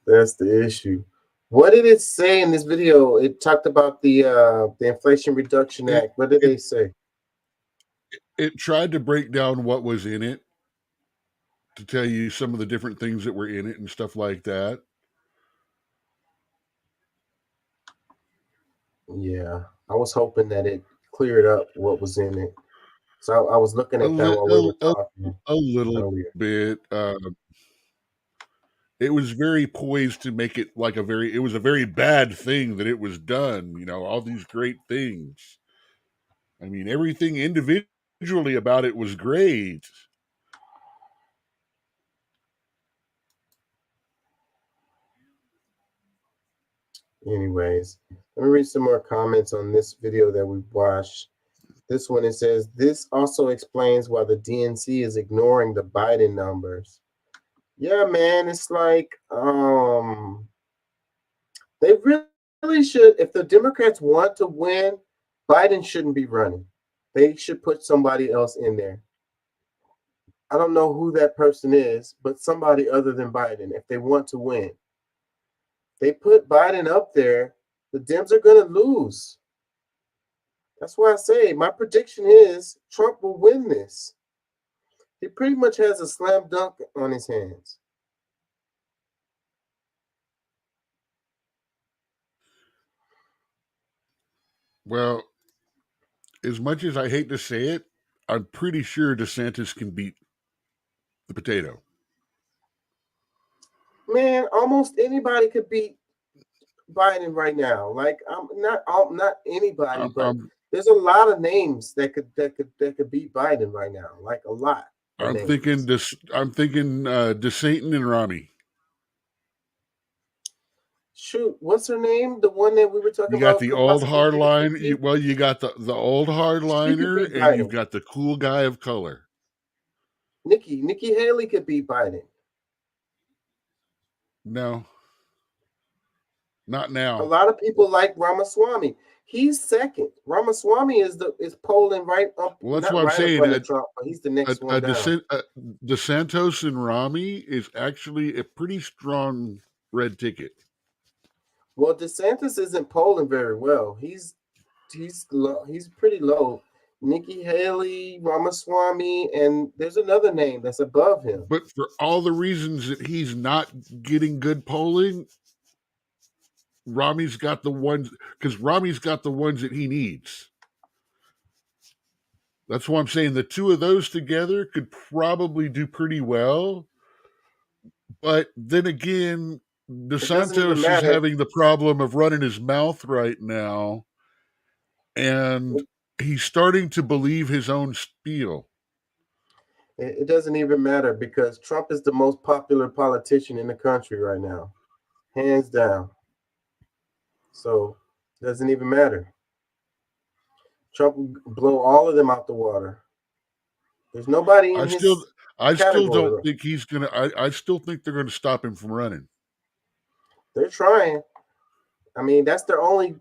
That's the issue. What did it say in this video? It talked about the Inflation Reduction Act. What did they say? It tried to break down what was in it, to tell you some of the different things that were in it and stuff like that. Yeah, I was hoping that it cleared up what was in it. So I was looking at that while we were talking A little earlier. bit. It was very poised to make it like it was a very bad thing that it was done. You know, all these great things. I mean, everything individually about it was great. Anyways, let me read some more comments on this video that we watched. This one, it says, this also explains why the DNC is ignoring the Biden numbers. Yeah, man, it's like they really should, if the Democrats want to win, Biden shouldn't be running. They should put somebody else in there. I don't know who that person is, but somebody other than Biden, if they want to win. They put Biden up there, the Dems are going to lose. That's why I say my prediction is Trump will win this. He pretty much has a slam dunk on his hands. Well, as much as I hate to say it, I'm pretty sure DeSantis can beat the potato. Man, almost anybody could beat Biden right now. Like not anybody, but there's a lot of names that could beat Biden right now. Like a lot. I'm thinking DeSantis and Rami. Shoot, what's her name? The one that we were talking You about. got the old hardline. You got the old hardliner, and you've got the cool guy of color. Nikki Haley could beat Biden. No. Not A now. lot of people like Ramaswamy. He's second. Ramaswamy is polling right up, Well, that's not what I'm right in saying. front of Trump, but he's the next one down. DeSantis and Rami is actually a pretty strong red ticket. Well, DeSantis isn't polling very well. He's low. He's pretty low. Nikki Haley, Ramaswamy, and there's another name that's above him. But for all the reasons that he's not getting good polling, Rami's got the ones that he needs. That's why I'm saying the two of those together could probably do pretty well. But then again, DeSantis is having the problem of running his mouth right now, and he's starting to believe his own spiel. It doesn't even matter because Trump is the most popular politician in the country right now, hands down. So it doesn't even matter. Trump will blow all of them out the water. There's nobody in his I still category. don't think he's gonna. I still think they're going to stop him from running. They're trying. I mean, that's their only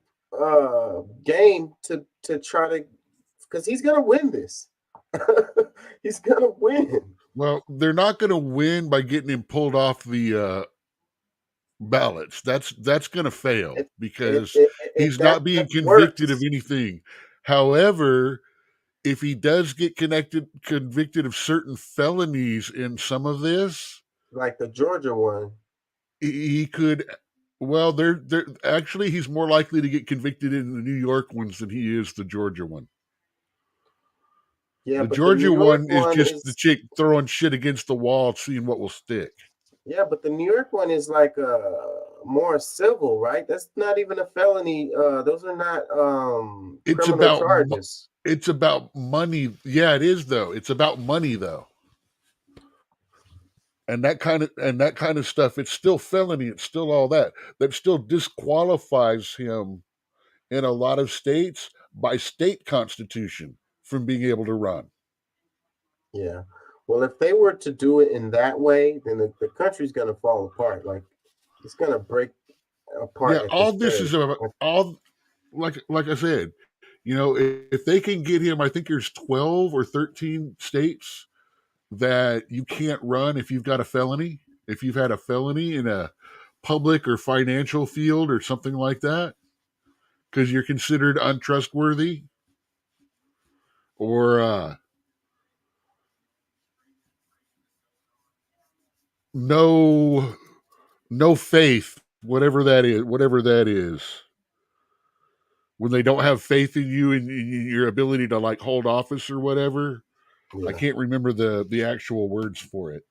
game to try to, because he's going to win this. He's going to win. Well, they're not going to win by getting him pulled off the ballots. That's going to fail because he's not being convicted of anything. However, if he does get convicted of certain felonies in some of this, like the Georgia one, he could. Well, they're actually he's more likely to get convicted in the New York ones than he is the Georgia one. Yeah, the Georgia one is just the chick throwing shit against the wall, seeing what will stick. Yeah, but the New York one is like more civil, right? That's not even a felony. Those are not It's criminal about charges. It's about money. Yeah, it is though. It's about money though. And that kind of stuff, it's still felony, it's still all that. That still disqualifies him in a lot of states by state constitution from being able to run. Yeah. Well, if they were to do it in that way, then the country's going to fall apart. Like it's going to break apart. Yeah, all this is about all like I said, you know, if they can get him, I think there's 12 or 13 states that you can't run if you've got a felony, if you've had a felony in a public or financial field or something like that, because you're considered untrustworthy or no faith, whatever that is, when they don't have faith in you and in your ability to like hold office or whatever. Yeah. I can't remember the actual words for it.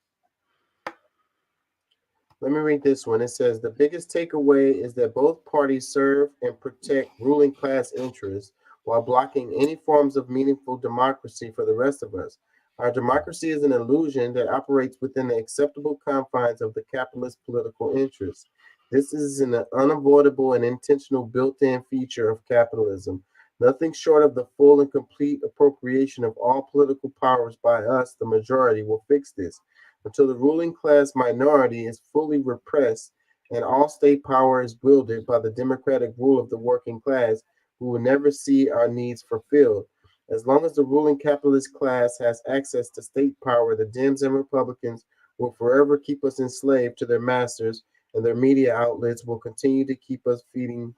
Let me read this one. It says the biggest takeaway is that both parties serve and protect ruling class interests while blocking any forms of meaningful democracy for the rest of us. Our democracy is an illusion that operates within the acceptable confines of the capitalist political interests. This is an unavoidable and intentional built-in feature of capitalism. Nothing short of the full and complete appropriation of all political powers by us, the majority, will fix this. Until the ruling class minority is fully repressed and all state power is wielded by the democratic rule of the working class, we will never see our needs fulfilled. As long as the ruling capitalist class has access to state power, the Dems and Republicans will forever keep us enslaved to their masters, and their media outlets will continue to keep us feeding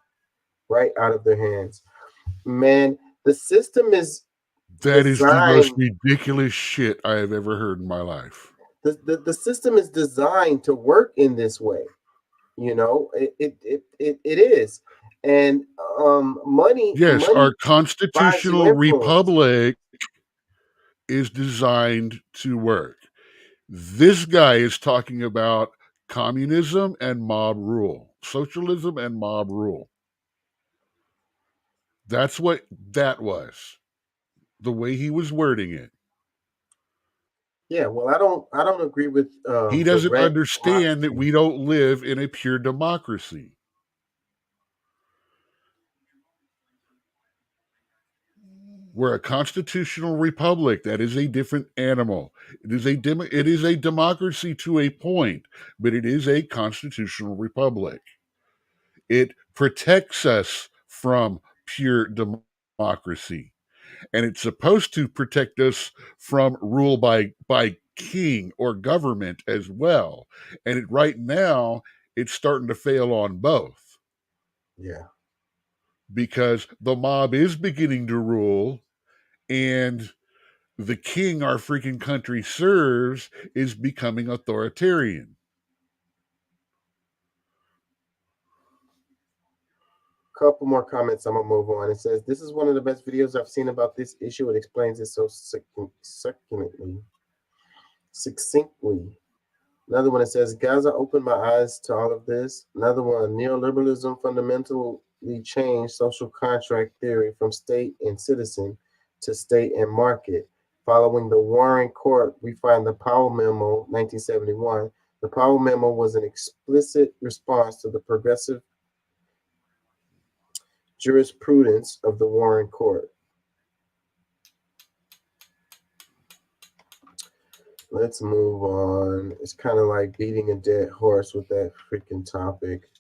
right out of their hands. Man, the system is that is the most ridiculous shit I have ever heard in my life. The system is designed to work in this way. You know, it is. And money. Yes, money our constitutional republic is designed to work. This guy is talking about communism and mob rule, socialism and mob rule. That's what that was, the way he was wording it. Yeah, well, I don't agree with. He doesn't understand that we don't live in a pure democracy. We're a constitutional republic. That is a different animal. It is a democracy to a point, but it is a constitutional republic. It protects us from pure democracy. And it's supposed to protect us from rule by king or government as well. And right now, it's starting to fail on both. Yeah. Because the mob is beginning to rule, and the king our freaking country serves is becoming authoritarian. Couple more comments. I'm gonna move on. It says, "This is one of the best videos I've seen about this issue. It explains it so succinctly." Another one, it says, "Gaza opened my eyes to all of this." Another one, "Neoliberalism fundamentally changed social contract theory from state and citizen to state and market. Following the Warren Court, we find the Powell Memo, 1971. The Powell Memo was an explicit response to the progressive jurisprudence of the Warren Court." Let's move on. It's kind of like beating a dead horse with that freaking topic.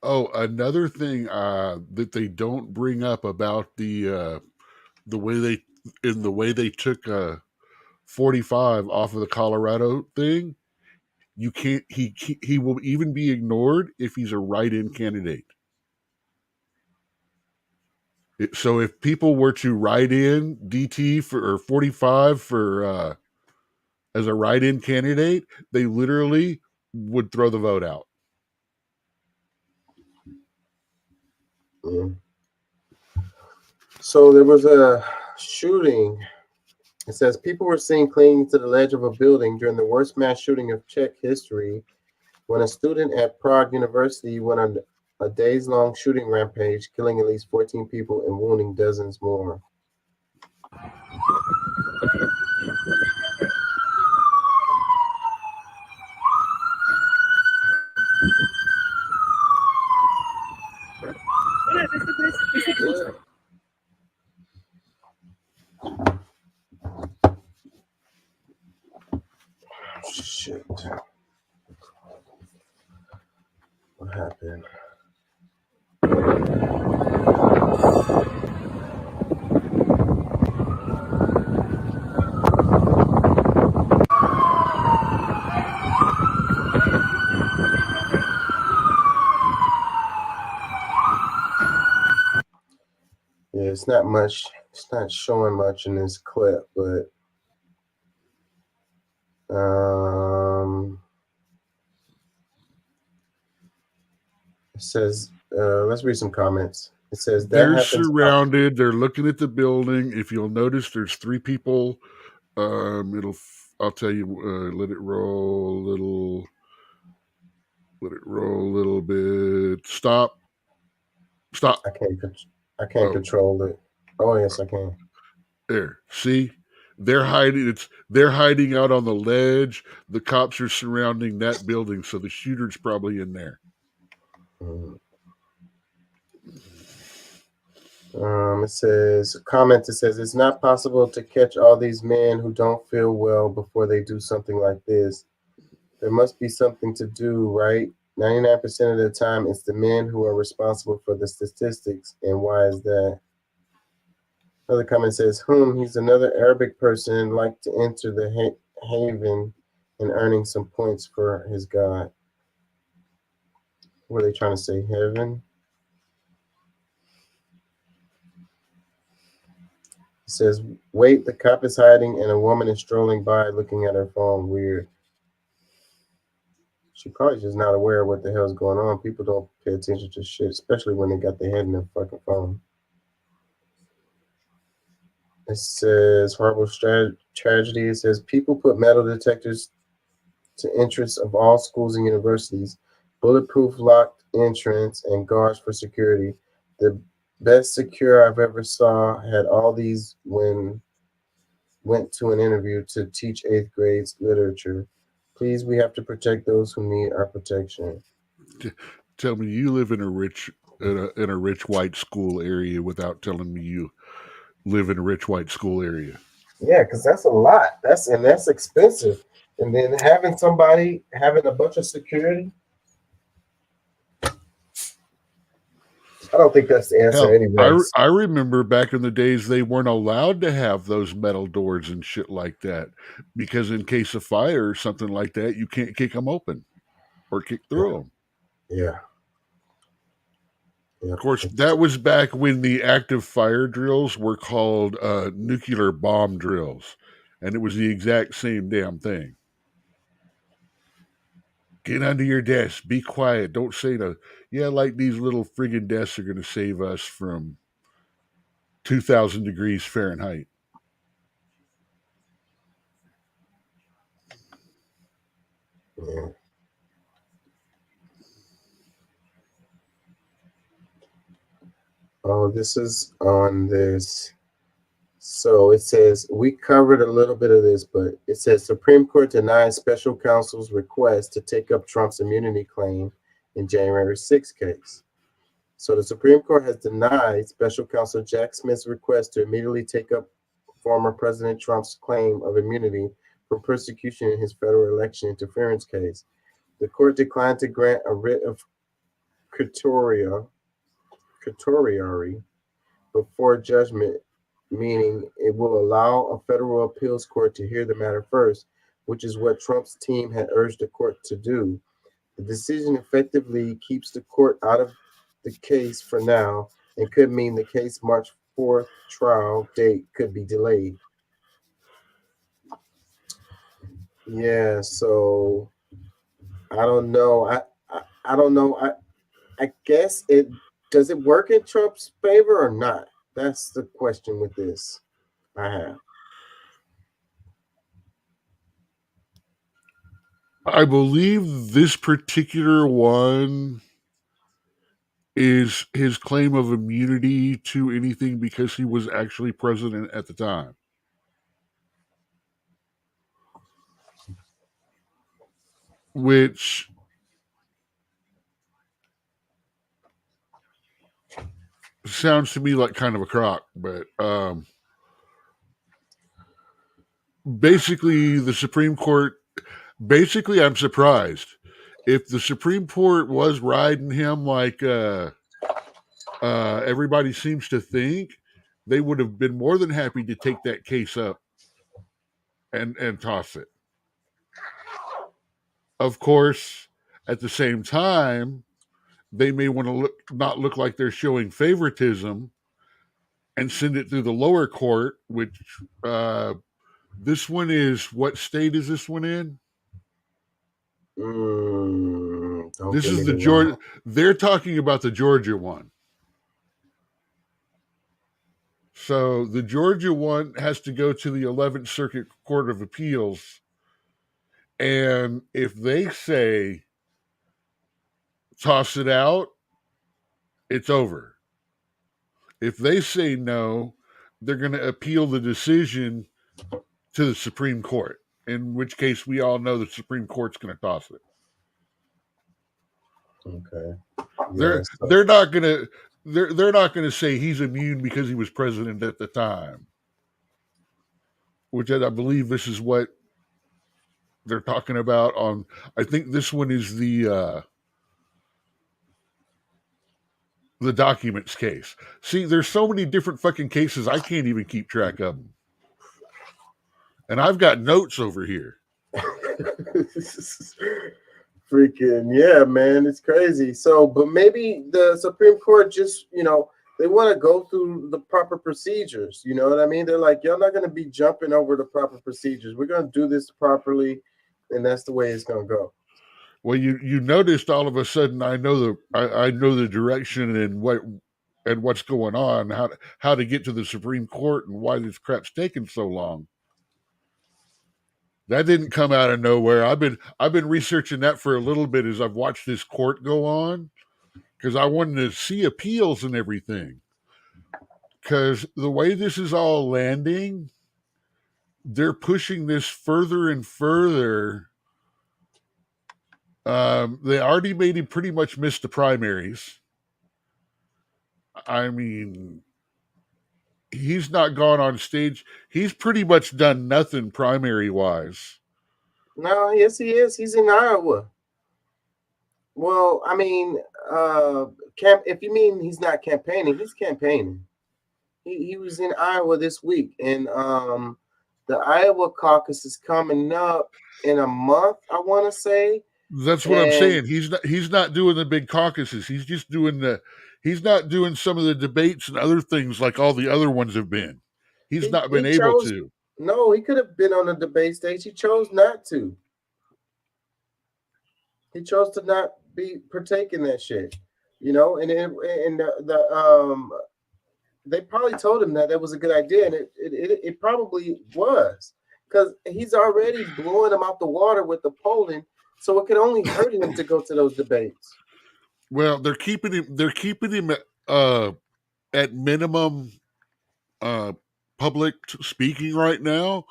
Oh, another thing that they don't bring up about the way they took 45 off of the Colorado thing, you can't. He will even be ignored if he's a write-in candidate. So if people were to write in DT or 45 for as a write-in candidate, they literally would throw the vote out. Yeah. So there was a shooting. It says people were seen clinging to the ledge of a building during the worst mass shooting of Czech history when a student at Prague University went on a days-long shooting rampage, killing at least 14 people and wounding dozens more. Shit. What happened? Yeah, it's not much. It's not showing much in this clip, but it says, let's read some comments. It says that They're happens. surrounded. They're looking at the building. If you'll notice, there's 3 people. I'll tell you. Let it roll a little. Let it roll a little bit. Stop. I can't control it. Oh yes, I can. There. See, they're hiding. They're hiding out on the ledge. The cops are surrounding that building, so the shooter's probably in there. It says a comment. It says it's not possible to catch all these men who don't feel well before they do something like this. There must be something to do, right? 99% of the time, it's the men who are responsible for the statistics. And why is that? Another comment says, he's another Arabic person like to enter the haven and earning some points for his God. What are they trying to say? Heaven? It says, wait, the cop is hiding and a woman is strolling by looking at her phone. Weird. She probably just not aware of what the hell's going on. People don't pay attention to shit, especially when they got their head in their fucking phone. It says, horrible tragedy. It says, people put metal detectors to entrance of all schools and universities, bulletproof locked entrance, and guards for security. The best secure I've ever saw had all these when went to an interview to teach 8th grade literature. Please, we have to protect those who need our protection. Tell me you live in a rich white school area without telling me you live in a rich white school area. Yeah, because that's a lot. That's expensive. And then having a bunch of security, I don't think that's the answer Hell, anyways. I remember back in the days they weren't allowed to have those metal doors and shit like that because in case of fire or something like that, you can't kick them open or kick through them. Yeah. Of course, that was back when the active fire drills were called nuclear bomb drills, and it was the exact same damn thing. Get under your desk. Be quiet. Don't say no. Yeah, like these little friggin' desks are going to save us from 2,000 degrees Fahrenheit. Yeah. Oh, this is on this. So it says, we covered a little bit of this, but it says Supreme Court denies special counsel's request to take up Trump's immunity claim in January 6th case. So the Supreme Court has denied special counsel Jack Smith's request to immediately take up former President Trump's claim of immunity from persecution in his federal election interference case. The court declined to grant a writ of certiorari before judgment, meaning it will allow a federal appeals court to hear the matter first, which is what Trump's team had urged the court to do. The decision effectively keeps the court out of the case for now and could mean the case March 4th trial date could be delayed. Yeah, so I don't know. I don't know. I guess does it work in Trump's favor or not? That's the question with this I have. I believe this particular one is his claim of immunity to anything because he was actually president at the time. Which sounds to me like kind of a crock, but basically the Supreme Court, I'm surprised. If the Supreme Court was riding him like everybody seems to think, they would have been more than happy to take that case up and toss it. Of course, at the same time, they may want to not look like they're showing favoritism and send it through the lower court, which this one is, what state is this one in? This is the Georgia. They're talking about the Georgia one. So the Georgia one has to go to the 11th Circuit Court of Appeals. And if they say toss it out, it's over. If they say no, they're going to appeal the decision to the Supreme Court, in which case we all know the Supreme Court's going to toss it. Okay. They're not going to say he's immune because he was president at the time, which I believe this is what they're talking about on. I think this one is the documents case. See, there's so many different fucking cases I can't even keep track of them. And I've got notes over here. Freaking yeah, man, it's crazy. So, but maybe the Supreme Court just, they want to go through the proper procedures. You know what I mean? They're like, y'all not going to be jumping over the proper procedures. We're going to do this properly, and that's the way it's going to go. Well, you noticed all of a sudden I know the direction and what's going on, how to get to the Supreme Court and why this crap's taking so long. That didn't come out of nowhere. I've been researching that for a little bit as I've watched this court go on, because I wanted to see appeals and everything. Because the way this is all landing, they're pushing this further and further. They already made him pretty much miss the primaries. I mean, he's not gone on stage. He's pretty much done nothing primary wise. No, yes, he is. He's in Iowa. Well, I mean, if you mean he's not campaigning, he's campaigning. He was in Iowa this week, and the Iowa caucus is coming up in a month, I want to say. That's what I'm saying. He's not doing the big caucuses. He's just doing he's not doing some of the debates and other things like all the other ones have been. He's not been able to. No, he could have been on the debate stage. He chose not to. He chose to not partake in that shit, and they probably told him that was a good idea, and it probably was, because he's already blowing them out the water with the polling, so it could only hurt him to go to those debates. Well, they're keeping him at minimum public speaking right now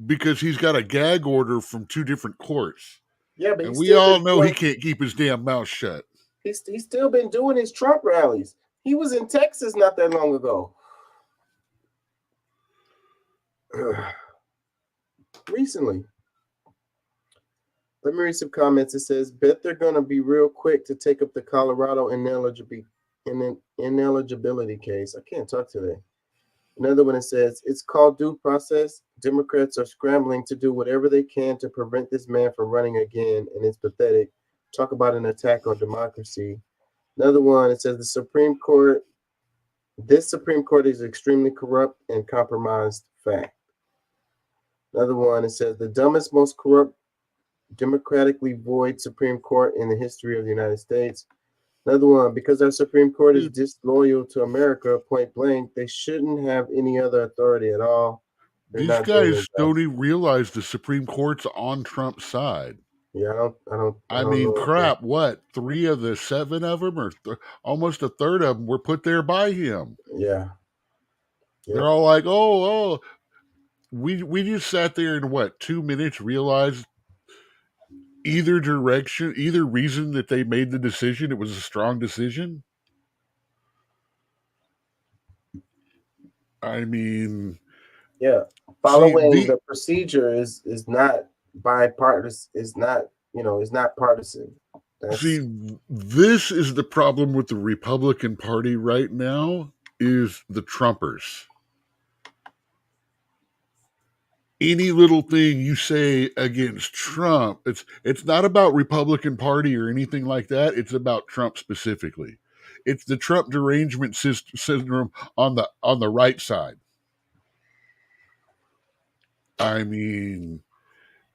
because he's got a gag order from 2 different courts. Yeah, but we all know he can't keep his damn mouth shut. He's still been doing his Trump rallies. He was in Texas not that long ago. Recently. Let me read some comments. It says, bet they're going to be real quick to take up the Colorado ineligibility case. I can't talk today. Another one, it says, it's called due process. Democrats are scrambling to do whatever they can to prevent this man from running again, and it's pathetic. Talk about an attack on democracy. Another one, it says, this Supreme Court is extremely corrupt and compromised. Fact. Another one, it says, the dumbest, most corrupt, democratically void Supreme Court in the history of the United States. Another one, because our Supreme Court is disloyal to America, point blank, they shouldn't have any other authority at all. These guys don't even realize the Supreme Court's on Trump's side. Yeah, I mean, crap, what? 3 of the 7 of them, or almost a third of them, were put there by him. Yeah. They're all like, oh, we just sat there and 2 minutes realized either direction, either reason that they made the decision, it was a strong decision. I mean, yeah, following the procedure is not bipartisan. Is not partisan. This is the problem with the Republican Party right now, is the Trumpers. Any little thing you say against Trump, it's not about Republican Party or anything like that. It's about Trump specifically. It's the Trump derangement syndrome on the right side. I mean,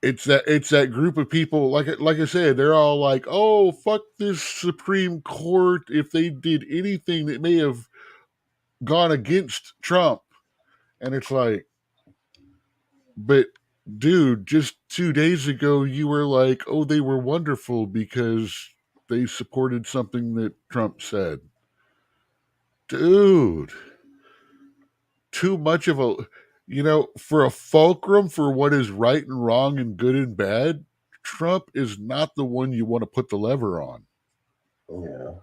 it's that group of people, like I said, they're all like, oh, fuck this Supreme Court. If they did anything that may have gone against Trump. And it's like, but dude, just 2 days ago, you were like, oh, they were wonderful because they supported something that Trump said. Dude, too much of a, for a fulcrum for what is right and wrong and good and bad, Trump is not the one you want to put the lever on. Yeah.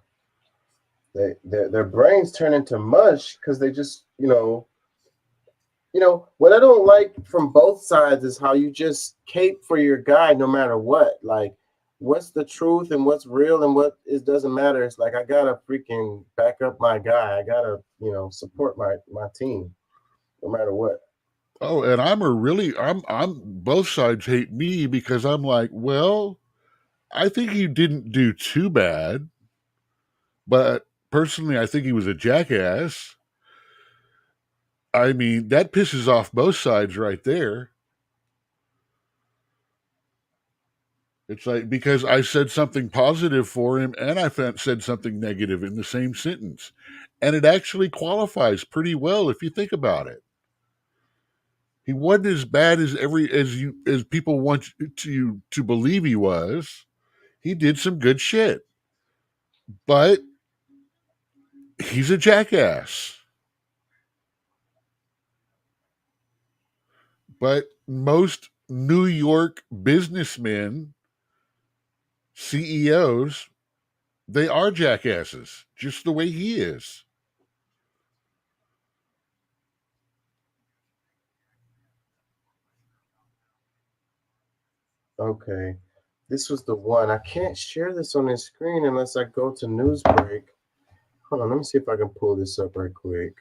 Their brains turn into mush because they just, what I don't like from both sides is how you just cape for your guy no matter what. Like, what's the truth and what's real and what doesn't matter. It's like, I gotta freaking back up my guy. I gotta, support my team no matter what. Oh, and I'm both sides hate me because I'm like, well, I think he didn't do too bad, but personally, I think he was a jackass. I mean, that pisses off both sides right there. It's like, because I said something positive for him and I said something negative in the same sentence. And it actually qualifies pretty well if you think about it. He wasn't as bad as people want you to believe he was. He did some good shit. But he's a jackass. But most New York businessmen, CEOs, they are jackasses, just the way he is. Okay. This was the one. I can't share this on the screen unless I go to Newsbreak. Hold on, let me see if I can pull this up right quick.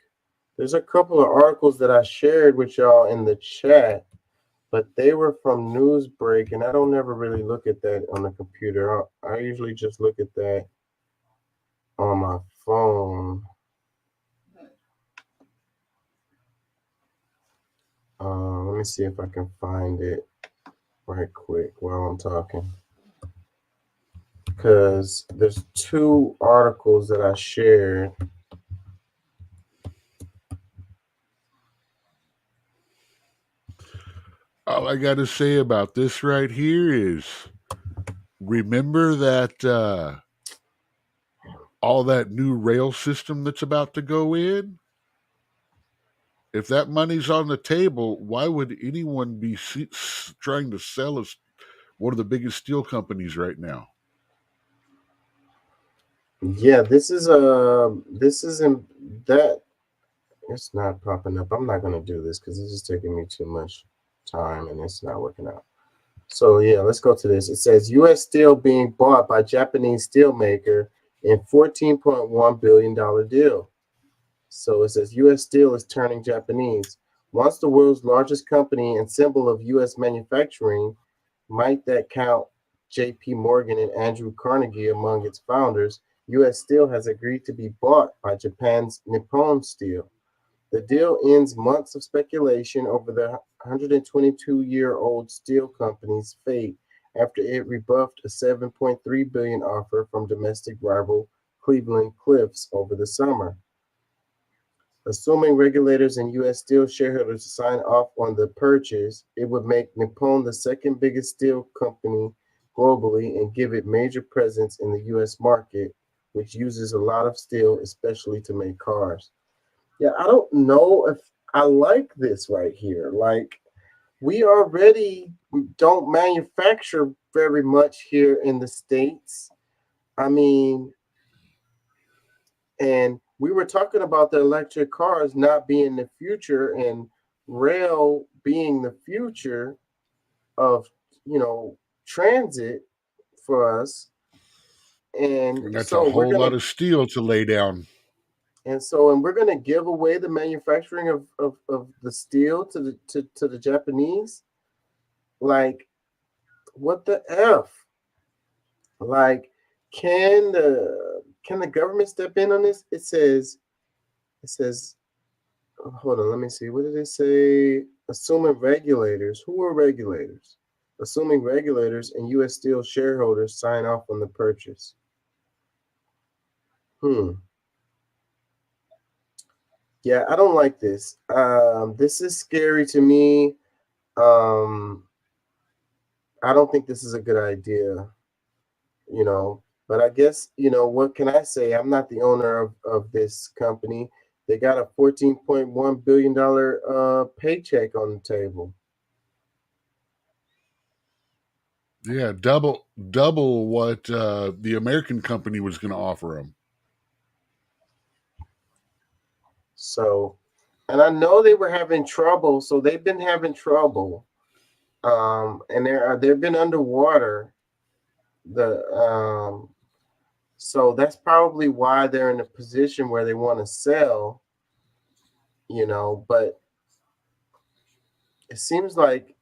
There's a couple of articles that I shared with y'all in the chat, but they were from Newsbreak, and I don't ever really look at that on the computer. I usually just look at that on my phone. Let me see if I can find it right quick while I'm talking. Because there's two articles that I shared. All I got to say about this right here is remember that all that new rail system that's about to go in? If that money's on the table, why would anyone be trying to sell us one of the biggest steel companies right now? Yeah, this isn't that. It's not popping up. I'm not going to do this because this is taking me too much time and it's not working out. So yeah, let's go to this. It says U.S. Steel being bought by Japanese steelmaker in $14.1 billion deal. So it says U.S. Steel is turning Japanese. Once the world's largest company and symbol of U.S. manufacturing, might that count J.P. Morgan and Andrew Carnegie among its founders, U.S. Steel has agreed to be bought by Japan's Nippon Steel. The deal ends months of speculation over the 122-year-old steel company's fate after it rebuffed a $7.3 billion offer from domestic rival Cleveland-Cliffs over the summer. Assuming regulators and U.S. Steel shareholders sign off on the purchase, it would make Nippon the second biggest steel company globally and give it major presence in the U.S. market, which uses a lot of steel, especially to make cars. Yeah, I don't know if I like this right here. Like, we already don't manufacture very much here in the States. I mean, and we were talking about the electric cars not being the future and rail being the future of, transit for us. And that's so a whole lot of steel to lay down. And we're going to give away the manufacturing of the steel to the Japanese. Like, what the F? Like, can the government step in on this? It says, hold on, let me see. What did it say? Assuming regulators. Who are regulators? Assuming regulators and U.S. Steel shareholders sign off on the purchase. Yeah, I don't like this. This is scary to me. I don't think this is a good idea, but I guess, what can I say? I'm not the owner of this company. They got a $14.1 billion paycheck on the table. Yeah, double what the American company was going to offer them. So, and I know they were having trouble. So they've been having trouble, and they've been underwater. So that's probably why they're in a position where they want to sell. But it seems like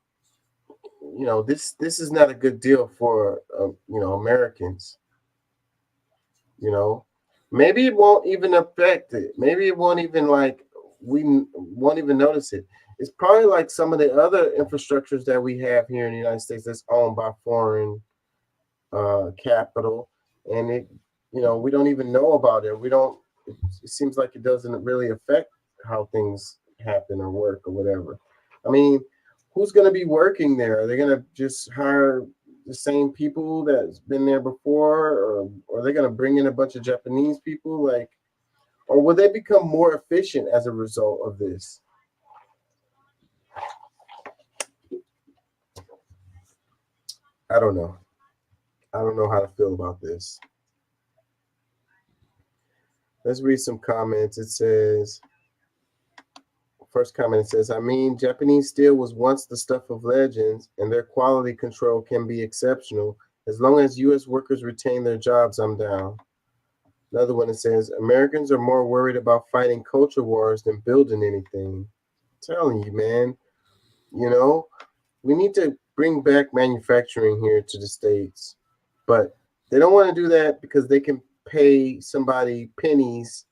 this is not a good deal for Americans. Maybe it won't even affect it. Maybe it won't even we won't even notice it. It's probably like some of the other infrastructures that we have here in the United States that's owned by foreign capital, and we don't even know about it. It seems like it doesn't really affect how things happen or work or whatever. I mean, who's going to be working there? Are they going to just hire the same people that's been there before, or are they going to bring in a bunch of Japanese people? Or will they become more efficient as a result of this? I don't know. I don't know how to feel about this. Let's read some comments. It says, first comment says, I mean, Japanese steel was once the stuff of legends, and their quality control can be exceptional. As long as U.S. workers retain their jobs, I'm down. Another one that says, Americans are more worried about fighting culture wars than building anything. I'm telling you, man, you know, we need to bring back manufacturing here to the States. But they don't want to do that because they can pay somebody pennies,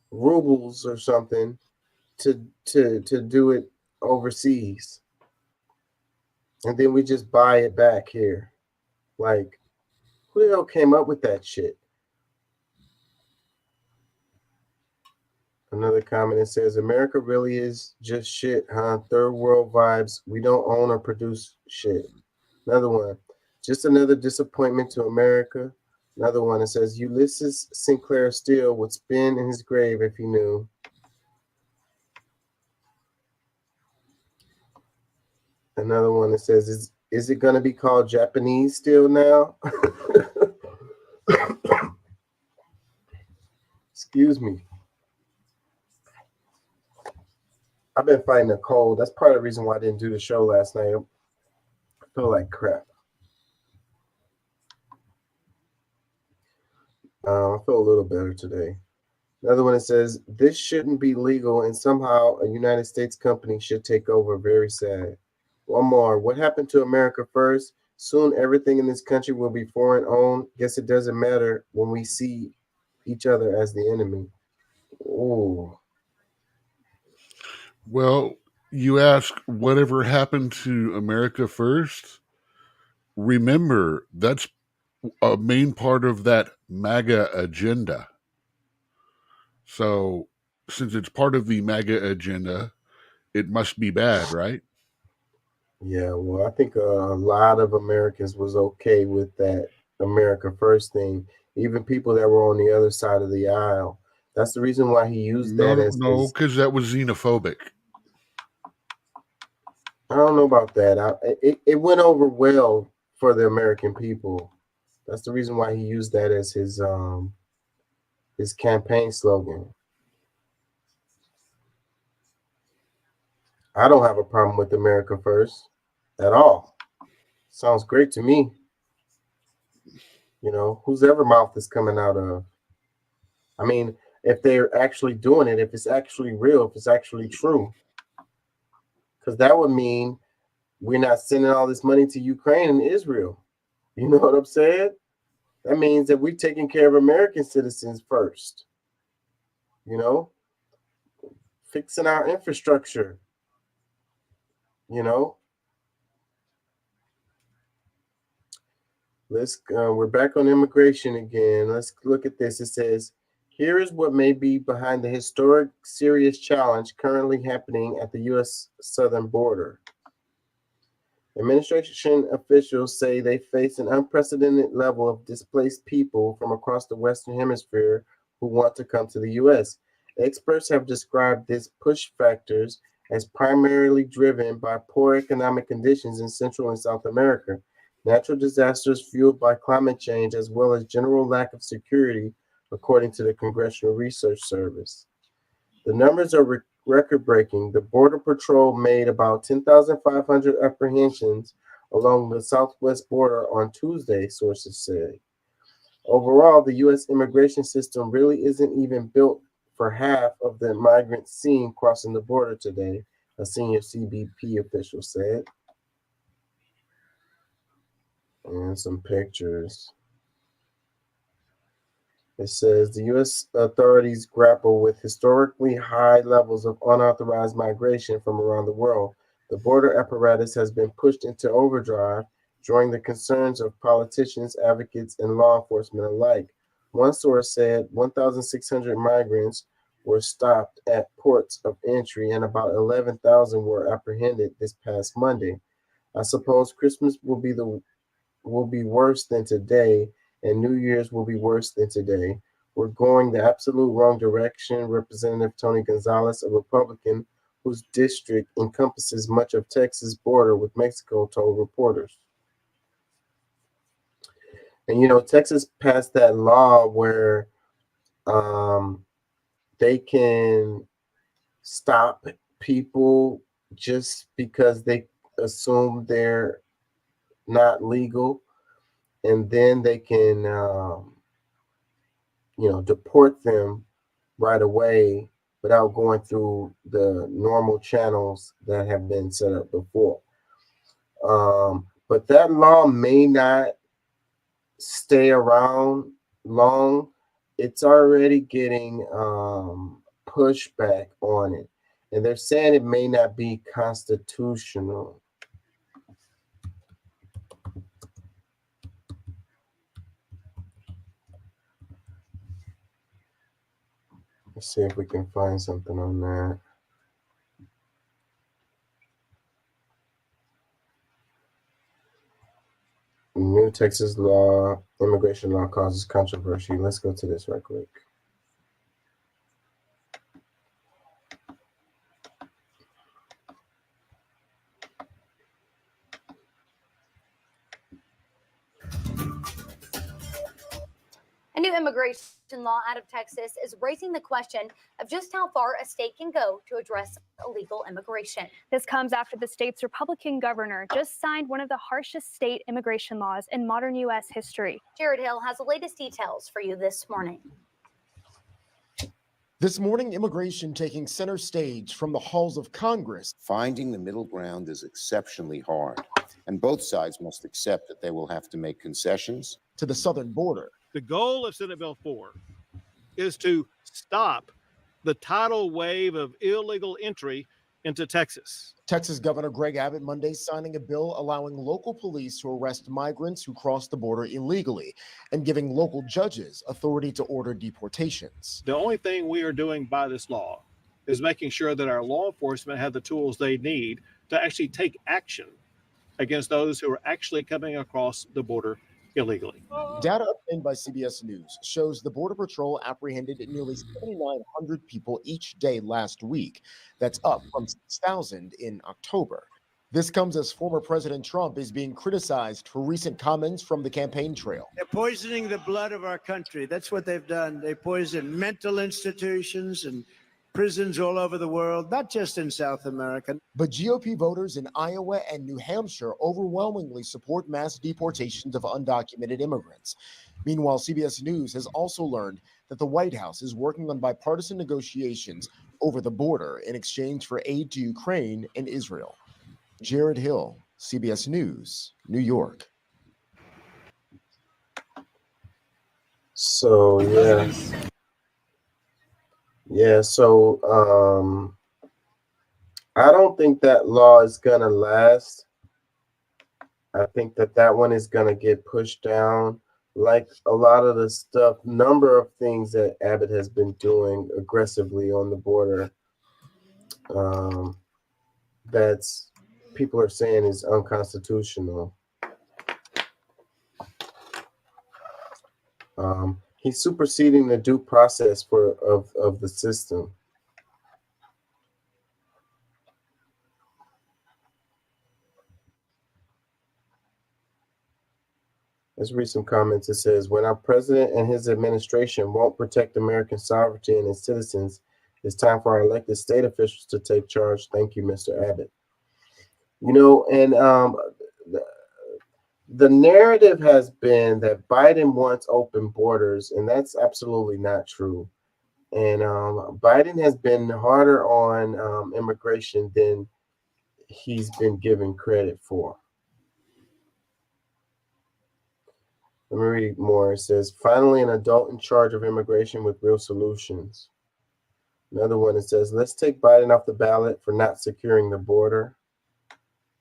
rubles or something to do it overseas. And then we just buy it back here. Like, who the hell came up with that shit? Another comment that says, America really is just shit, huh? Third world vibes. We don't own or produce shit. Another one, just another disappointment to America. Another one that says, Ulysses Sinclair Steele would spin in his grave if he knew. Another one that says, is it going to be called Japanese steel now? Excuse me. I've been fighting a cold. That's part of the reason why I didn't do the show last night. I feel like crap. I feel a little better today. Another one that says, this shouldn't be legal and somehow a United States company should take over. Very sad. One more. What happened to America first? Soon everything in this country will be foreign owned. Guess it doesn't matter when we see each other as the enemy. Ooh. Well, you ask whatever happened to America first. Remember, that's a main part of that MAGA agenda. So, since it's part of the MAGA agenda, it must be bad, right? Yeah, well, I think a lot of Americans was okay with that America First thing. Even people that were on the other side of the aisle. That's the reason why he used that as No, his, because that was xenophobic. I don't know about that. It went over well for the American people. That's the reason why he used that as his campaign slogan. I don't have a problem with America First at all. Sounds great to me. You know, whose ever mouth is coming out of. I mean, if they're actually doing it, if it's actually real, if it's actually true. Because that would mean we're not sending all this money to Ukraine and Israel. You know what I'm saying? That means that we're taking care of American citizens first. You know, fixing our infrastructure. You know, we're back on immigration again. Let's look at this. It says, here is what may be behind the historic serious challenge currently happening at the U.S. southern border. Administration officials say they face an unprecedented level of displaced people from across the Western Hemisphere who want to come to the U.S. Experts have described these push factors as primarily driven by poor economic conditions in Central and South America, natural disasters fueled by climate change, as well as general lack of security, according to the Congressional Research Service. The numbers are record-breaking. The Border Patrol made about 10,500 apprehensions along the southwest border on Tuesday, sources say. Overall, the U.S. immigration system really isn't even built for half of the migrants seen crossing the border today, a senior CBP official said. And some pictures. It says the U.S. authorities grapple with historically high levels of unauthorized migration from around the world. The border apparatus has been pushed into overdrive, drawing the concerns of politicians, advocates, and law enforcement alike. One source said 1,600 migrants were stopped at ports of entry and about 11,000 were apprehended this past Monday. I suppose Christmas will be worse than today, and New Year's will be worse than today. We're going the absolute wrong direction, Representative Tony Gonzalez, a Republican whose district encompasses much of Texas' border with Mexico, told reporters. And, you know, Texas passed that law where they can stop people just because they assume they're not legal, and then they can, deport them right away without going through the normal channels that have been set up before. But that law may not stay around long. It's already getting pushback on it, and they're saying it may not be constitutional. Let's see if we can find something on that. New Texas law, immigration law causes controversy. Let's go to this right quick. A new immigration law out of Texas is raising the question of just how far a state can go to address illegal immigration. This comes after the state's Republican governor just signed one of the harshest state immigration laws in modern U.S. history. Jared Hill has the latest details for you this morning. This morning, immigration taking center stage from the halls of Congress. Finding the middle ground is exceptionally hard, and both sides must accept that they will have to make concessions. To the southern border. The goal of Senate Bill 4 is to stop the tidal wave of illegal entry into Texas. Texas Governor Greg Abbott Monday signing a bill allowing local police to arrest migrants who cross the border illegally and giving local judges authority to order deportations. The only thing we are doing by this law is making sure that our law enforcement have the tools they need to actually take action against those who are actually coming across the border illegally. Data obtained by CBS News shows the Border Patrol apprehended nearly 7,900 people each day last week. That's up from 6,000 in October. This comes as former President Trump is being criticized for recent comments from the campaign trail. They're poisoning the blood of our country. That's what they've done. They poison mental institutions and prisons all over the world, not just in South America. But GOP voters in Iowa and New Hampshire overwhelmingly support mass deportations of undocumented immigrants. Meanwhile, CBS News has also learned that the White House is working on bipartisan negotiations over the border in exchange for aid to Ukraine and Israel. Jared Hill, CBS News, New York. So, yeah. Yeah, so I don't think that law is going to last. I think that one is going to get pushed down. Like a lot of the stuff, number of things that Abbott has been doing aggressively on the border, that's people are saying is unconstitutional. He's superseding the due process of the system. Let's read some comments. It says, when our president and his administration won't protect American sovereignty and its citizens, it's time for our elected state officials to take charge. Thank you, Mr. Abbott. You know, and the narrative has been that Biden wants open borders, and that's absolutely not true. And Biden has been harder on immigration than he's been given credit for. Let me read more. It says, finally, an adult in charge of immigration with real solutions. Another one, it says, let's take Biden off the ballot for not securing the border.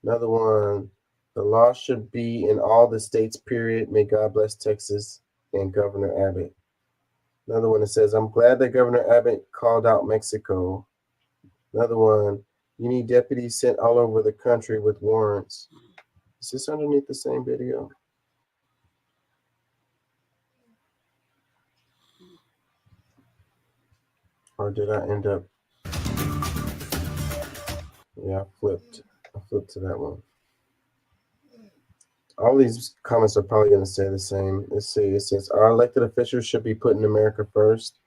Another one, the law should be in all the states, period. May God bless Texas and Governor Abbott. Another one that says, I'm glad that Governor Abbott called out Mexico. Another one, you need deputies sent all over the country with warrants. Is this underneath the same video? Or did I end up? Yeah, I flipped to that one. All these comments are probably going to say the same. Let's see. It says, our elected officials should be putting America first.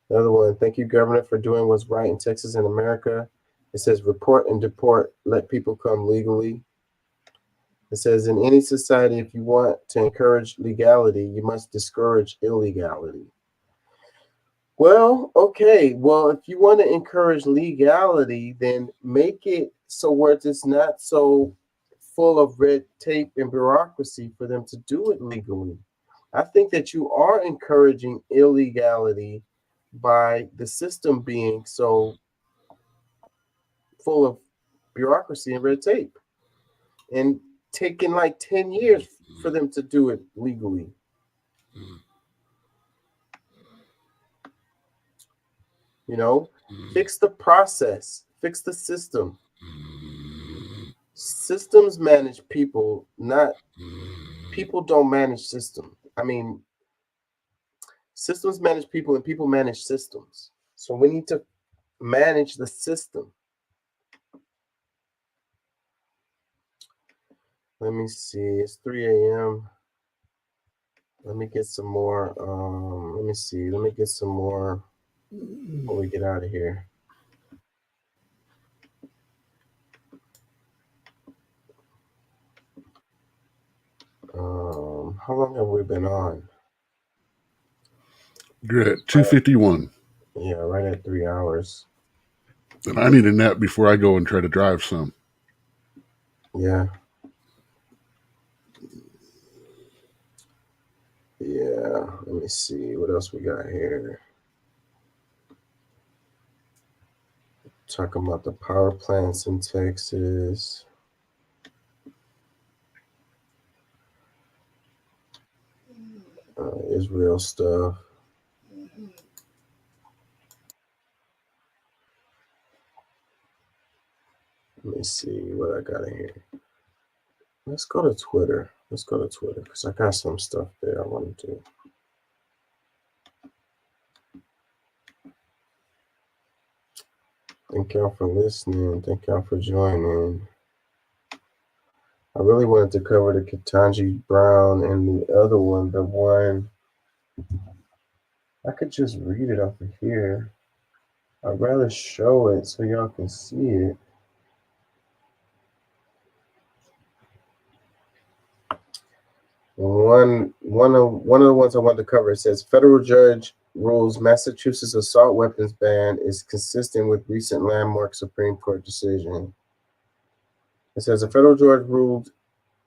Another one, thank you, Governor, for doing what's right in Texas and America. It says, report and deport, let people come legally. It says, in any society, if you want to encourage legality, you must discourage illegality. Well, okay. Well, if you want to encourage legality, then make it so where it's not so full of red tape and bureaucracy for them to do it legally. I think that you are encouraging illegality by the system being so full of bureaucracy and red tape and taking like 10 years for them to do it legally. You know, fix the process, fix the system. Systems manage people, not people don't manage system. I mean, systems manage people and people manage systems. So we need to manage the system. Let me see, it's 3 a.m. Let me get some more, let me get some more before we get out of here. How long have we been on? You're at 2:51. Yeah, right at 3 hours. And I need a nap before I go and try to drive some. Yeah. Yeah, let me see what else we got here. Talking about the power plants in Texas. Israel stuff. Let me see what I got in here. Let's go to Twitter. Because I got some stuff there I want to do. Thank y'all for listening. Thank y'all for joining. I really wanted to cover the Ketanji Brown and the other one, the one, I could just read it off of here. I'd rather show it so y'all can see it. One of the ones I wanted to cover, it says federal judge rules Massachusetts assault weapons ban is consistent with recent landmark Supreme Court decision. It says a federal judge ruled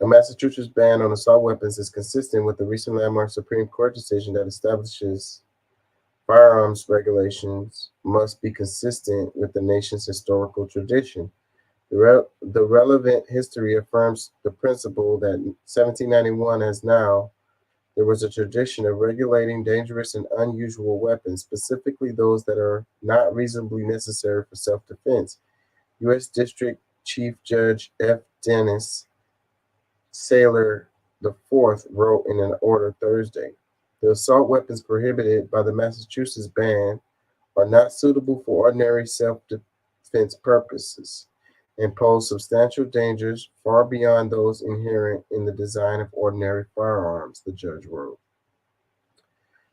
a Massachusetts ban on assault weapons is consistent with the recent landmark Supreme Court decision that establishes firearms regulations must be consistent with the nation's historical tradition. The relevant history affirms the principle that 1791 as now, there was a tradition of regulating dangerous and unusual weapons, specifically those that are not reasonably necessary for self-defense. U.S. District Chief Judge F. Dennis Saylor IV wrote in an order Thursday, the assault weapons prohibited by the Massachusetts ban are not suitable for ordinary self-defense purposes and pose substantial dangers far beyond those inherent in the design of ordinary firearms, the judge wrote.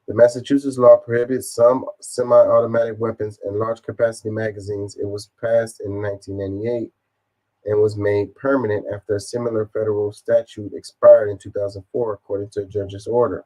The Massachusetts law prohibits some semi-automatic weapons and large-capacity magazines. It was passed in 1998 and was made permanent after a similar federal statute expired in 2004, according to a judge's order.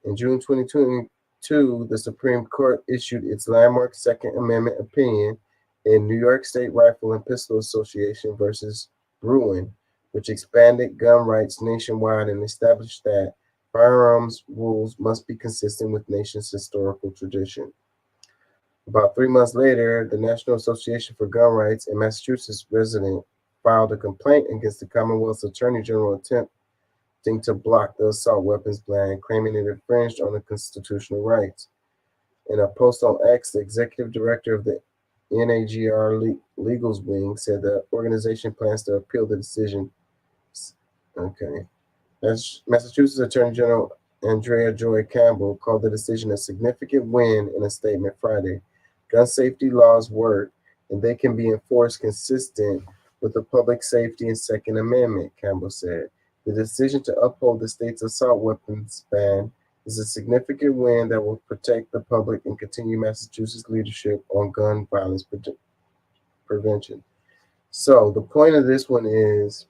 In June 2022, the Supreme Court issued its landmark Second Amendment opinion in New York State Rifle and Pistol Association versus Bruin, which expanded gun rights nationwide and established that firearms rules must be consistent with nation's historical tradition. About 3 months later, the National Association for Gun Rights, a Massachusetts resident, filed a complaint against the Commonwealth's Attorney General attempting to block the assault weapons ban, claiming it infringed on the constitutional rights. In a post on X, the executive director of the NAGR Legals Wing said the organization plans to appeal the decision. Okay. As Massachusetts Attorney General Andrea Joy Campbell called the decision a significant win in a statement Friday. Gun safety laws work, and they can be enforced consistent with the public safety and Second Amendment, Campbell said. The decision to uphold the state's assault weapons ban is a significant win that will protect the public and continue Massachusetts' leadership on gun violence prevention. So the point of this one is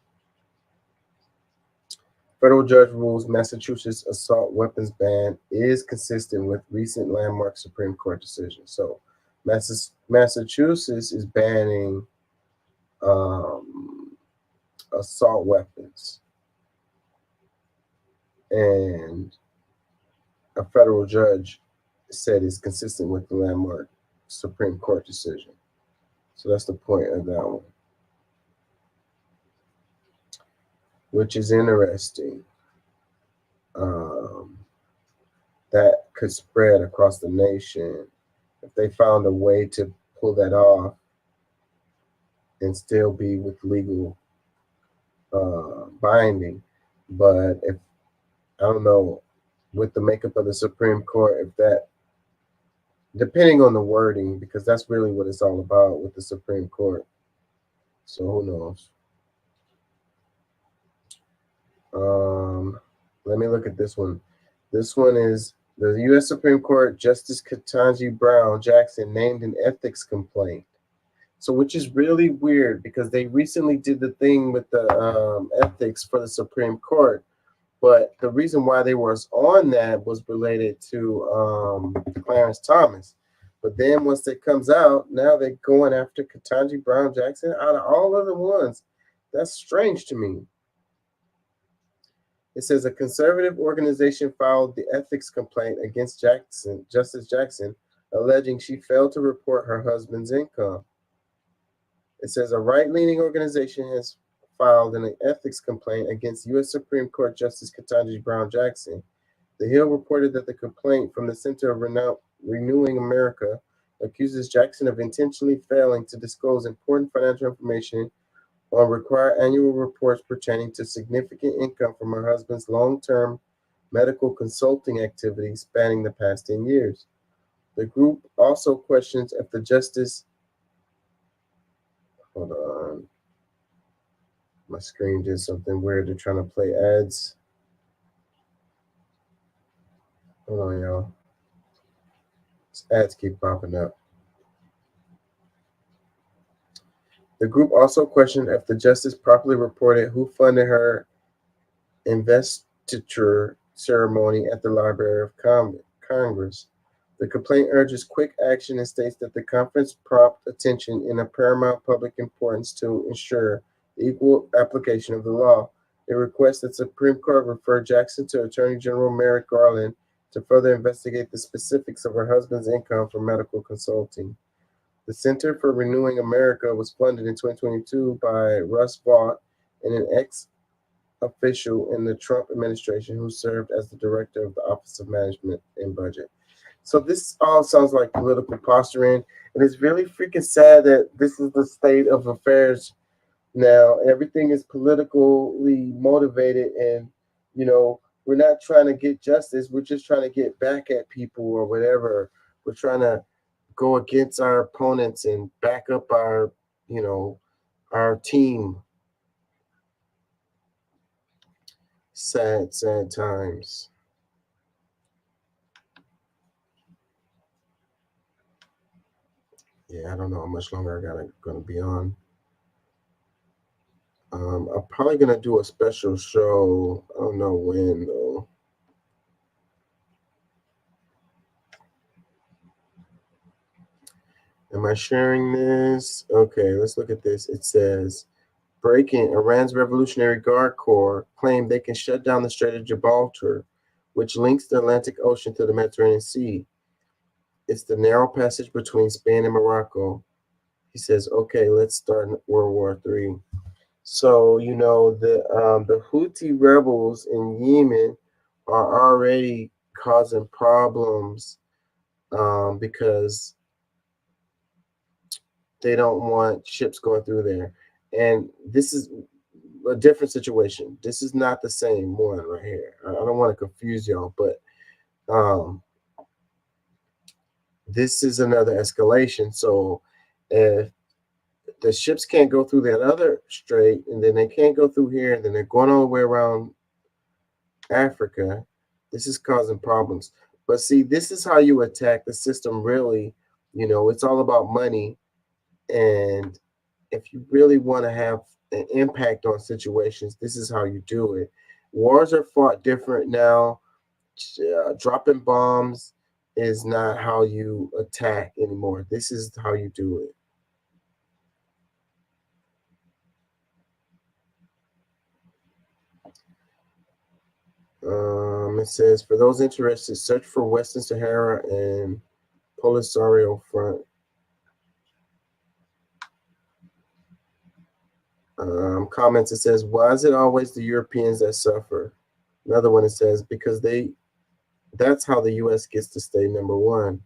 federal judge rules Massachusetts assault weapons ban is consistent with recent landmark Supreme Court decisions. So Massachusetts is banning assault weapons, and a federal judge said it's consistent with the landmark Supreme Court decision. So that's the point of that one, which is interesting. That could spread across the nation if they found a way to pull that off and still be with legal binding. But if, I don't know, with the makeup of the Supreme Court, if that, depending on the wording, because that's really what it's all about with the Supreme Court. So who knows? Let me look at this one. This one is the U.S. Supreme Court Justice Ketanji Brown Jackson named an ethics complaint. So, which is really weird because they recently did the thing with the ethics for the Supreme Court, but the reason why they was on that was related to Clarence Thomas. But then once it comes out, now they're going after Ketanji Brown Jackson out of all other ones. That's strange to me. It says a conservative organization filed the ethics complaint against Justice Jackson, alleging she failed to report her husband's income. It says a right-leaning organization has filed an ethics complaint against U.S. Supreme Court Justice Ketanji Brown Jackson. The Hill reported that the complaint from the Center of Renewing America accuses Jackson of intentionally failing to disclose important financial information on required annual reports pertaining to significant income from her husband's long-term medical consulting activities spanning the past 10 years. The group also questions if the justice... Hold on. My screen did something weird. They're trying to play ads. Hold on, y'all. These ads keep popping up. The group also questioned if the justice properly reported who funded her investiture ceremony at the Library of Congress. The complaint urges quick action and states that the conference prompt attention in a paramount public importance to ensure the equal application of the law. It requests that the Supreme Court refer Jackson to Attorney General Merrick Garland to further investigate the specifics of her husband's income from medical consulting. The Center for Renewing America was funded in 2022 by Russ Vought and an ex-official in the Trump administration who served as the director of the Office of Management and Budget. So this all sounds like political posturing, and it's really freaking sad that this is the state of affairs now. Everything is politically motivated, and, you know, we're not trying to get justice. We're just trying to get back at people or whatever. We're trying to go against our opponents and back up our, you know, our team. Sad, sad times. Yeah, I don't know how much longer I gonna be on. I'm probably gonna do a special show. I don't know when though. Am I sharing this? Okay, let's look at this. It says, breaking Iran's Revolutionary Guard Corps claim they can shut down the Strait of Gibraltar, which links the Atlantic Ocean to the Mediterranean Sea. It's the narrow passage between Spain and Morocco. He says, okay, let's start World War III. So, you know, the Houthi rebels in Yemen are already causing problems because they don't want ships going through there. And this is a different situation. This is not the same one right here. I don't want to confuse y'all, but this is another escalation. So if the ships can't go through that other strait, and then they can't go through here, and then they're going all the way around Africa, This is causing problems. But see, this is how you attack the system, really. You know, it's all about money. And if you really want to have an impact on situations, this is how you do it. Wars are fought different now. Dropping bombs is not how you attack anymore. This is how you do it. It says, for those interested, search for Western Sahara and Polisario Front. Comments, it says, why is it always the Europeans that suffer? Another one, it says, because that's how the U.S. gets to stay number one.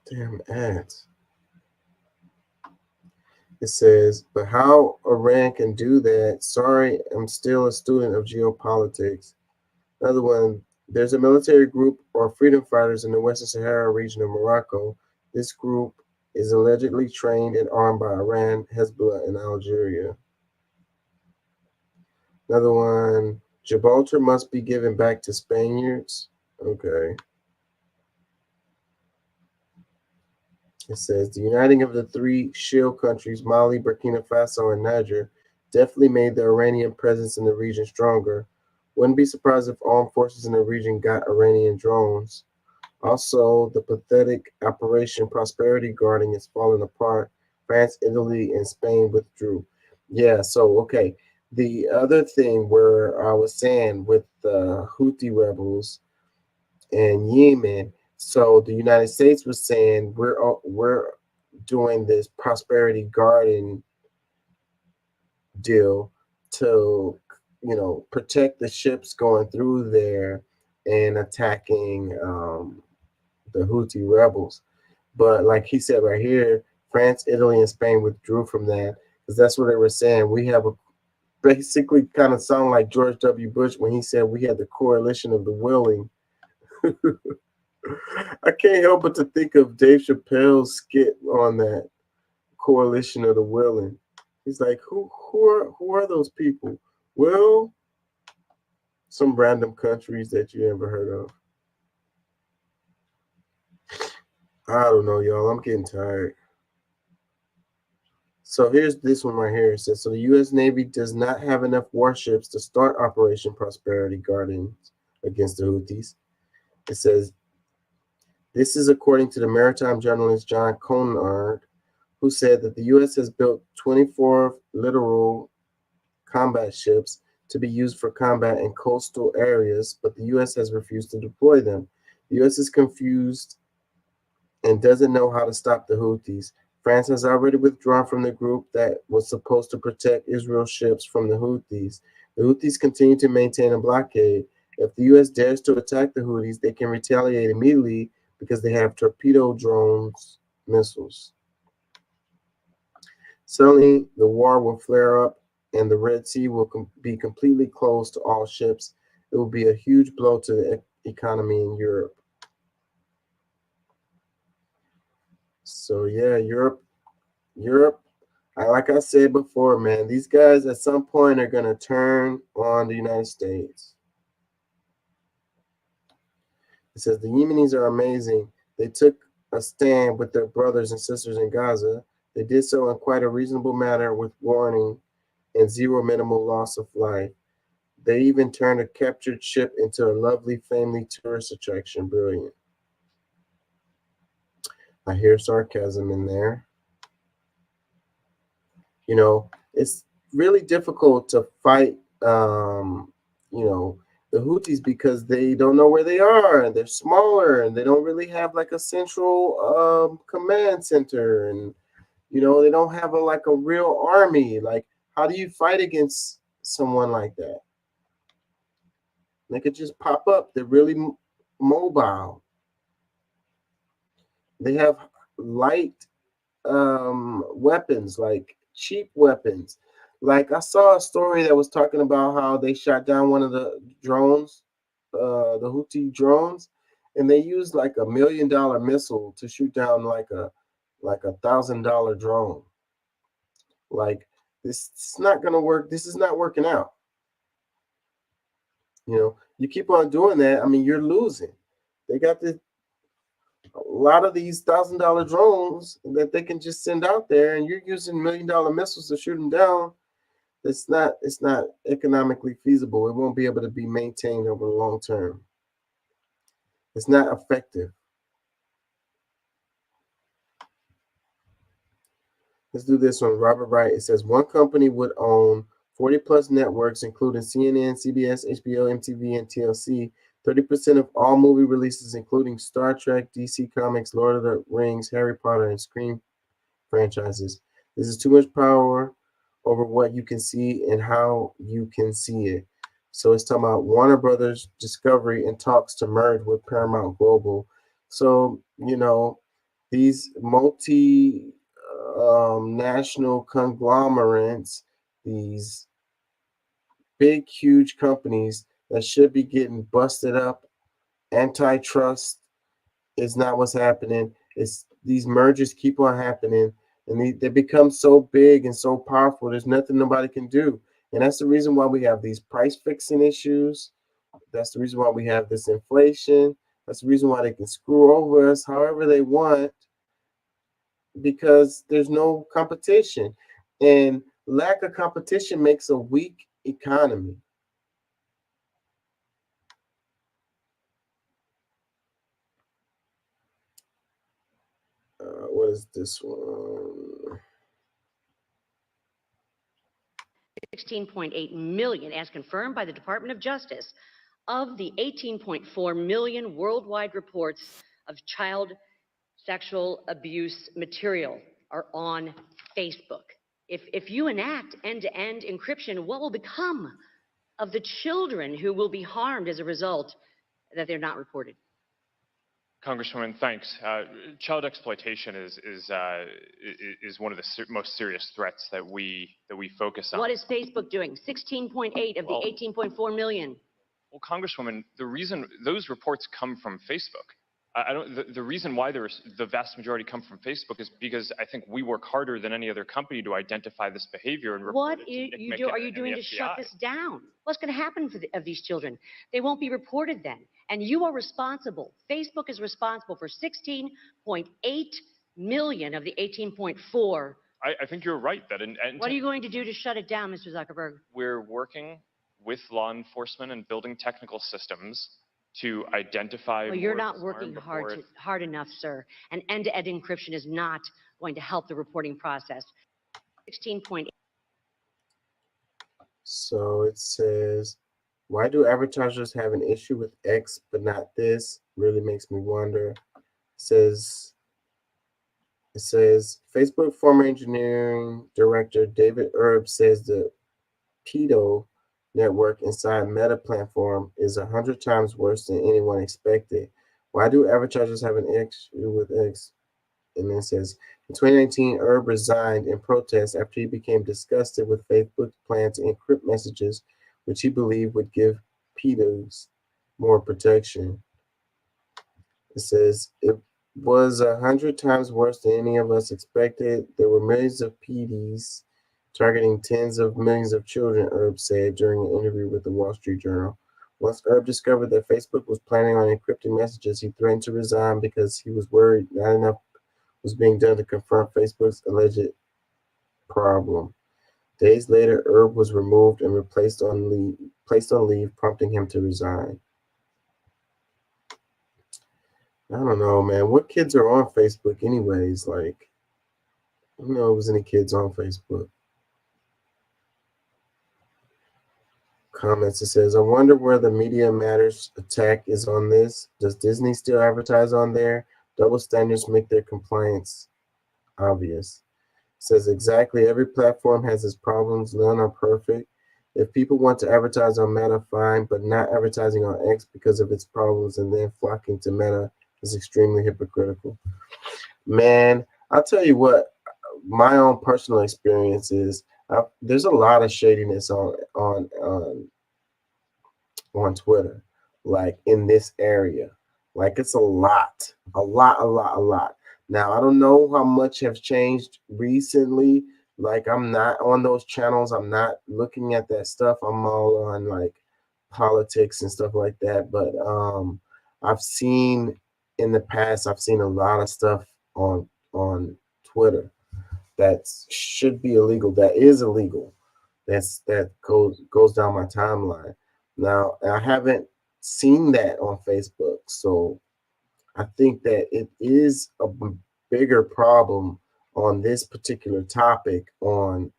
Damn ads. It says, but how Iran can do that? Sorry, I'm still a student of geopolitics. Another one, there's a military group or freedom fighters in the Western Sahara region of Morocco. This group is allegedly trained and armed by Iran, Hezbollah, and Algeria. Another one, Gibraltar must be given back to Spaniards. Okay. It says, the uniting of the three shield countries, Mali, Burkina Faso, and Niger, definitely made the Iranian presence in the region stronger. Wouldn't be surprised if armed forces in the region got Iranian drones. Also, the pathetic Operation Prosperity Guarding is falling apart. France, Italy, and Spain withdrew. Yeah, so, okay. The other thing where I was saying with the Houthi rebels in Yemen, so the United States was saying we're doing this prosperity guarding deal to, you know, protect the ships going through there and attacking the Houthi rebels. But like he said right here, France, Italy, and Spain withdrew from that because that's what they were saying. We have basically kind of sound like George W. Bush when he said we had the coalition of the willing. I can't help but to think of Dave Chappelle's skit on that coalition of the willing. He's like, who are those people? Well, some random countries that you ever heard of. I don't know, y'all. I'm getting tired. So here's this one right here. It says, so the U.S. Navy does not have enough warships to start Operation Prosperity Guarding against the Houthis. It says, this is according to the maritime journalist John Conard, who said that the U.S. has built 24 littoral combat ships to be used for combat in coastal areas, but the U.S. has refused to deploy them. The U.S. is confused and doesn't know how to stop the Houthis. France has already withdrawn from the group that was supposed to protect Israel's ships from the Houthis. The Houthis continue to maintain a blockade. If the U.S. dares to attack the Houthis, they can retaliate immediately because they have torpedo drones, missiles. Suddenly, the war will flare up and the Red Sea will be completely closed to all ships. It will be a huge blow to the economy in Europe. So yeah, Europe, like I said before, man, these guys at some point are going to turn on the United States. It says the Yemenis are amazing. They took a stand with their brothers and sisters in Gaza. They did so in quite a reasonable manner with warning and zero minimal loss of life. They even turned a captured ship into a lovely family tourist attraction. Brilliant. I hear sarcasm in there. You know, it's really difficult to fight, you know, the Houthis because they don't know where they are and they're smaller and they don't really have like a central command center, and you know, they don't have like a real army. Like, how do you fight against someone like that? They could just pop up. They're really mobile. They have light weapons, like cheap weapons. Like I saw a story that was talking about how they shot down one of the drones, the Houthi drones, and they used like $1 million missile to shoot down like a $1,000 drone. Like this is not gonna work. This is not working out. You know, you keep on doing that, I mean, you're losing. They got a lot of these $1,000 drones that they can just send out there, and you're using $1 million missiles to shoot them down. It's not economically feasible. It won't be able to be maintained over the long term. It's not effective. Let's do this one. Robert Wright. It says one company would own 40 plus networks, including CNN, CBS, HBO, MTV, and TLC. 30% of all movie releases, including Star Trek, DC Comics, Lord of the Rings, Harry Potter, and Scream franchises. This is too much power over what you can see and how you can see it. So it's talking about Warner Brothers Discovery and talks to merge with Paramount Global. So, you know, these national conglomerates, these big, huge companies that should be getting busted up. Antitrust is not what's happening. It's these mergers keep on happening, and they become so big and so powerful. There's nothing nobody can do, and that's the reason why we have these price fixing issues. That's the reason why we have this inflation. That's the reason why they can screw over us however they want, because there's no competition, and lack of competition makes a weak economy. What is this one? 16.8 million, as confirmed by the Department of Justice, of the 18.4 million worldwide reports of child sexual abuse material are on Facebook. If you enact end-to-end encryption, what will become of the children who will be harmed as a result that they're not reported? Congresswoman, thanks. Child exploitation is one of the most serious threats that we focus on. What is Facebook doing? 16.8 of the 18.4 million. Well, Congresswoman, the reason those reports come from Facebook, the reason why the vast majority come from Facebook is because I think we work harder than any other company to identify this behavior and report What it to Nick are McKinnon you and doing the to shut FBI. this down? What's going to happen of these children? They won't be reported then. And you are responsible. Facebook is responsible for 16.8 million of the 18.4. I think you're right that What are you going to do to shut it down, Mr. Zuckerberg? we're working with law enforcement and building technical systems to identify. Well, you're more not of this harm working before it- hard enough, sir. And end-to-end encryption is not going to help the reporting process. 16.8. So it says, why do advertisers have an issue with X but not this? Really makes me wonder. It says Facebook former engineering director David Erb says the pedo network inside Meta platform is 100 times worse than anyone expected. Why do advertisers have an issue with X? And then it says, in 2019, Erb resigned in protest after he became disgusted with Facebook's plan to encrypt messages, which he believed would give pedos more protection. It says, it was 100 times worse than any of us expected. There were millions of PDs targeting tens of millions of children, Erb said during an interview with the Wall Street Journal. Once Erb discovered that Facebook was planning on encrypting messages, he threatened to resign because he was worried not enough was being done to confront Facebook's alleged problem. Days later, Erb was removed and placed on leave, prompting him to resign. I don't know, man. What kids are on Facebook anyways? Like, I don't know if there's any kids on Facebook. Comments, it says, I wonder where the Media Matters attack is on this. Does Disney still advertise on there? Double standards make their compliance obvious. It says exactly every platform has its problems. None are perfect. If people want to advertise on Meta, fine, but not advertising on X because of its problems and then flocking to Meta is extremely hypocritical. Man, I'll tell you what, my own personal experience is there's a lot of shadiness on Twitter, like in this area. Like it's a lot. Now, I don't know how much has changed recently. Like I'm not on those channels. I'm not looking at that stuff. I'm all on like politics and stuff like that. But I've seen in the past, I've seen a lot of stuff on Twitter that should be illegal, that is illegal, that goes down my timeline. Now, I haven't seen that on Facebook, so I think that it is a bigger problem on this particular topic on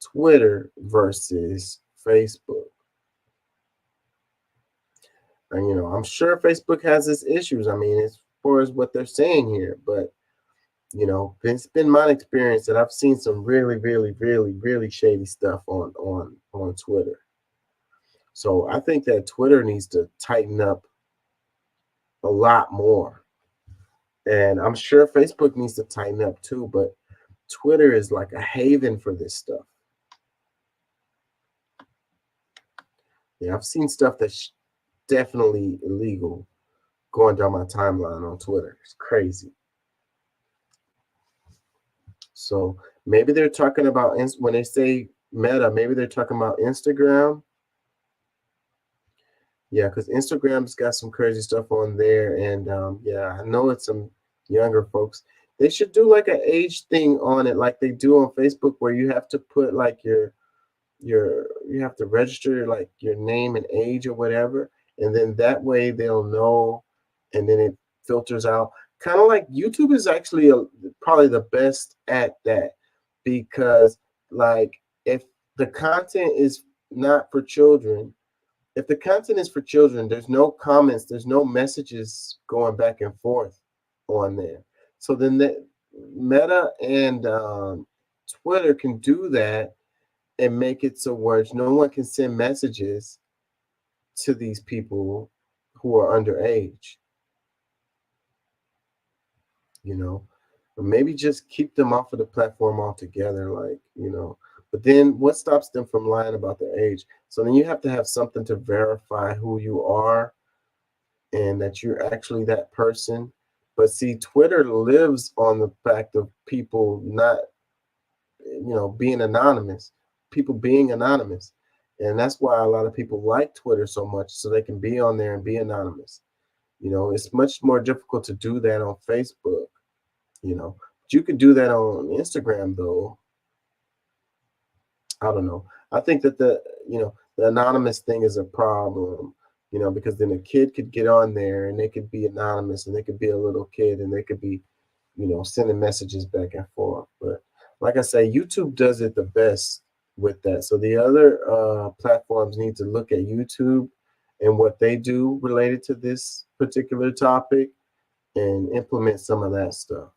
Twitter versus Facebook. And, you know, I'm sure Facebook has its issues. I mean, as far as what they're saying here, but, you know, it's been my experience that I've seen some really, really, really, really shady stuff on Twitter. So I think that Twitter needs to tighten up a lot more. And I'm sure Facebook needs to tighten up too, but Twitter is like a haven for this stuff. Yeah, I've seen stuff that's definitely illegal going down my timeline on Twitter. It's crazy. So maybe they're talking about, when they say Meta, maybe they're talking about Instagram. Yeah, because Instagram's got some crazy stuff on there. And yeah, I know it's some younger folks. They should do like an age thing on it, like they do on Facebook, where you have to put like you have to register like your name and age or whatever. And then that way they'll know, and then it filters out. Kind of like YouTube is actually probably the best at that, because like if the content is not for children, if the content is for children, there's no comments, there's no messages going back and forth on there. So then the Meta and Twitter can do that and make it so where no one can send messages to these people who are underage. You know, or maybe just keep them off of the platform altogether, like, you know. But then what stops them from lying about their age? So then you have to have something to verify who you are and that you're actually that person. But see, Twitter lives on the fact of people not, you know, being anonymous, people being anonymous. And that's why a lot of people like Twitter so much, so they can be on there and be anonymous. You know, it's much more difficult to do that on Facebook, you know. But you can do that on Instagram, though. I don't know. I think that the anonymous thing is a problem, you know, because then a kid could get on there and they could be anonymous and they could be a little kid and they could be, you know, sending messages back and forth. But like I say, YouTube does it the best with that. So the other platforms need to look at YouTube and what they do related to this particular topic and implement some of that stuff.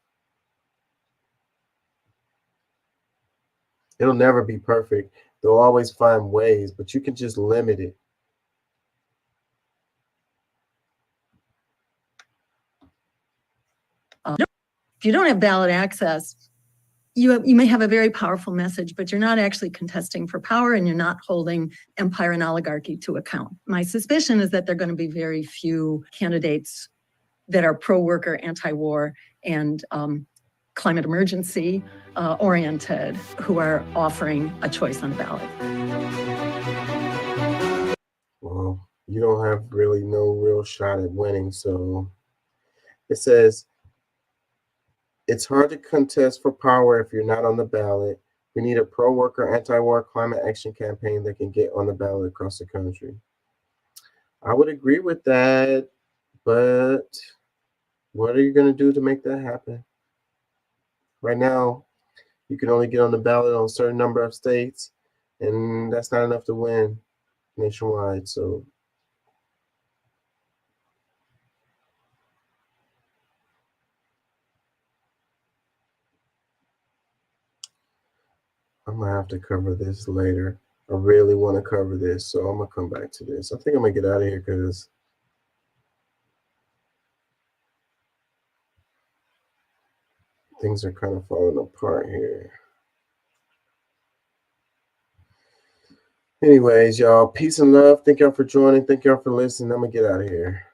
It'll never be perfect. They'll always find ways, but you can just limit it. If you don't have ballot access, you may have a very powerful message, but you're not actually contesting for power and you're not holding empire and oligarchy to account. My suspicion is that there are going to be very few candidates that are pro-worker, anti-war, and climate emergency oriented who are offering a choice on the ballot. Well, you don't have really no real shot at winning. So it says, it's hard to contest for power if you're not on the ballot. We need a pro-worker, anti-war climate action campaign that can get on the ballot across the country. I would agree with that, but what are you going to do to make that happen? Right now, you can only get on the ballot on a certain number of states, and that's not enough to win nationwide. So I'm gonna have to cover this later. I really want to cover this, so I'm gonna come back to this. I think I'm gonna get out of here because things are kind of falling apart here. Anyways, y'all, peace and love. Thank y'all for joining. Thank y'all for listening. I'm gonna get out of here.